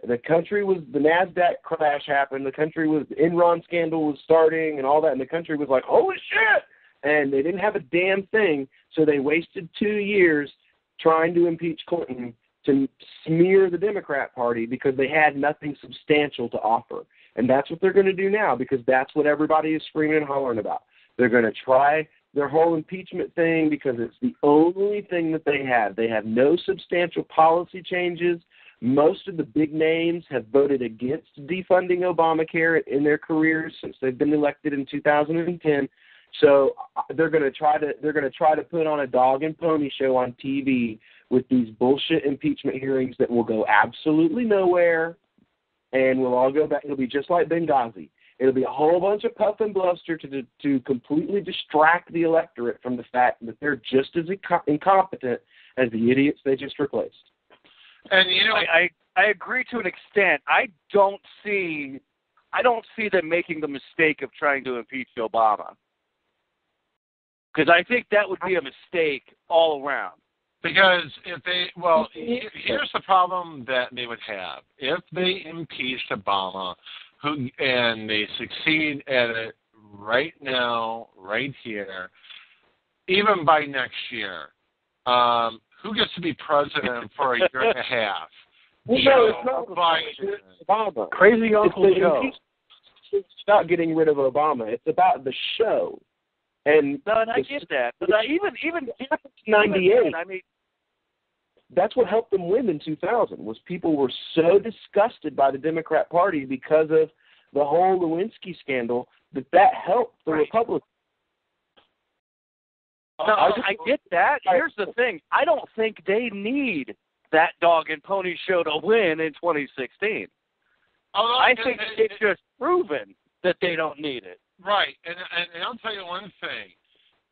The NASDAQ crash happened. The Enron scandal was starting and all that, and the country was like, holy shit! And they didn't have a damn thing, so they wasted 2 years trying to impeach Clinton to smear the Democrat Party because they had nothing substantial to offer. And that's what they're going to do now, because that's what everybody is screaming and hollering about. They're going to try their whole impeachment thing because it's the only thing that they have. They have no substantial policy changes. Most of the big names have voted against defunding Obamacare in their careers since they've been elected in 2010. So they're going to try to put on a dog and pony show on TV with these bullshit impeachment hearings that will go absolutely nowhere. And we'll all go back. It'll be just like Benghazi. It'll be a whole bunch of puff and bluster to completely distract the electorate from the fact that they're just as incompetent as the idiots they just replaced. And I agree to an extent. I don't see them making the mistake of trying to impeach Obama, because I think that would be a mistake all around. Because here's the problem that they would have. If they impeached Obama, and they succeed at it right now, right here, even by next year, who gets to be president for a year and a half? Well, no, it's not Biden. It's Obama. Crazy Uncle Joe. It's not getting rid of Obama. It's about the show. And I get that, but even 98. I mean, that's what helped them win in 2000. Was people were so disgusted by the Democrat Party because of the whole Lewinsky scandal that helped the Republicans. No, I get that. Here's the thing: I don't think they need that dog and pony show to win in 2016. I think it's just proven that they don't need it. Right, and I'll tell you one thing.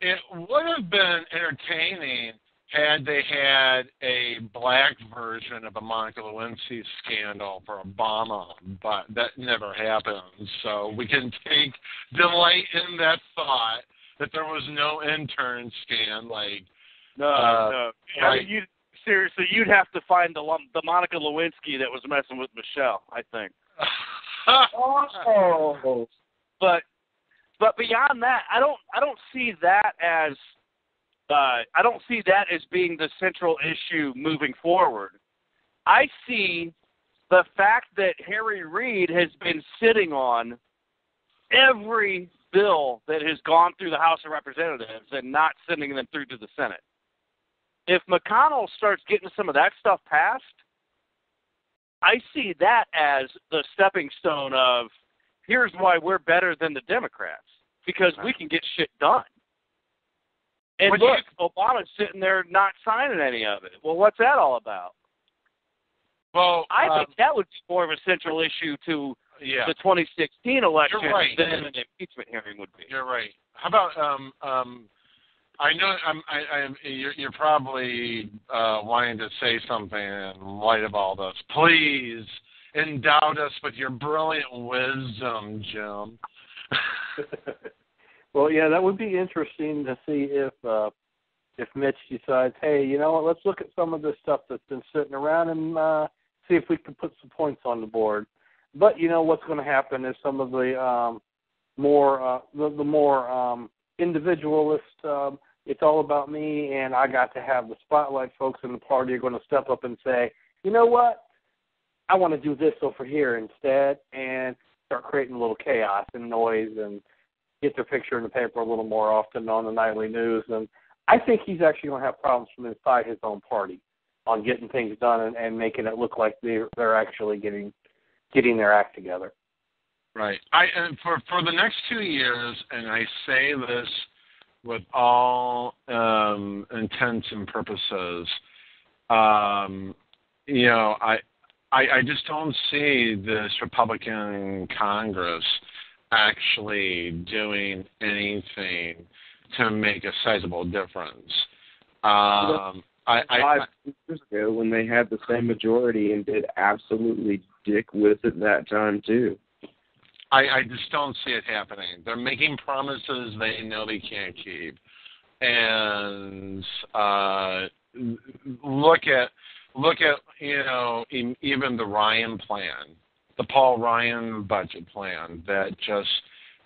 It would have been entertaining had they had a black version of the Monica Lewinsky scandal for Obama, but that never happened. So we can take delight in that thought that there was no intern scan. No. I mean, seriously, you'd have to find the Monica Lewinsky that was messing with Michelle, I think. Oh. But beyond that, I don't see that as being the central issue moving forward. I see the fact that Harry Reid has been sitting on every bill that has gone through the House of Representatives and not sending them through to the Senate. If McConnell starts getting some of that stuff passed, I see that as the stepping stone of, here's why we're better than the Democrats, because we can get shit done. And look, Obama's sitting there not signing any of it. Well, what's that all about? Well, I think that would be more of a central issue to the 2016 election than an impeachment hearing would be. You're right. How about I know you're probably wanting to say something in light of all this. Please endow us with your brilliant wisdom, Jim. Well, yeah, that would be interesting to see if Mitch decides, hey, you know what, let's look at some of this stuff that's been sitting around and see if we can put some points on the board. But you know what's going to happen is some of the more individualist, it's all about me and I got to have the spotlight. Folks in the party are going to step up and say, you know what, I want to do this over here instead, and start creating a little chaos and noise and get their picture in the paper a little more often on the nightly news. And I think he's actually going to have problems from inside his own party. on getting things done and making it look like they're actually getting their act together. Right. And for the next 2 years, and I say this with all intents and purposes, you know, I just don't see this Republican Congress actually doing anything to make a sizable difference. 5 years ago, when they had the same majority and did absolutely dick with it that time too. I just don't see it happening. They're making promises they know they can't keep, and look at you know, even the Ryan plan, the Paul Ryan budget plan that just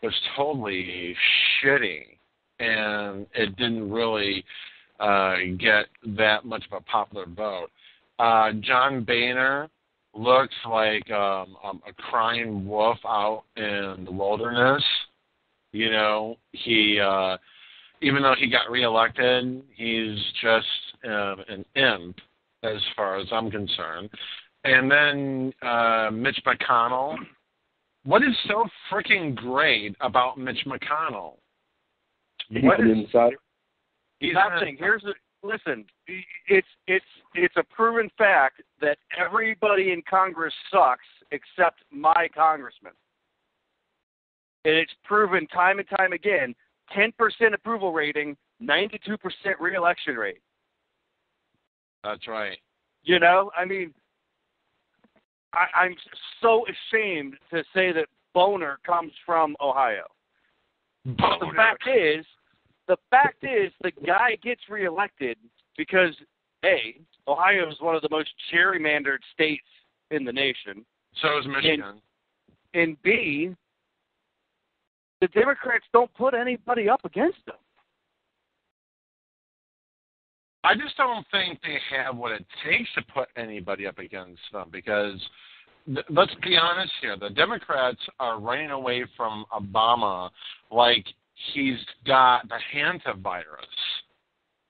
was totally shitty, and it didn't really get that much of a popular vote. John Boehner looks like a crying wolf out in the wilderness. You know, he even though he got reelected, he's just an imp as far as I'm concerned. And then Mitch McConnell. What is so freaking great about Mitch McConnell? What is insider? He's nothing. Listen. It's a proven fact that everybody in Congress sucks except my congressman. And it's proven time and time again. 10% approval rating, 92% reelection rate. That's right. You know, I mean, I'm so ashamed to say that Boner comes from Ohio. But the fact is, the guy gets reelected because, A, Ohio is one of the most gerrymandered states in the nation. So is Michigan. And B, the Democrats don't put anybody up against them. I just don't think they have what it takes to put anybody up against them because, let's be honest here, the Democrats are running away from Obama like he's got the hantavirus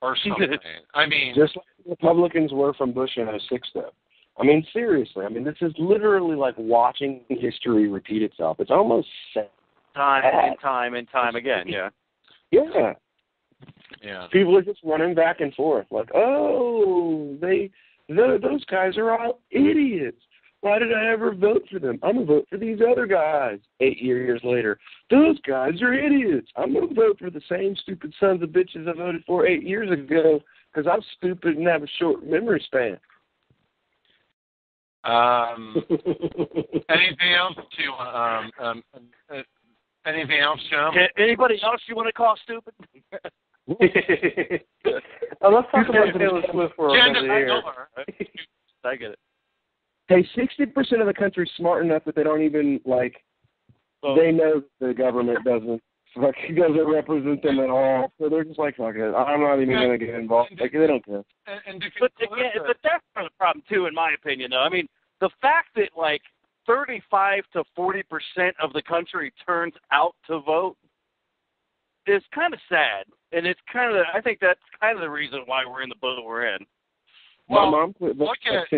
or something. I mean, just like the Republicans were from Bush in 06, though. I mean, seriously. I mean, this is literally like watching history repeat itself. It's almost sad. Time and time again, yeah. Yeah. Yeah. People are just running back and forth, like, oh, those guys are all idiots. Why did I ever vote for them? I'm going to vote for these other guys. 8 years later, those guys are idiots. I'm going to vote for the same stupid sons of bitches I voted for 8 years ago because I'm stupid and have a short memory span. Anything else anything else, Jim? Anybody else you want to call stupid? Let's talk about Taylor Swift for a minute here. I get it. Hey, 60% of the country's smart enough that they don't even, like, they know the government doesn't represent them at all. So they're just like, fuck it, I'm not even going to get involved. Like, they don't care. But that's part of the problem, too, in my opinion, though. I mean, the fact that, like, 35 to 40% of the country turns out to vote is kind of sad. And it's kind of, I think that's kind of the reason why we're in the boat we're in. Well, my mom look at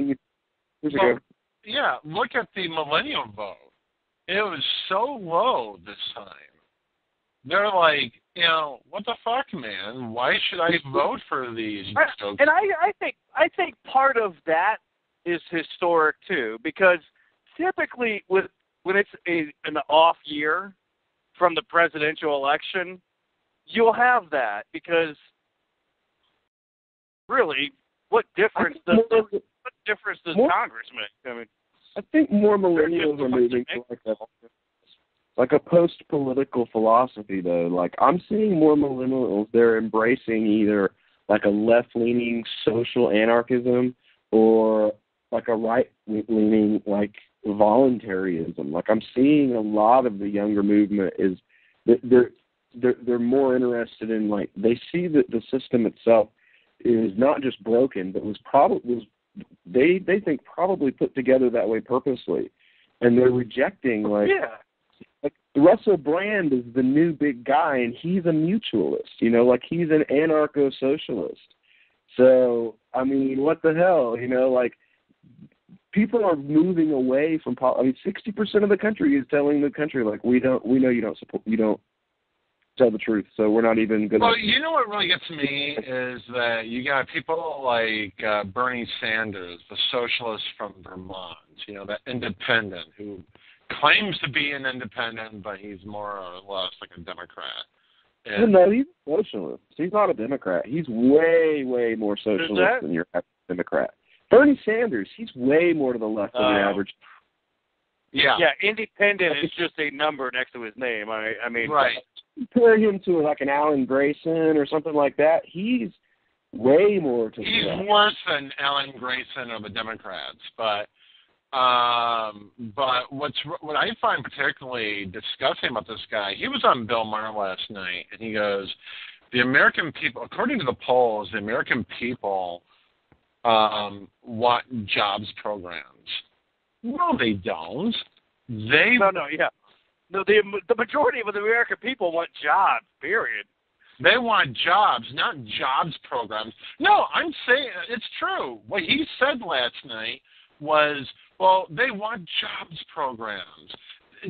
the millennial vote. It was so low this time. They're like, you know, what the fuck, man? Why should I vote for these? And I think part of that is historic too, because typically when it's an off year from the presidential election, you'll have that because really, what difference does Congress make? I mean, I think more millennials are moving to like a post-political philosophy, though. Like, I'm seeing more millennials, they're embracing either like a left-leaning social anarchism or like a right-leaning like voluntarism. Like, I'm seeing a lot of the younger movement is they're more interested in, like, they see that the system itself is not just broken, but they think probably put together that way purposely, and they're rejecting like Russell Brand is the new big guy, and he's a mutualist. You know, like he's an anarcho-socialist. So, I mean, what the hell? You know, like, people are moving away from 60% of the country is telling the country, like, we know you don't tell the truth, so we're not even going to. Well, you know what really gets me is that you got people like Bernie Sanders, the socialist from Vermont, you know, that independent who claims to be an independent, but he's more or less like a Democrat. And no, he's a socialist. He's not a Democrat. He's way, way more socialist than your average Democrat. Bernie Sanders, he's way more to the left than the average. Yeah, independent is just a number next to his name. I mean, right. Compare him to like an Alan Grayson or something like that. He's way more to the left. He's worse than Alan Grayson or the Democrats, but what I find particularly disgusting about this guy, he was on Bill Maher last night, and he goes, the American people, according to the polls, the American people want jobs programs. No, they don't. No, the majority of the American people want jobs, period. They want jobs, not jobs programs. No, I'm saying it's true. What he said last night was, well, they want jobs programs.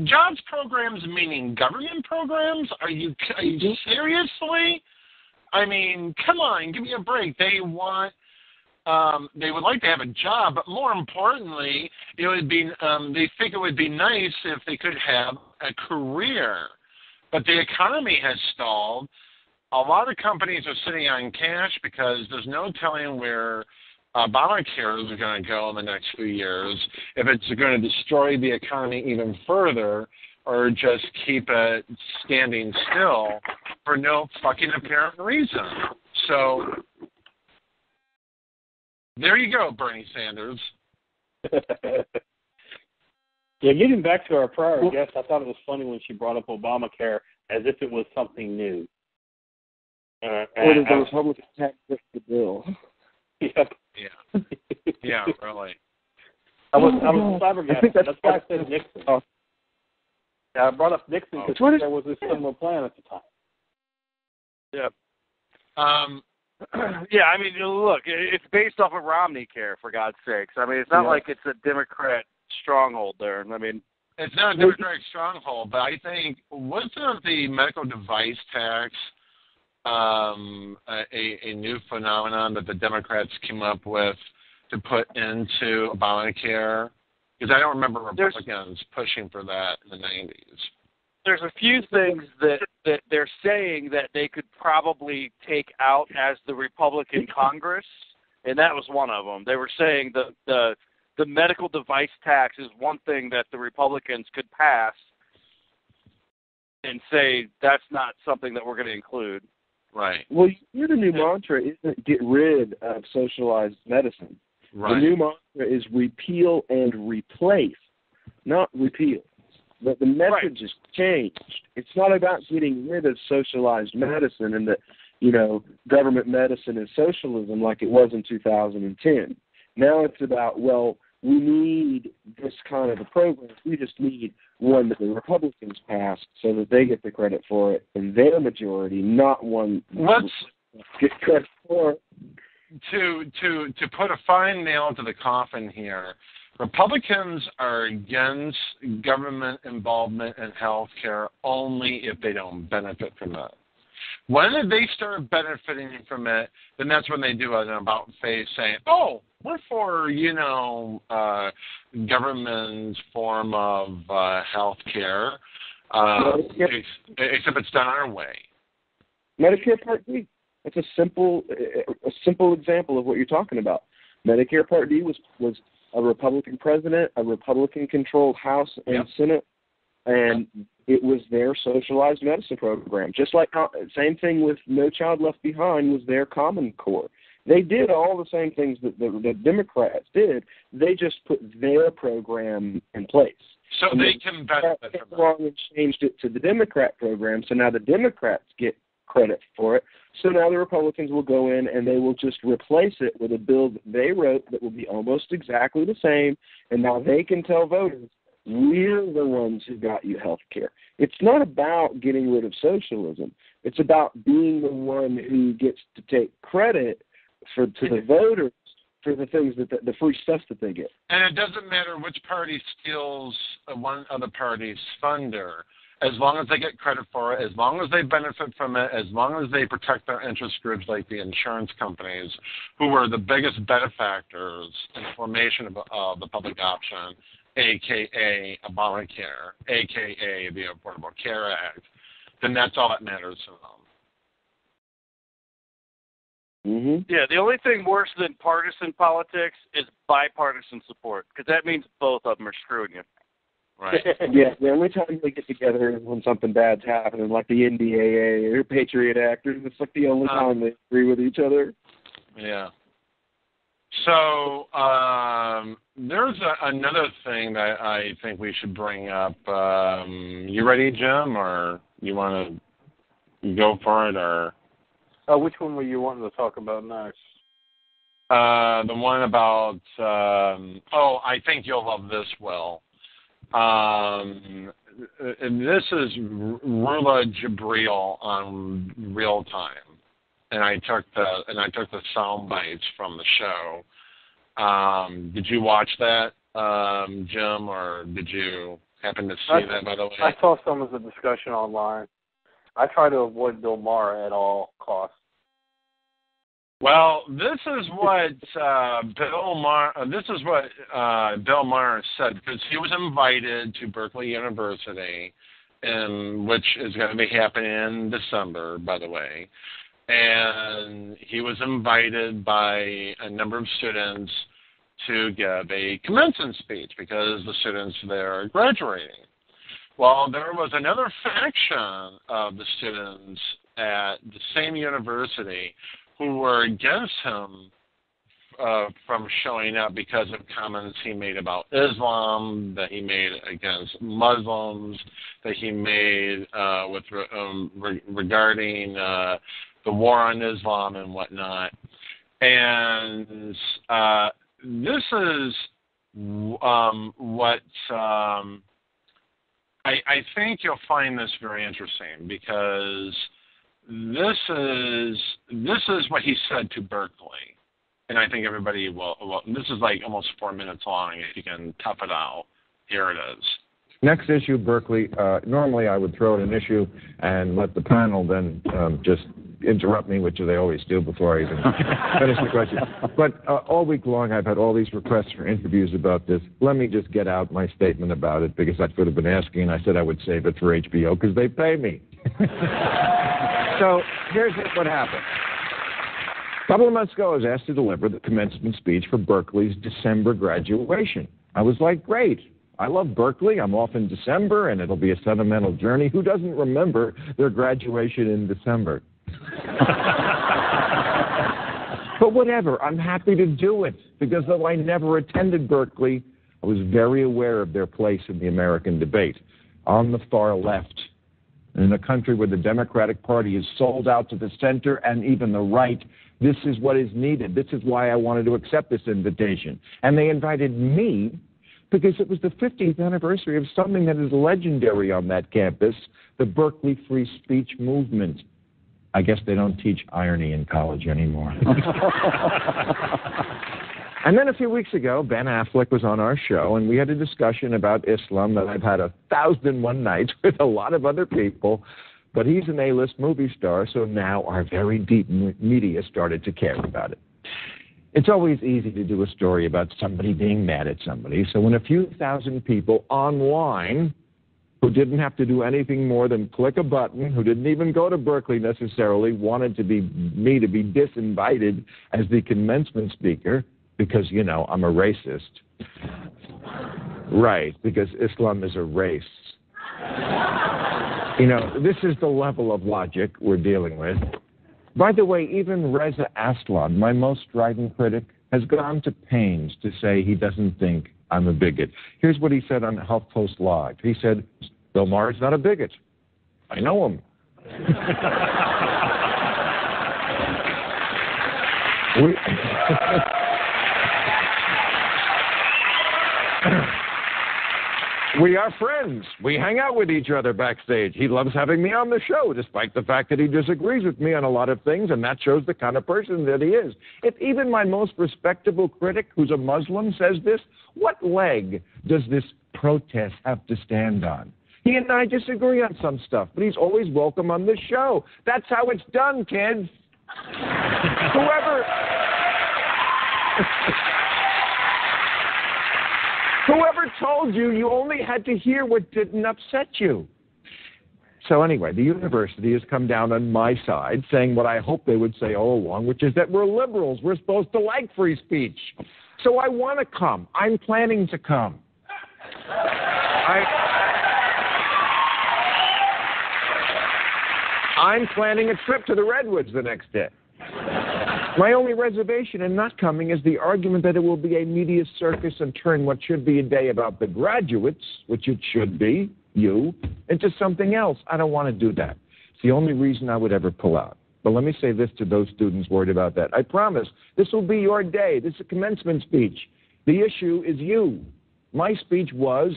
Jobs programs meaning government programs? Are you seriously? I mean, come on, give me a break. They want. They would like to have a job, but more importantly, it would be. They think it would be nice if they could have a career. But the economy has stalled. A lot of companies are sitting on cash because there's no telling where ObamaCare is going to go in the next few years. If it's going to destroy the economy even further, or just keep it standing still for no fucking apparent reason. So. There you go, Bernie Sanders. Yeah, getting back to our prior guest, I thought it was funny when she brought up Obamacare as if it was something new. Or did the Republicans tax the bill? Yep. Yeah. Yeah, really. I was flabbergasted. That's why I said Nixon. Oh. Yeah, I brought up Nixon because there was a similar plan at the time. Yep. Yeah, I mean, look, it's based off of ObamaCare, for God's sakes. I mean, it's not like it's a Democrat stronghold there. I mean, it's not a Democratic stronghold, but I think wasn't the medical device tax a new phenomenon that the Democrats came up with to put into Obamacare? Because I don't remember Republicans pushing for that in the 90s. There's a few things that they're saying that they could probably take out as the Republican Congress, and that was one of them. They were saying the medical device tax is one thing that the Republicans could pass and say that's not something that we're going to include. Right. Well, the new mantra isn't get rid of socialized medicine. Right. The new mantra is repeal and replace, not repeal. But the message has changed. It's not about getting rid of socialized medicine and that, government medicine is socialism like it was in 2010. Now it's about, well, we need this kind of a program. We just need one that the Republicans pass so that they get the credit for it in their majority, not one get credit for it. To put a fine nail to the coffin here, Republicans are against government involvement in health care only if they don't benefit from it. When they start benefiting from it, then that's when they do an about-face saying, oh, we're for, government form of health care, except it's done our way. Medicare Part D. That's a simple example of what you're talking about. Medicare Part D was a Republican president, a Republican-controlled House and Senate, and it was their socialized medicine program. Just like same thing with No Child Left Behind was their Common Core. They did all the same things that the Democrats did. They just put their program in place. So and they can benefit from it. And changed it to the Democrat program, so now the Democrats get credit for it. So now the Republicans will go in and they will just replace it with a bill that they wrote that will be almost exactly the same, and now they can tell voters, we're the ones who got you health care. It's not about getting rid of socialism. It's about being the one who gets to take credit to the voters for the things that the free stuff that they get. And it doesn't matter which party steals one other party's thunder, as long as they get credit for it, as long as they benefit from it, as long as they protect their interest groups like the insurance companies, who were the biggest benefactors in the formation of the public option, a.k.a. ObamaCare, a.k.a. the Affordable Care Act, then that's all that matters to them. Mm-hmm. Yeah, the only thing worse than partisan politics is bipartisan support, because that means both of them are screwing you. Right. Yeah, the only time they get together is when something bad's happening, like the NDAA or Patriot Act. It's like the only time they agree with each other. Yeah. So there's another thing that I think we should bring up. You ready, Jim, or you want to go for it, or? Which one were you wanting to talk about next? The one about, I think you'll love this, Will. And this is Rula Jibril on Real Time. And I took the sound bites from the show. Did you watch that, Jim, or did you happen to see that, by the way? I saw some of the discussion online. I try to avoid Bill Maher at all costs. Well, this is what Bill Maher said, because he was invited to Berkeley University, which is going to be happening in December, by the way. And he was invited by a number of students to give a commencement speech because the students there are graduating. Well, there was another faction of the students at the same university who were against him from showing up because of comments he made about Islam, that he made against Muslims, that he made regarding the war on Islam and whatnot. And this is what I think you'll find this very interesting, because this is what he said to Berkeley, and I think everybody will. This is like almost 4 minutes long. If you can tough it out, here it is. Next issue, Berkeley. Normally I would throw in an issue and let the panel then just interrupt me, which they always do before I even finish the question. But all week long I've had all these requests for interviews about this. Let me just get out my statement about it, because I could have been asking, and I said I would save it for HBO because they pay me. So here's what happened. A couple of months ago, I was asked to deliver the commencement speech for Berkeley's December graduation. I was like, great. I love Berkeley. I'm off in December, and it'll be a sentimental journey. Who doesn't remember their graduation in December? But whatever. I'm happy to do it, because though I never attended Berkeley, I was very aware of their place in the American debate. On the far left, in a country where the Democratic Party is sold out to the center and even the right, this is what is needed. This is why I wanted to accept this invitation. And they invited me because it was the 50th anniversary of something that is legendary on that campus, the Berkeley Free Speech Movement. I guess they don't teach irony in college anymore. And then a few weeks ago, Ben Affleck was on our show, and we had a discussion about Islam that I've had 1,001 nights with a lot of other people. But he's an A-list movie star, so now our very deep media started to care about it. It's always easy to do a story about somebody being mad at somebody. So when a few thousand people online who didn't have to do anything more than click a button, who didn't even go to Berkeley necessarily, wanted to be me to be disinvited as the commencement speaker, because, you know, I'm a racist. Right, because Islam is a race. You know, this is the level of logic we're dealing with. By the way, even Reza Aslan, my most strident critic, has gone to pains to say he doesn't think I'm a bigot. Here's what he said on HuffPost Live. He said, Bill Maher is not a bigot. I know him. We are friends. We hang out with each other backstage. He loves having me on the show, despite the fact that he disagrees with me on a lot of things, and that shows the kind of person that he is. If even my most respectable critic, who's a Muslim, says this, what leg does this protest have to stand on? He and I disagree on some stuff, but he's always welcome on this show. That's how it's done, kids. Whoever told you you only had to hear what didn't upset you? So anyway, the university has come down on my side, saying what I hope they would say all along, which is that we're liberals. We're supposed to like free speech. So I want to come. I'm planning to come. I'm planning a trip to the Redwoods the next day. My only reservation in not coming is the argument that it will be a media circus and turn what should be a day about the graduates, which it should be, you, into something else. I don't want to do that. It's the only reason I would ever pull out. But let me say this to those students worried about that. I promise, this will be your day. This is a commencement speech. The issue is you. My speech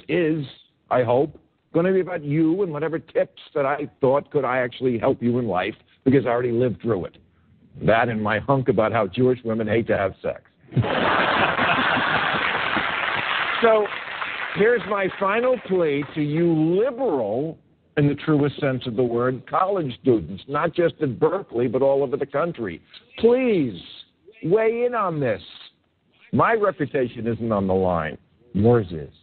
is, I hope, going to be about you and whatever tips that I thought could I actually help you in life, because I already lived through it. That and my hunk about how Jewish women hate to have sex. So here's my final plea to you liberal, in the truest sense of the word, college students, not just at Berkeley, but all over the country. Please weigh in on this. My reputation isn't on the line. Yours is.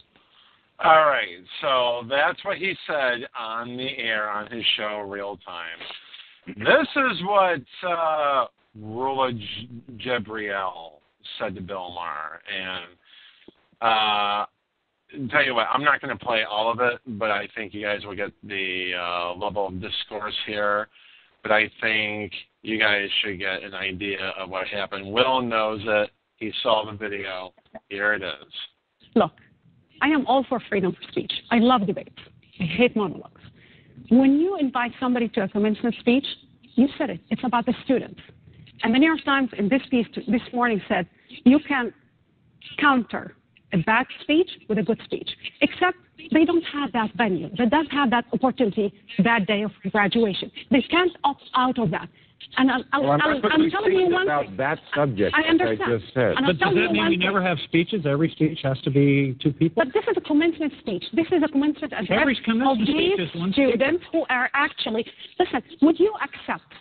All right, so that's what he said on the air on his show, Real Time. This is what Rula Jebriel said to Bill Maher. And tell you what, I'm not going to play all of it, but I think you guys will get the level of discourse here. But I think you guys should get an idea of what happened. Will knows it. He saw the video. Here it is. Look, I am all for freedom of speech. I love debate. I hate monologues. When you invite somebody to a commencement speech, you said it. It's about the students. And the New York Times in this piece this morning said you can counter a bad speech with a good speech, except they don't have that venue. They don't have that opportunity that day of graduation. They can't opt out of that. And I'm telling you one about thing. that subject. I understand. I just said. But does that mean we never have speeches? Every speech has to be two people? But this is a commencement speech. This is a commencement address Every commencement of speech these is one students who are actually, listen, would you accept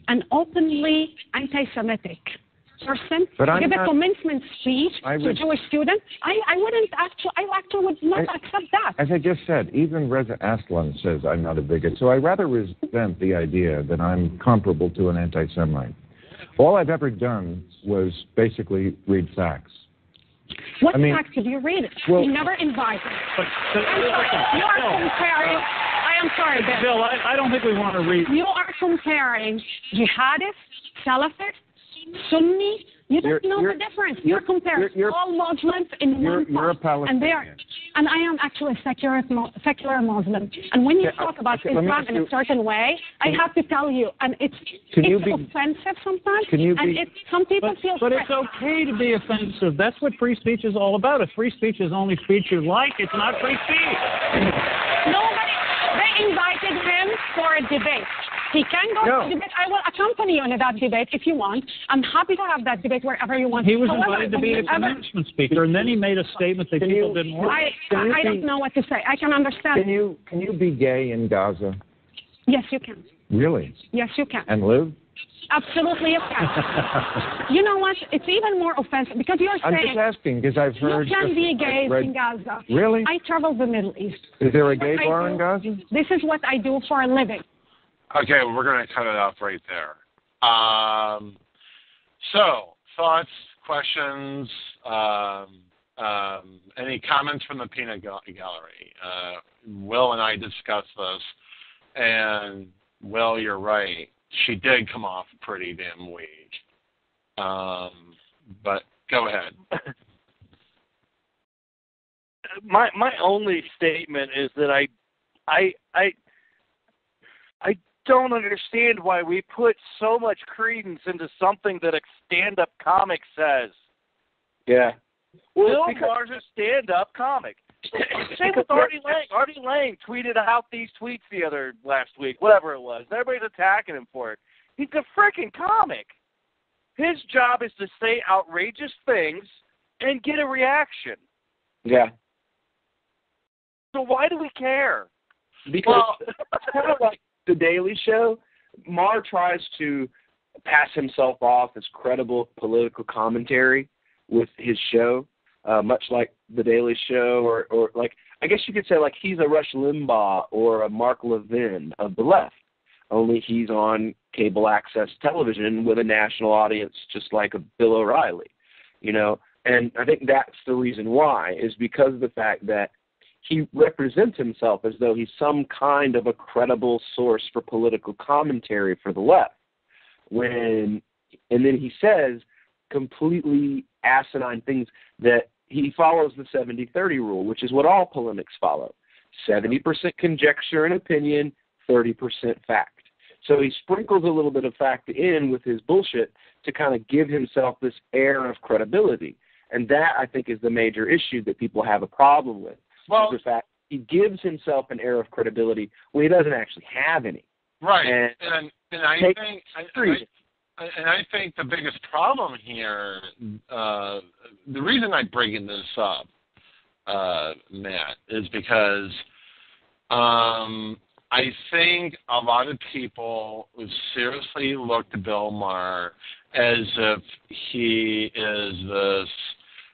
an openly anti-Semitic person to give a commencement speech to a Jewish student? I actually would not accept that. As I just said, even Reza Aslan says I'm not a bigot, so I rather resent the idea that I'm comparable to an anti-Semite. All I've ever done was basically read facts. What facts did you read? Well, you never invited. I'm sorry. You are comparing. I am sorry, Ben. Bill, I don't think we want to read. You are comparing jihadists, Salafists, Sunni. You don't know the difference. You're comparing all Muslims in one You're a Palestinian. And I am actually a secular Muslim. And when you talk about Islam in a certain way, I have to tell you, and it's offensive sometimes. Some people feel But it's okay to be offensive. That's what free speech is all about. If free speech is only speech you like, it's not free speech. They invited him for a debate. He can go to the debate. I will accompany you in that debate if you want. I'm happy to have that debate wherever you want. He was invited to be a commencement speaker, and then he made a statement that people didn't want. I don't know what to say. I can understand. Can you be gay in Gaza? Yes, you can. Really? Yes, you can. And live? Absolutely, you can. You know what? It's even more offensive because you're saying. I'm just asking because I've heard. You can be gay in Gaza. Really? I travel the Middle East. Is there a gay bar in Gaza? This is what I do for a living. Okay, we're going to cut it off right there. So, thoughts, questions, any comments from the peanut gallery? Will and I discussed this, and Will, you're right. She did come off pretty damn weak. But go ahead. My only statement is that I don't understand why we put so much credence into something that a stand-up comic says. Yeah. Bill Maher's a stand-up comic. Same with Artie Lang. Artie Lang tweeted out these tweets last week, whatever it was. Everybody's attacking him for it. He's a freaking comic. His job is to say outrageous things and get a reaction. Yeah. So why do we care? Because it's kind of like The Daily Show. Maher tries to pass himself off as credible political commentary with his show, much like The Daily Show, or like, I guess you could say like he's a Rush Limbaugh or a Mark Levin of the left, only he's on cable access television with a national audience just like a Bill O'Reilly, you know. And I think that's the reason why, is because of the fact that he represents himself as though he's some kind of a credible source for political commentary for the left. And then he says completely asinine things that he follows the 70-30 rule, which is what all polemics follow. 70% conjecture and opinion, 30% fact. So he sprinkles a little bit of fact in with his bullshit to kind of give himself this air of credibility. And that, I think, is the major issue that people have a problem with. Well, the fact he gives himself an air of credibility when he doesn't actually have any. Right. And I think the biggest problem here, the reason I'm bringing this up, Matt, is because I think a lot of people would seriously look to Bill Maher as if he is this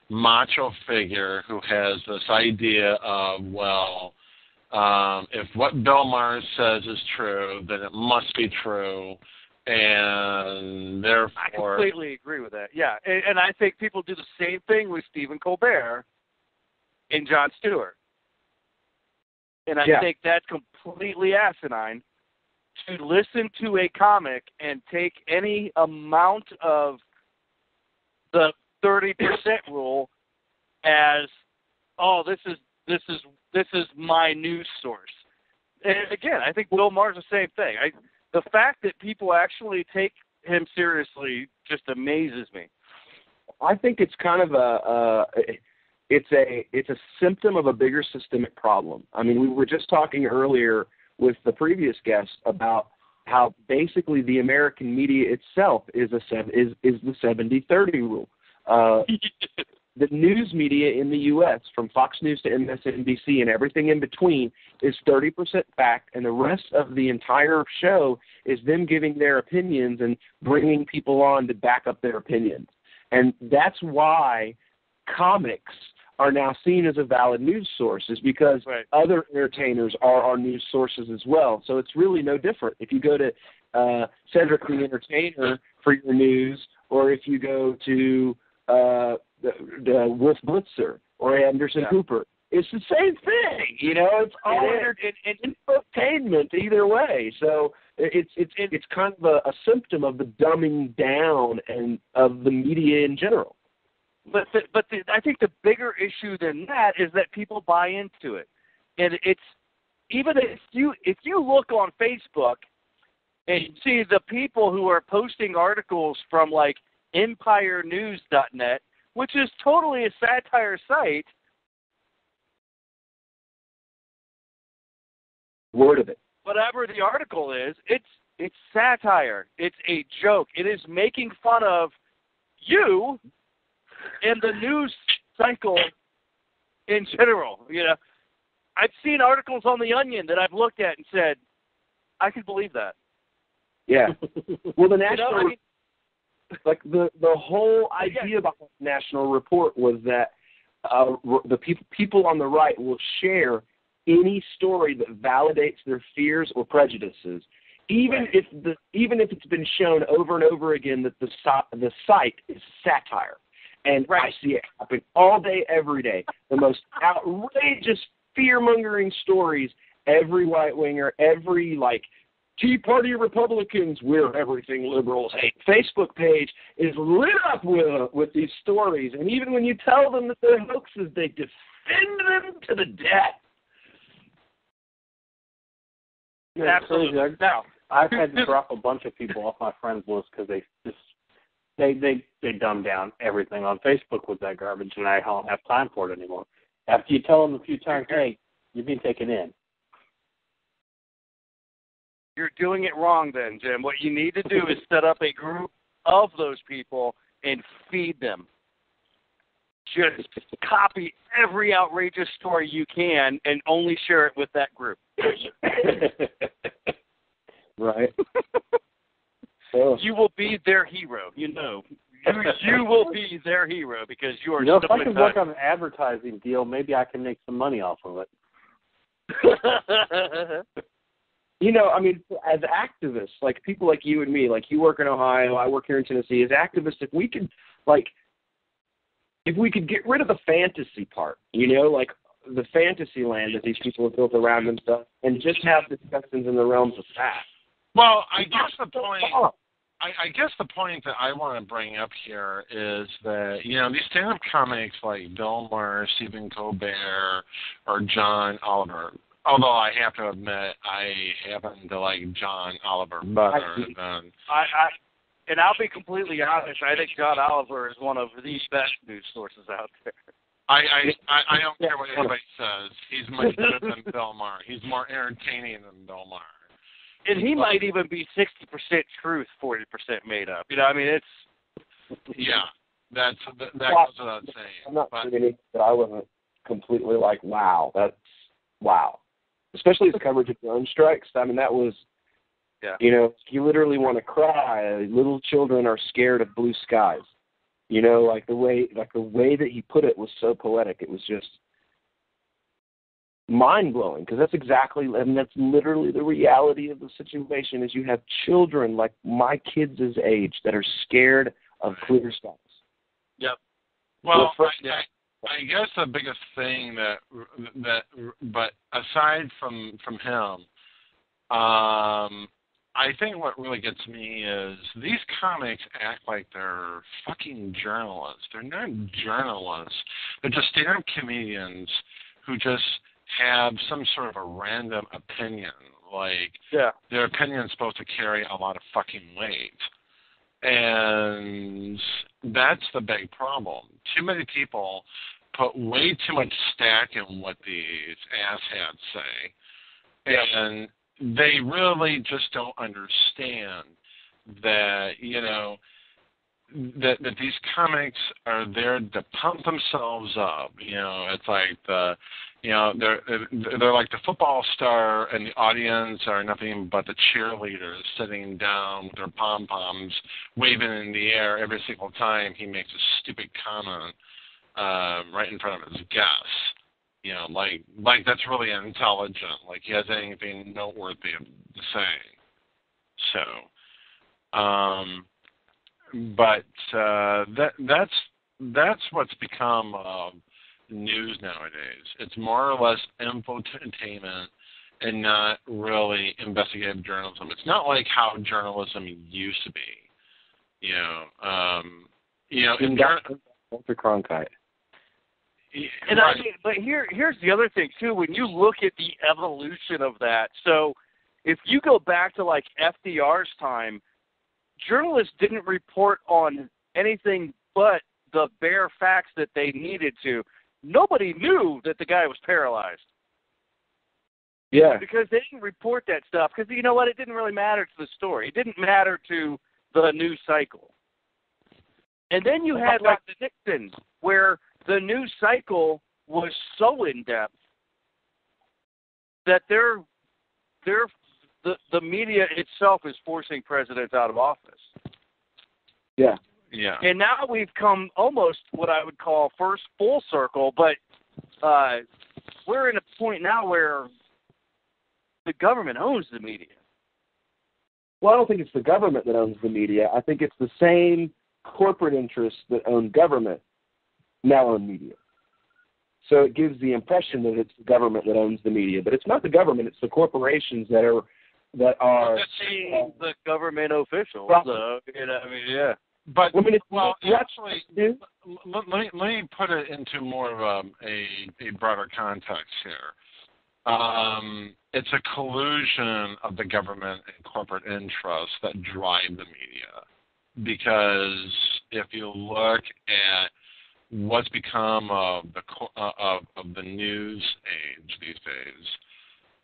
macho figure who has this idea of, well, if what Bill Maher says is true, then it must be true, and therefore... I completely agree with that, yeah. And I think people do the same thing with Stephen Colbert and Jon Stewart. And I think that's completely asinine to listen to a comic and take any amount of the 30% rule as, oh, this is my news source. And again, I think Bill Maher's the same thing. The fact that people actually take him seriously just amazes me. I think it's kind of it's a symptom of a bigger systemic problem. I mean, we were just talking earlier with the previous guest about how basically the American media itself is the 70-30 rule. The news media in the U.S., from Fox News to MSNBC and everything in between, is 30% fact, and the rest of the entire show is them giving their opinions and bringing people on to back up their opinions. And that's why comics are now seen as a valid news source, is because other entertainers are our news sources as well. So it's really no different. If you go to Cedric the Entertainer for your news, or if you go to the Wolf Blitzer or Anderson Cooper, it's the same thing. You know, it's all entertainment either way. So it's kind of a symptom of the dumbing down and of the media in general. But I think the bigger issue than that is that people buy into it, and it's even if you look on Facebook and you see the people who are posting articles from like EmpireNews.net, which is totally a satire site. Word of it. Whatever the article is, it's satire. It's a joke. It is making fun of you and the news cycle in general. You know, I've seen articles on The Onion that I've looked at and said, I can believe that. Yeah. Well, the national, like the whole idea behind the national report was that the people on the right will share any story that validates their fears or prejudices, even if it's been shown over and over again that the site is satire. And I see it happen all day, every day. The most outrageous, fear-mongering stories, every right-winger, every, Tea Party Republicans, we're everything liberals hate Facebook page is lit up with these stories. And even when you tell them that they're hoaxes, they defend them to the death. Yeah, absolutely. Now, I've had to drop a bunch of people off my friends list because they dumb down everything on Facebook with that garbage, and I don't have time for it anymore. After you tell them a few times, hey, you're being taken in. You're doing it wrong then, Jim. What you need to do is set up a group of those people and feed them. Just copy every outrageous story you can and only share it with that group. Right. You will be their hero, you know. You will be their hero because you are if I can work on an advertising deal, maybe I can make some money off of it. You know, I mean, as activists, like people like you and me, like you work in Ohio, I work here in Tennessee, as activists, if we could get rid of the fantasy part, you know, like the fantasy land that these people have built around themselves and just have discussions in the realms of fact. Well, I guess the point that I want to bring up here is that, you know, these stand-up comics like Bill Maher, Stephen Colbert, or John Oliver, although I have to admit I happen to like John Oliver better than... And I'll be completely honest, I think John Oliver is one of the best news sources out there. I don't care what anybody says. He's much better than Bill Maher. He's more entertaining than Bill Maher. And he might even be 60% truth, 40% made up. You know, I mean, it's... Yeah, that goes without saying. I'm not saying that I wasn't completely like, wow. Especially the coverage of drone strikes. I mean, that was... Yeah. You know, you literally want to cry. Little children are scared of blue skies. You know, like the way that he put it was so poetic. It was just mind-blowing because that's literally the reality of the situation is you have children like my kids' age that are scared of clear skies. Yep. Well, I guess the biggest thing but aside from him, I think what really gets me is these comics act like they're fucking journalists. They're not journalists. They're just stand-up comedians who just have some sort of a random opinion. Like, their opinion's supposed to carry a lot of fucking weight. And that's the big problem. Too many people put way too much stack in what these asshats say. And they really just don't understand that, you know, that these comics are there to pump themselves up. You know, it's like they're like the football star, and the audience are nothing but the cheerleaders sitting down with their pom-poms waving in the air every single time he makes a stupid comment right in front of his guests. You know, like that's really intelligent. Like he has anything noteworthy to say. So, but that's what's become news nowadays. It's more or less infotainment and not really investigative journalism. It's not like how journalism used to be. Walter Cronkite. And I mean, but here's the other thing too. When you look at the evolution of that, so if you go back to like FDR's time, journalists didn't report on anything but the bare facts that they needed to. Nobody knew that the guy was paralyzed. Yeah. Because they didn't report that stuff. Because you know what? It didn't really matter to the story. It didn't matter to the news cycle. And then you had like the Nixon, where the news cycle was so in depth that the media itself is forcing presidents out of office. Yeah. Yeah. And now we've come almost what I would call first full circle, but we're in a point now where the government owns the media. Well, I don't think it's the government that owns the media. I think it's the same corporate interests that own government now own media. So it gives the impression that it's the government that owns the media, but it's not the government; it's the corporations that are the government officials. Yeah. But actually, let me put it into more of a broader context here. It's a collusion of the government and corporate interests that drive the media. Because if you look at what's become of the news age these days.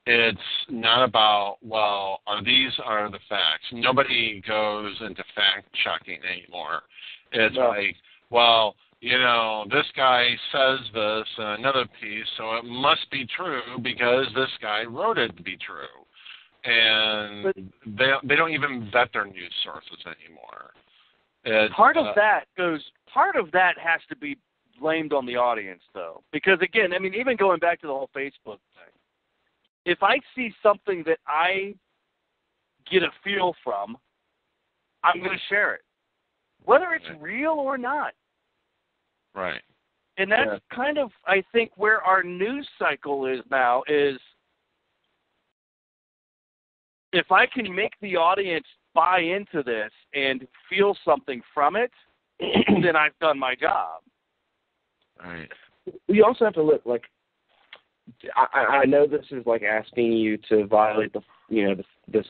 It's not about, well, these are the facts. Nobody goes into fact checking anymore. It's like, well, this guy says this in another piece, so it must be true because this guy wrote it to be true. And they don't even vet their news sources anymore. Part of that has to be blamed on the audience, though, because again, I mean, even going back to the whole Facebook thing, if I see something that I get a feel from, I'm going to share it, whether it's real or not. Right. And that's kind of, I think, where our news cycle is now, is if I can make the audience buy into this and feel something from it, then I've done my job. Right. We also have to look, like, I know this is like asking you to violate the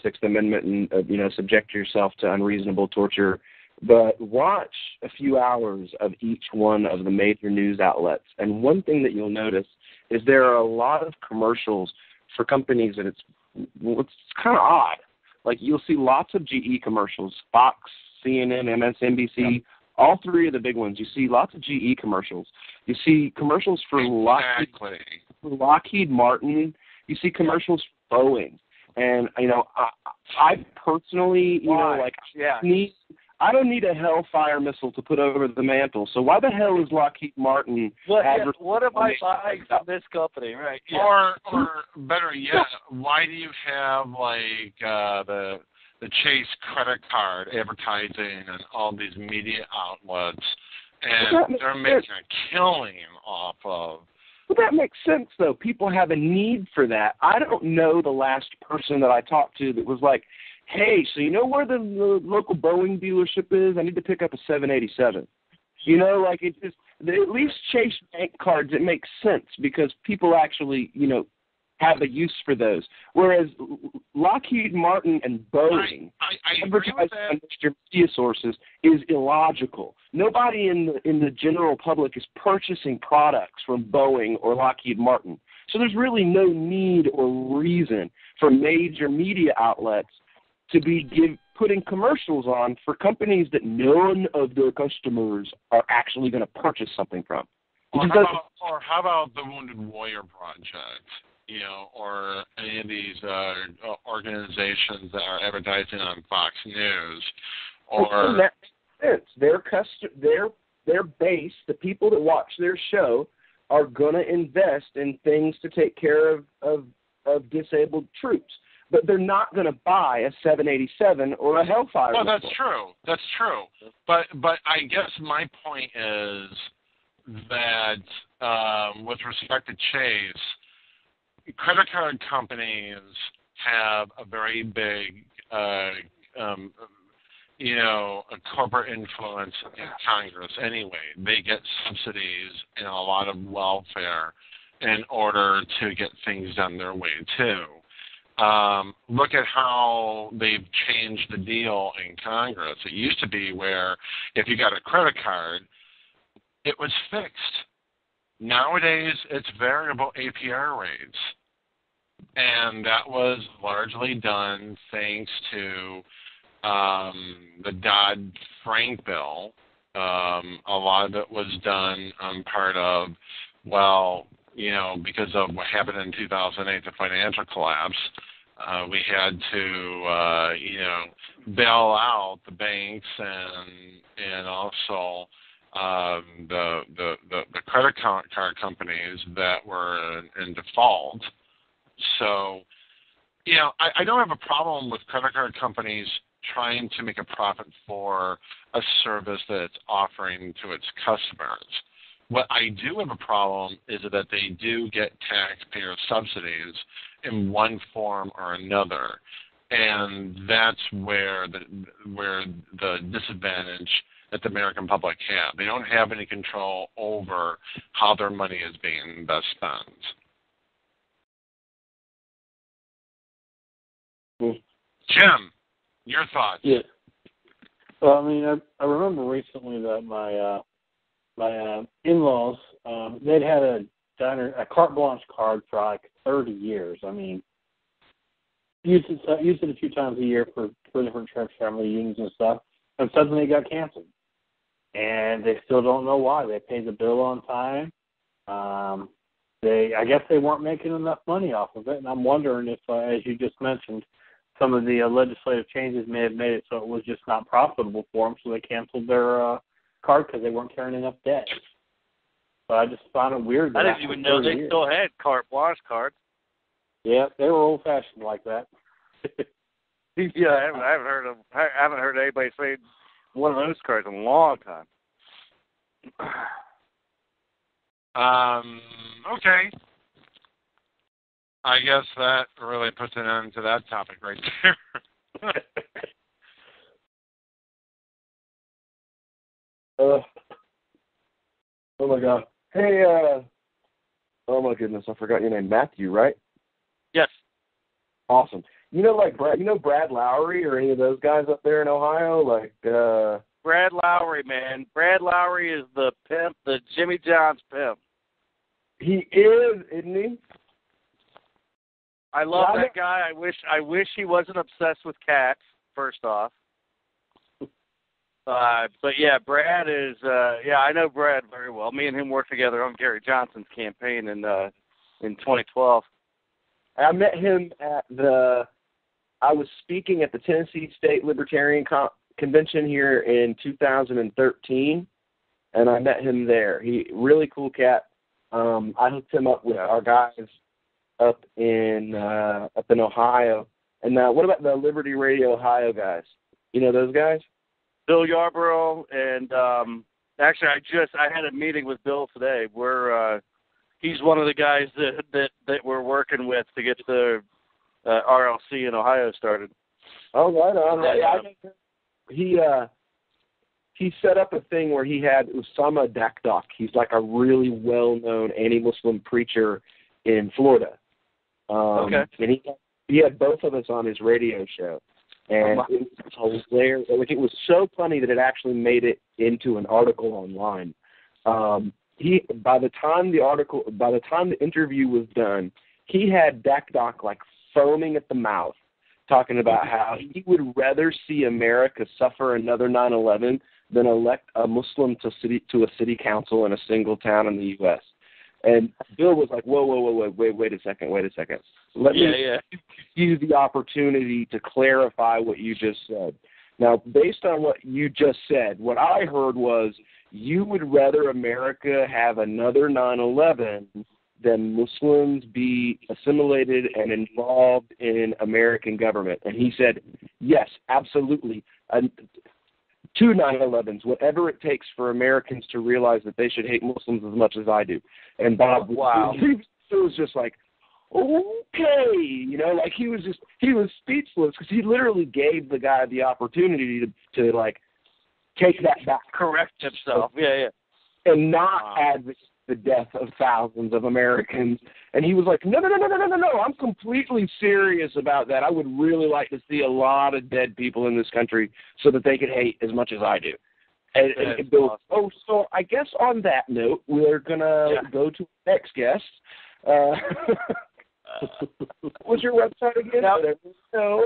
Sixth Amendment and subject yourself to unreasonable torture, but watch a few hours of each one of the major news outlets, and one thing that you'll notice is there are a lot of commercials for companies that it's kind of odd. Like, you'll see lots of GE commercials, Fox, CNN, MSNBC, all three of the big ones. You see lots of GE commercials. You see commercials for Lockheed Martin. You see commercials for Boeing. And, I personally, I don't need a Hellfire missile to put over the mantle. So why the hell is Lockheed Martin? What am I buying from this company, right? Yeah. Or better yet, why do you have the Chase credit card advertising and all these media outlets, and they're making a killing off of? Well, that makes sense, though. People have a need for that. I don't know the last person that I talked to that was like, hey, so you know where the local Boeing dealership is? I need to pick up a 787. It just, at least Chase bank cards, it makes sense because people actually, have a use for those. Whereas Lockheed Martin and Boeing advertising on their media sources is illogical. Nobody in the general public is purchasing products from Boeing or Lockheed Martin. So there's really no need or reason for major media outlets to be putting commercials on for companies that none of their customers are actually going to purchase something from. Or how about the Wounded Warrior Project? Or any of these organizations that are advertising on Fox News, or that makes sense. Their base, the people that watch their show, are going to invest in things to take care of disabled troops, but they're not going to buy a 787 or a Hellfire. Well, that's true. That's true. But I guess my point is that with respect to Chase, credit card companies have a very big, a corporate influence in Congress anyway. They get subsidies and a lot of welfare in order to get things done their way, too. Look at how they've changed the deal in Congress. It used to be where if you got a credit card, it was fixed. Nowadays, it's variable APR rates. And that was largely done thanks to the Dodd-Frank bill. A lot of it was done part of, because of what happened in 2008, the financial collapse, we had to, bail out the banks and also the credit card companies that were in default. So, I don't have a problem with credit card companies trying to make a profit for a service that it's offering to its customers. What I do have a problem is that they do get taxpayer subsidies in one form or another, and that's where the disadvantage that the American public have. They don't have any control over how their money is being best spent. Jim, your thoughts? Yeah. Well, I remember recently that my my in-laws, they'd had a carte blanche card for like 30 years. I mean, used it a few times a year for different church family unions and stuff, and suddenly it got canceled. And they still don't know why. They paid the bill on time. I guess they weren't making enough money off of it, and I'm wondering if, as you just mentioned, some of the legislative changes may have made it so it was just not profitable for them, so they canceled their card because they weren't carrying enough debt. But I just found it weird. I didn't even know they still had carte blanche cards. Yeah, they were old-fashioned like that. Yeah, I haven't heard anybody say one of those cards in a long time. Okay. I guess that really puts an end to that topic right there. Oh my God. Hey, oh my goodness, I forgot your name. Mathew, right? Yes. Awesome. You know Brad Lowry or any of those guys up there in Ohio? Brad Lowry, man. Brad Lowry is the pimp, the Jimmy John's pimp. He is, isn't he? I love that guy. I wish he wasn't obsessed with cats, first off. But yeah, Brad is I know Brad very well. Me and him worked together on Gary Johnson's campaign in 2012. I met him I was speaking at the Tennessee State Libertarian Convention here in 2013, and I met him there. He really cool cat. I hooked him up with our guys up in Ohio. And what about the Liberty Radio Ohio guys? You know those guys? Bill Yarborough and actually I had a meeting with Bill today. He's one of the guys that we're working with to get the RLC in Ohio started. Oh, right on. He set up a thing where he had Usama Dakdok. He's like a really well-known anti-Muslim preacher in Florida. Okay. And he had both of us on his radio show. And it was hilarious. It was so funny that it actually made it into an article online. By the time the interview was done, he had Dakdok like foaming at the mouth, talking about how he would rather see America suffer another 9/11 than elect a Muslim to a city council in a single town in the U.S. And Bill was like, whoa, wait a second. Let me give you the opportunity to clarify what you just said. Now, based on what you just said, what I heard was you would rather America have another 9/11 than Muslims be assimilated and involved in American government. And he said, yes, absolutely. 2 9/11s, whatever it takes for Americans to realize that they should hate Muslims as much as I do. And Bob, wow. He was just like, okay, like he was speechless because he literally gave the guy the opportunity to like take that back, correct himself, and not advocate the death of thousands of Americans. And he was like, no, I'm completely serious about that. I would really like to see a lot of dead people in this country so that they could hate as much as I do. And Bill, so I guess on that note, we're going to go to the next guest. What was your website again? No.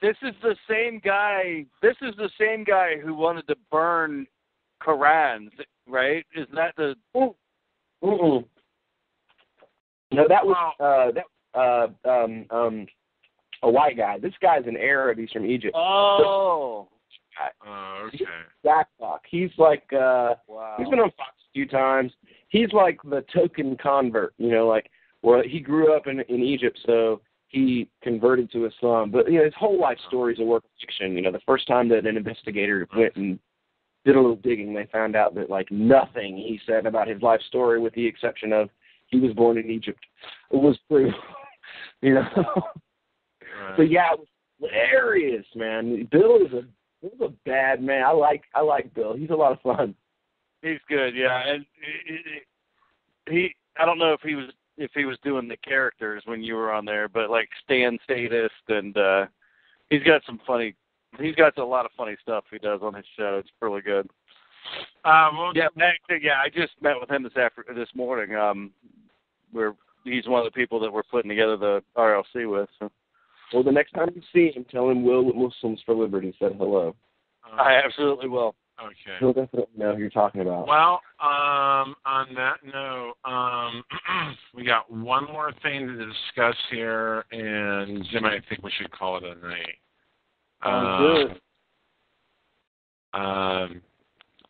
This is the same guy who wanted to burn Qurans, right? Isn't that the? No, that was a white guy. This guy's an Arab. He's from Egypt. Oh. Okay. Dakdok. He's like he's been on Fox a few times. He's like the token convert, where he grew up in Egypt, so he converted to Islam. But his whole life story is a work of fiction. The first time that an investigator went and did a little digging, they found out that nothing he said about his life story, with the exception of he was born in Egypt, was true. So it was hilarious, man. Bill is a bad man. I like Bill. He's a lot of fun. He's good, yeah. And I don't know if he was doing the characters when you were on there, but like Stan Statist, and he's got a lot of funny stuff he does on his show. It's really good. I just met with him this morning. He's one of the people that we're putting together the RLC with. So. Well, the next time you see him, tell him Will at Muslims for Liberty said hello. I absolutely will. Okay. He'll definitely know who you're talking about. Well, on that note, we got one more thing to discuss here, and Jim, I think we should call it a night. Good.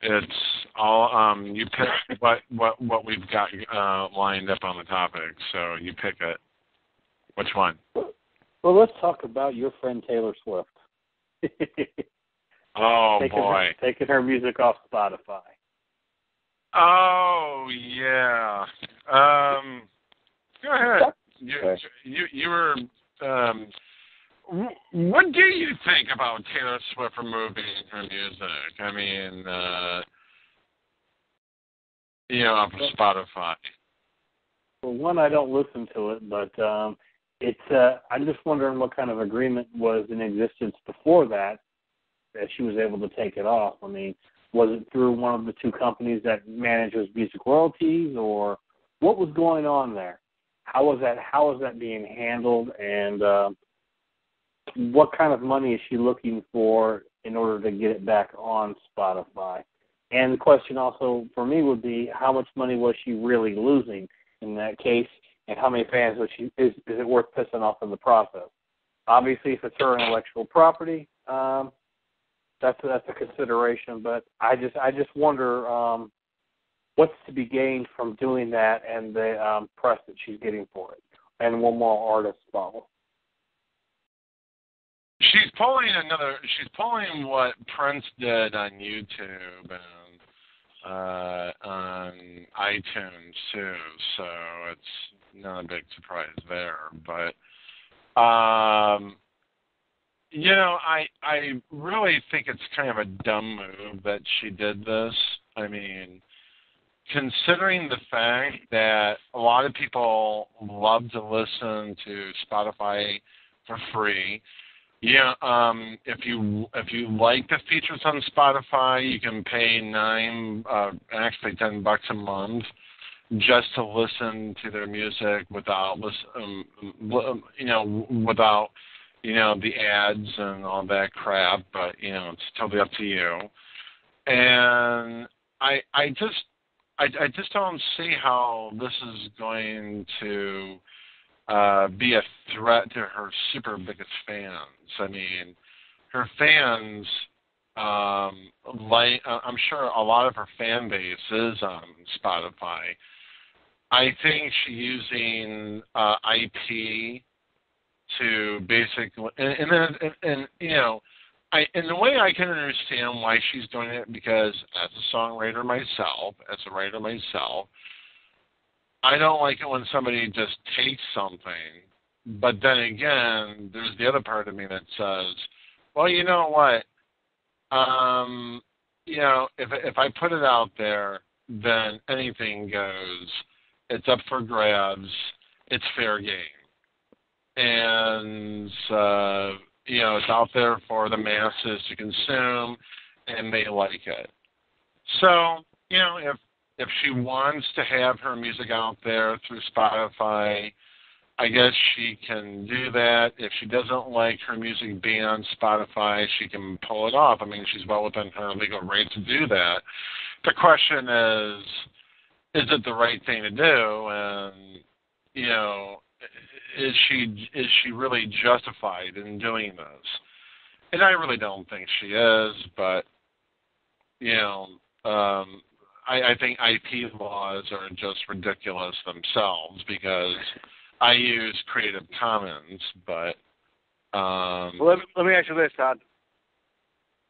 It's all you pick what we've got lined up on the topic, so you pick it. Which one? Well, let's talk about your friend Taylor Swift. Oh, boy. Taking her music off Spotify. Oh, yeah. Go ahead. You were... what do you think about Taylor Swift removing her music? I mean, off of Spotify. Well, one, I don't listen to it, but I'm just wondering what kind of agreement was in existence before that she was able to take it off. I mean, was it through one of the two companies that manages music royalties, or what was going on there? How was that being handled, and what kind of money is she looking for in order to get it back on Spotify? And the question also for me would be, how much money was she really losing in that case, and how many fans is it worth pissing off in the process? Obviously, if it's her intellectual property, that's a consideration. But I just wonder what's to be gained from doing that, and the press that she's getting for it, and one more artist follow. She's pulling what Prince did on YouTube and on iTunes too, so it's not a big surprise there. But I really think it's kind of a dumb move that she did this. I mean, considering the fact that a lot of people love to listen to Spotify for free. Yeah, if you like the features on Spotify, you can pay $10 a month just to listen to their music without the ads and all that crap. But it's totally up to you. And I just don't see how this is going to be a threat to her super biggest fans. I mean, her fans, I'm sure a lot of her fan base is on Spotify. I think she's using IP to basically, and in the way I can understand why she's doing it, because as a songwriter myself, I don't like it when somebody just takes something, but then again, there's the other part of me that says, well, you know what? If I put it out there, then anything goes. It's up for grabs. It's fair game, and it's out there for the masses to consume, and they like it. So if she wants to have her music out there through Spotify, I guess she can do that. If she doesn't like her music being on Spotify, she can pull it off. I mean, she's well within her legal right to do that. The question is it the right thing to do? And, is she really justified in doing this? And I really don't think she is, but, I think IP laws are just ridiculous themselves, because I use Creative Commons, but... let me ask you this, Todd.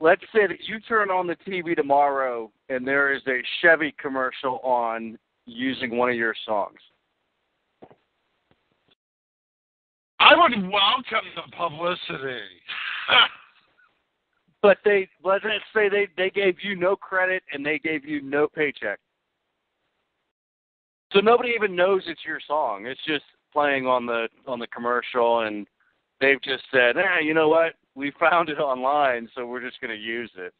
Let's say that you turn on the TV tomorrow and there is a Chevy commercial on using one of your songs. I would welcome the publicity. But let's say they gave you no credit and they gave you no paycheck. So nobody even knows it's your song. It's just playing on the commercial, and they've just said, you know what? We found it online, so we're just going to use it.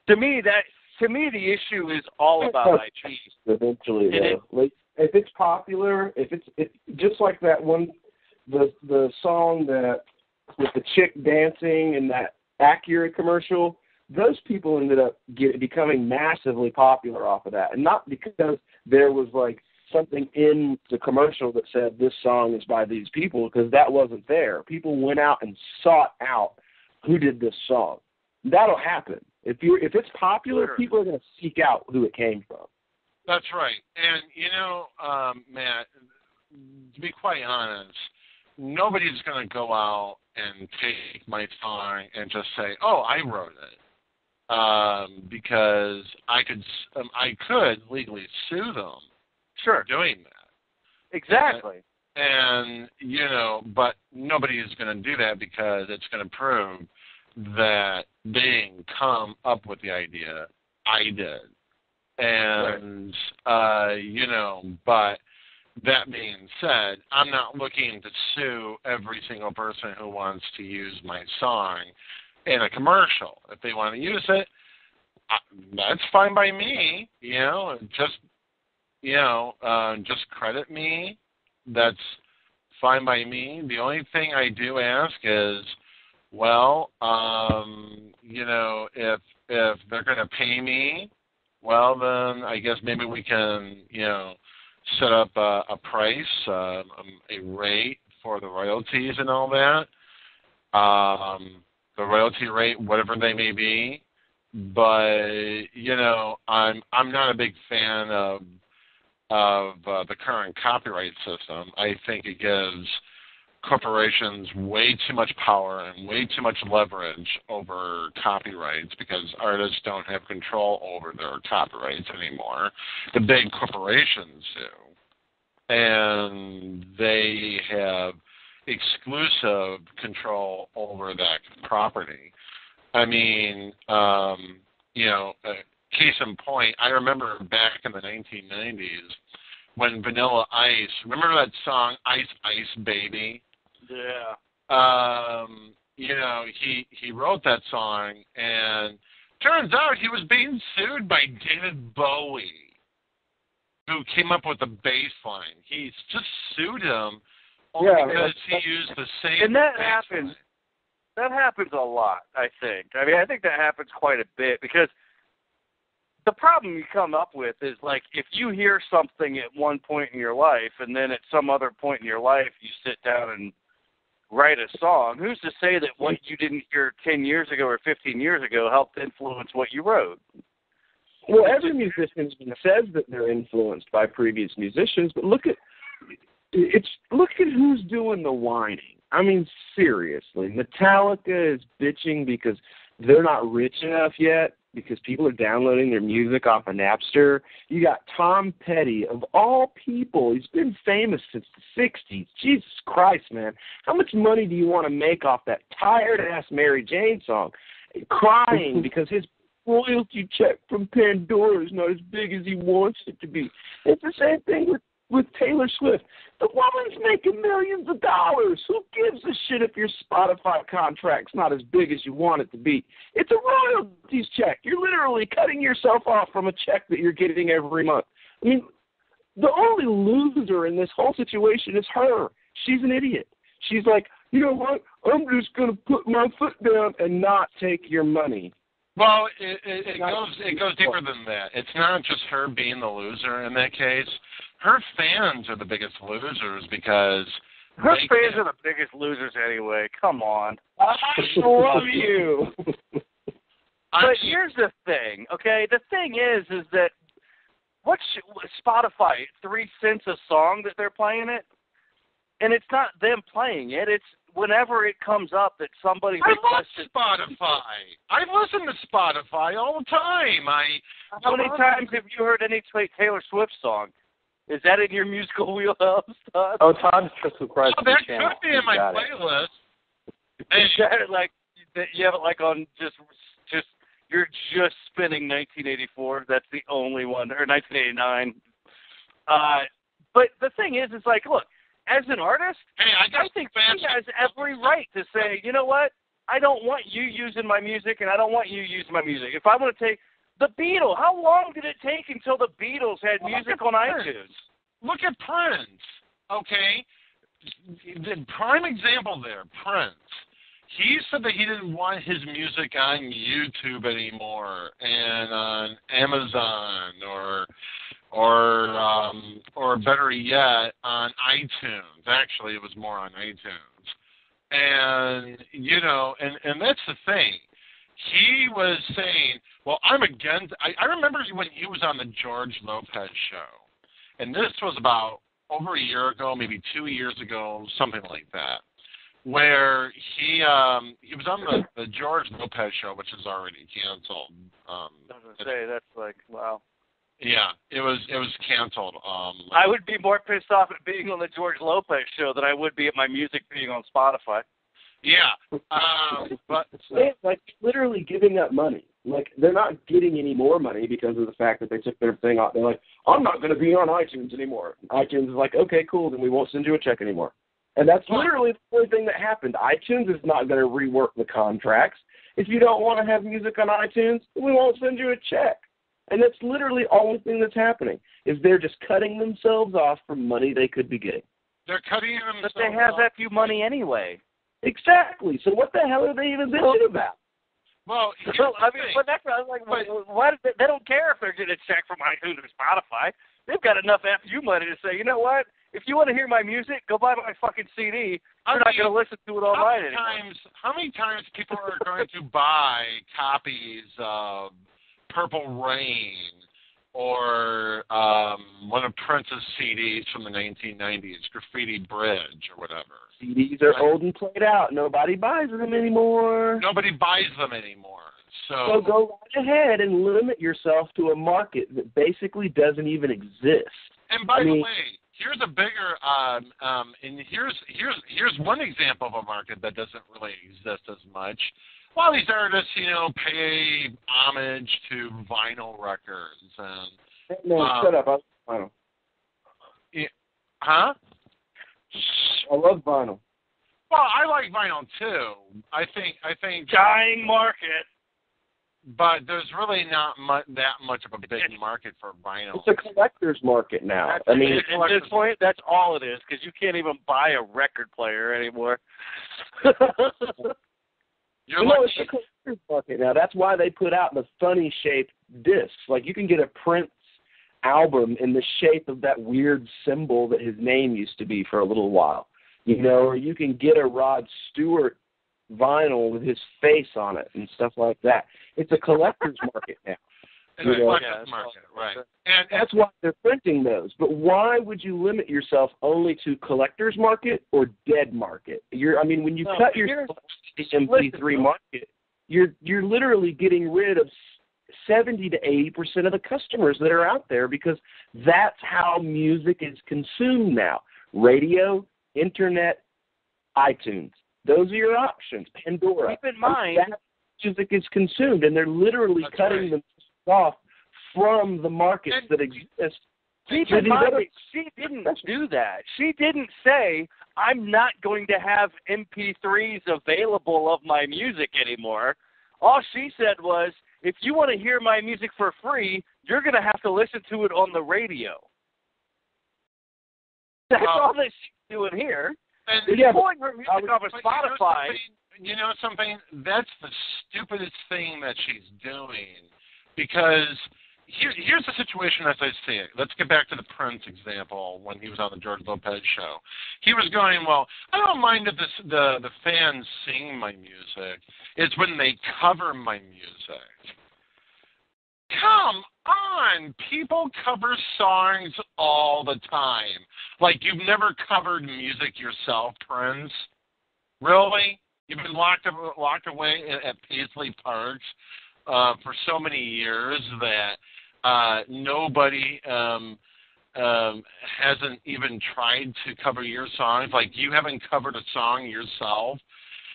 To me, that to me, the issue is all about IP. Eventually, like, if it's popular, if just like that one, the song that with the chick dancing in that Acura commercial, those people ended up becoming massively popular off of that, and not because there was like something in the commercial that said this song is by these people, because that wasn't there. People went out and sought out who did this song. That'll happen. If it's popular, Sure. people are going to seek out who it came from. That's right. And, Matt, to be quite honest, nobody's going to go out and take my song and just say, oh, I wrote it. Because I could legally sue them for doing that. Exactly. And but nobody is going to do that because it's going to prove that they didn't come up with the idea. I did. And, but that being said, I'm not looking to sue every single person who wants to use my song in a commercial. If they want to use it, that's fine by me. Just credit me. That's fine by me. The only thing I do ask is, well, if they're going to pay me, well, then I guess maybe we can, set up a price, a rate for the royalties and all that. The royalty rate, whatever they may be. But, I'm not a big fan of the current copyright system. I think it gives corporations way too much power and way too much leverage over copyrights because artists don't have control over their copyrights anymore. The big corporations do. And they have exclusive control over that property. I mean, case in point, I remember back in the 1990s when Vanilla Ice, remember that song, Ice Ice Baby? Yeah. He wrote that song, and turns out he was being sued by David Bowie, who came up with the bass line. He just sued him only because he used the same. And that bass happens. line. That happens a lot, I think. I mean, I think that happens quite a bit because the problem you come up with is, like, if you hear something at one point in your life and then at some other point in your life you sit down and write a song, who's to say that what you didn't hear 10 years ago or 15 years ago helped influence what you wrote? Well, every musician says that they're influenced by previous musicians, but look at who's doing the whining. I mean, seriously, Metallica is bitching because they're not rich enough yet, because people are downloading their music off of Napster. You got Tom Petty, of all people. He's been famous since the 60s. Jesus Christ, man. How much money do you want to make off that tired-ass Mary Jane song? Crying because his royalty check from Pandora is not as big as he wants it to be. It's the same thing with Taylor Swift. The woman's making millions of dollars. Who gives a shit if your Spotify contract's not as big as you want it to be? It's a royalties check. You're literally cutting yourself off from a check that you're getting every month. I mean, the only loser in this whole situation is her. She's an idiot. She's like, you know what? I'm just going to put my foot down and not take your money. Well, it goes deeper than that. It's not just her being the loser in that case. Her fans are the biggest losers because her fans are the biggest losers anyway. Come on. I love you. But here's the thing, okay? The thing is that what's Spotify, 3 cents a song that they're playing it? And it's not them playing it. It's whenever it comes up that somebody requested. I love Spotify. I listen to Spotify all the time. How many times have you heard any Taylor Swift song? Is that in your musical wheelhouse, Todd? Oh, Todd just subscribed to the that channel. could be in my playlist. You have it like on just you're just spinning 1984. That's the only one, or 1989. But the thing is, it's like, look, as an artist, I think he has every right to say, you know what? I don't want you using my music, and I don't want you using my music. If I want to take, The Beatles. How long did it take until the Beatles had music on iTunes? Look at Prince, okay? The prime example there, Prince. He said that he didn't want his music on YouTube anymore and on Amazon or better yet, on iTunes. Actually, it was more on iTunes. And, you know, and that's the thing. He was saying, well, I'm against, I remember when he was on the George Lopez show, and this was about over a year ago, maybe 2 years ago, something like that, where he was on the George Lopez show, which is already canceled. I was going to say, that's like, wow. Yeah, it was canceled. I would be more pissed off at being on the George Lopez show than I would be at my music being on Spotify. Yeah, but it's like literally giving up money. Like they're not getting any more money because of the fact that they took their thing off. They're like, I'm not going to be on iTunes anymore. iTunes is like, okay, cool, then we won't send you a check anymore. And that's literally the only thing that happened. iTunes is not going to rework the contracts. If you don't want to have music on iTunes, we won't send you a check. And that's literally the only thing that's happening, is they're just cutting themselves off from money they could be getting. They're cutting themselves off. But they have that few money anyway. Exactly. So what the hell are they even bitching about? Well, I mean, but that's what I was like. Why do they don't care if they're getting a check from iTunes or Spotify. They've got enough FU money to say, you know what? If you want to hear my music, go buy my fucking CD. You're not going to listen to it online anymore. How many times people are going to buy copies of Purple Rain or one of Prince's CDs from the 1990s, Graffiti Bridge or whatever? CDs are old and played out. Nobody buys them anymore. Nobody buys them anymore. So go right ahead and limit yourself to a market that basically doesn't even exist. And by the way, here's a bigger and here's one example of a market that doesn't really exist as much. A lot of these artists, you know, pay homage to vinyl records and no, shut up, I love vinyl. Yeah, huh? I love vinyl. Well, I like vinyl too. I think dying market. But there's really not that much of a big market for vinyl. It's a collector's market now. At this point, that's all it is, because you can't even buy a record player anymore. It's a collector's market now. That's why they put out the funny shaped discs. Like you can get a Prince album in the shape of that weird symbol that his name used to be for a little while. You know, or you can get a Rod Stewart vinyl with his face on it and stuff like that. It's a collector's market now. It's a collector's market, right. And that's why they're printing those. But why would you limit yourself only to collector's market or dead market? When you cut yourself to the MP3 market, you're literally getting rid of 70 to 80% of the customers that are out there, because that's how music is consumed now. Radio, internet, iTunes. Those are your options. Pandora. Keep in mind, that music is consumed, and they're literally cutting themselves off from the markets that exist. Keep in mind, she didn't do that. She didn't say, I'm not going to have MP3s available of my music anymore. All she said was, if you want to hear my music for free, you're going to have to listen to it on the radio. That's all that she's doing here. And pulling her music off of Spotify. You know something? That's the stupidest thing that she's doing. Because here's the situation as I see it. Let's get back to the Prince example when he was on the George Lopez show. He was going, well, I don't mind if the fans sing my music. It's when they cover my music. Come on! People cover songs all the time. Like, you've never covered music yourself, Prince? Really? You've been locked away at Paisley Parks for so many years that nobody hasn't even tried to cover your songs? Like, you haven't covered a song yourself?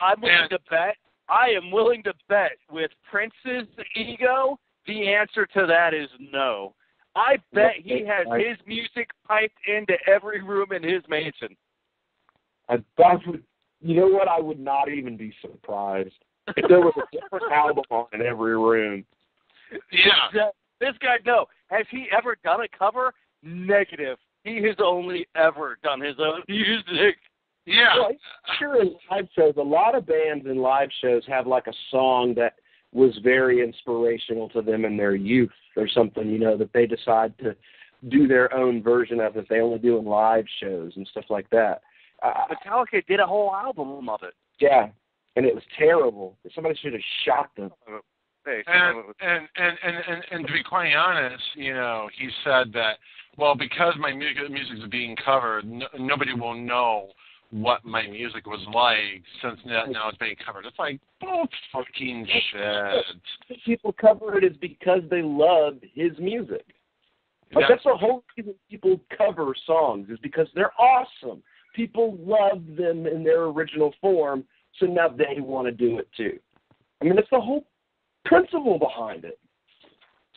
I am willing to bet with Prince's ego, the answer to that is no. I bet he has his music piped into every room in his mansion. You know what? I would not even be surprised if there was a different album on in every room. Yeah. This guy, no. Has he ever done a cover? Negative. He has only ever done his own music. Yeah. Well, sure, in live shows, a lot of bands in live shows have like a song that was very inspirational to them in their youth or something, that they decide to do their own version of it. They only do in live shows and stuff like that. Metallica did a whole album of it. Yeah, and it was terrible. Somebody should have shot them. And to be quite honest, he said that, well, because my music is being covered, nobody will know what my music was like since now it's being covered. It's like, fucking shit. People cover it is because they love his music. Like, that's the whole reason people cover songs, is because they're awesome. People love them in their original form, so now they want to do it too. I mean, that's the whole principle behind it.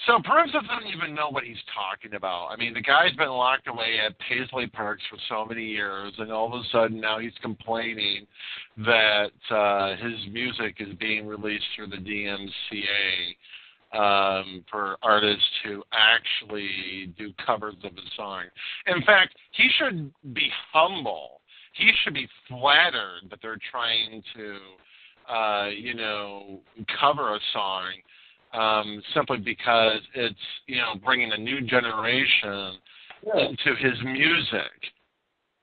So Burns doesn't even know what he's talking about. I mean, the guy's been locked away at Paisley Parks for so many years, and all of a sudden now he's complaining that his music is being released through the DMCA for artists who actually do covers of his song. In fact, he should be humble. He should be flattered that they're trying to, cover a song. Simply because it's, bringing a new generation into his music.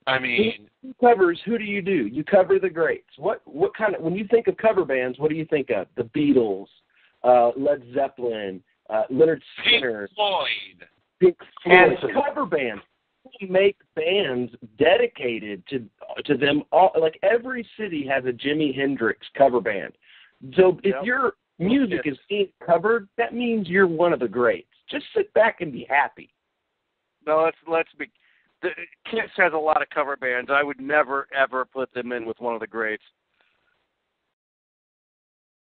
I mean, who covers? Who do? You cover the greats. What kind of? When you think of cover bands, what do you think of? The Beatles, Led Zeppelin, Leonard Skinner, Pink Floyd. Cover bands. We make bands dedicated to them. All, like every city has a Jimi Hendrix cover band. So if your music is being covered, that means you're one of the greats. Just sit back and be happy. No, let's be. Kiss has a lot of cover bands. I would never ever put them in with one of the greats.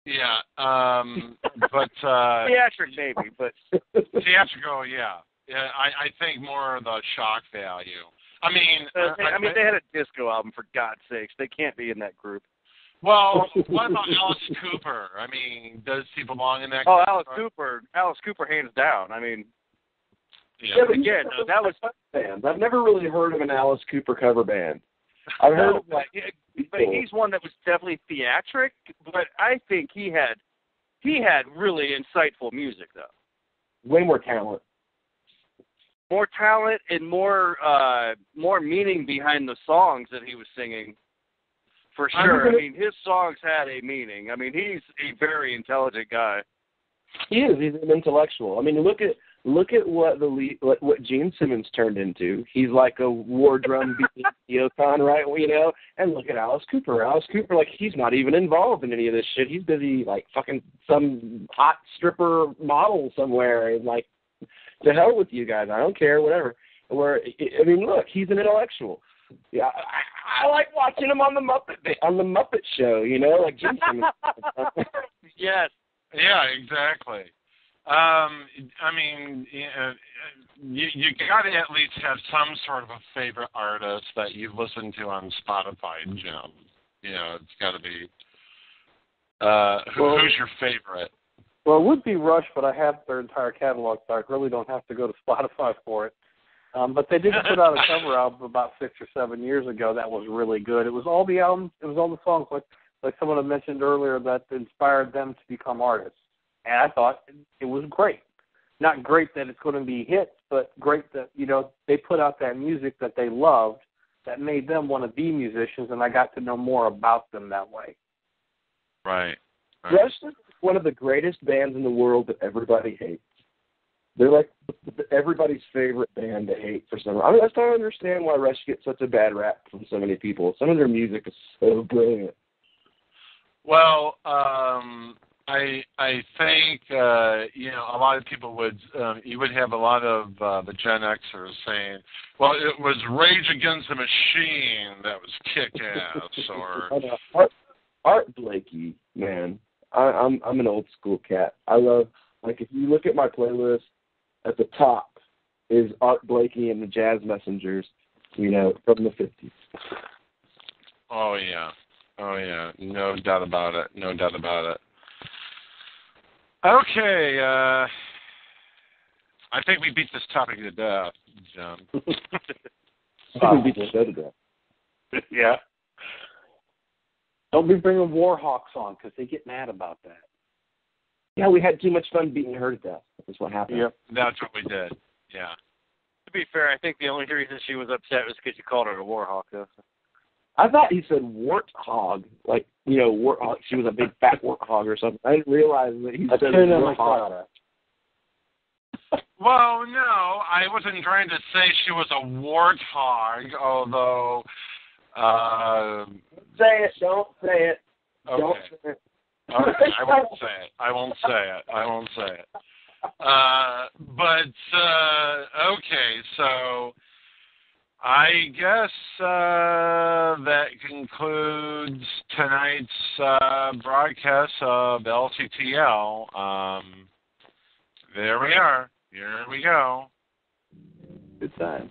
Yeah, but theatrical maybe, but theatrical, yeah. I think more of the shock value. I mean, they had a disco album, for God's sakes. They can't be in that group. Well, what about Alice Cooper? I mean, does he belong in that group? Oh, Alice Cooper, hands down. I mean, but again, that was bands. I've never really heard of an Alice Cooper cover band. I've heard of but he's one that was definitely theatric. But I think he had really insightful music, though. Way more talent. More talent and more meaning behind the songs that he was singing. For sure. I mean, his songs had a meaning. I mean, he's a very intelligent guy. He is. He's an intellectual. I mean, look at what Gene Simmons turned into. He's like a war drum beating Yokon, right? And look at Alice Cooper. Alice Cooper, like, he's not even involved in any of this shit. He's busy, like, fucking some hot stripper model somewhere. And, like, to hell with you guys. I don't care, whatever. I mean, look, he's an intellectual. Yeah, I like watching him on the Muppet Show, like Jim Simmons. Yes. Yeah, exactly. I mean, you got to at least have some sort of a favorite artist that you've listened to on Spotify, Jim. It's got to be. Who's your favorite? Well, it would be Rush, but I have their entire catalog, so I really don't have to go to Spotify for it. But they did put out a cover album about 6 or 7 years ago that was really good. It was all the albums, it was all the songs, like someone had mentioned earlier, that inspired them to become artists. And I thought it was great. Not great that it's going to be hits, but great that, they put out that music that they loved that made them want to be musicians, and I got to know more about them that way. Right. Rush is one of the greatest bands in the world that everybody hates. They're like everybody's favorite band to hate for some reason. I mean, I don't understand why Rush gets such a bad rap from so many people. Some of their music is so brilliant. Well, I think a lot of people would you would have a lot of the Gen Xers saying, well, it was Rage Against the Machine that was kick-ass, or Art Blakey, man. I'm an old school cat. I love, like, if you look at my playlist, at the top is Art Blakey and the Jazz Messengers, from the 50s. Oh yeah, no doubt about it. Okay, I think we beat this topic to death, John. I think we beat the show to death. Yeah. Don't be bringing war hawks on because they get mad about that. Yeah, we had too much fun beating her to death. That's what happened. Yep. That's what we did. Yeah. To be fair, I think the only reason she was upset was because you called her a war hawk, though. I thought he said warthog, like, warthog. She was a big fat warthog or something. I didn't realize that he said warthog. Well, no, I wasn't trying to say she was a warthog, although... Say it, don't say it. Okay. Don't say it. Okay, I won't say it. I won't say it. Okay, so I guess that concludes tonight's broadcast of LCTL. There we are. Here we go. Good time.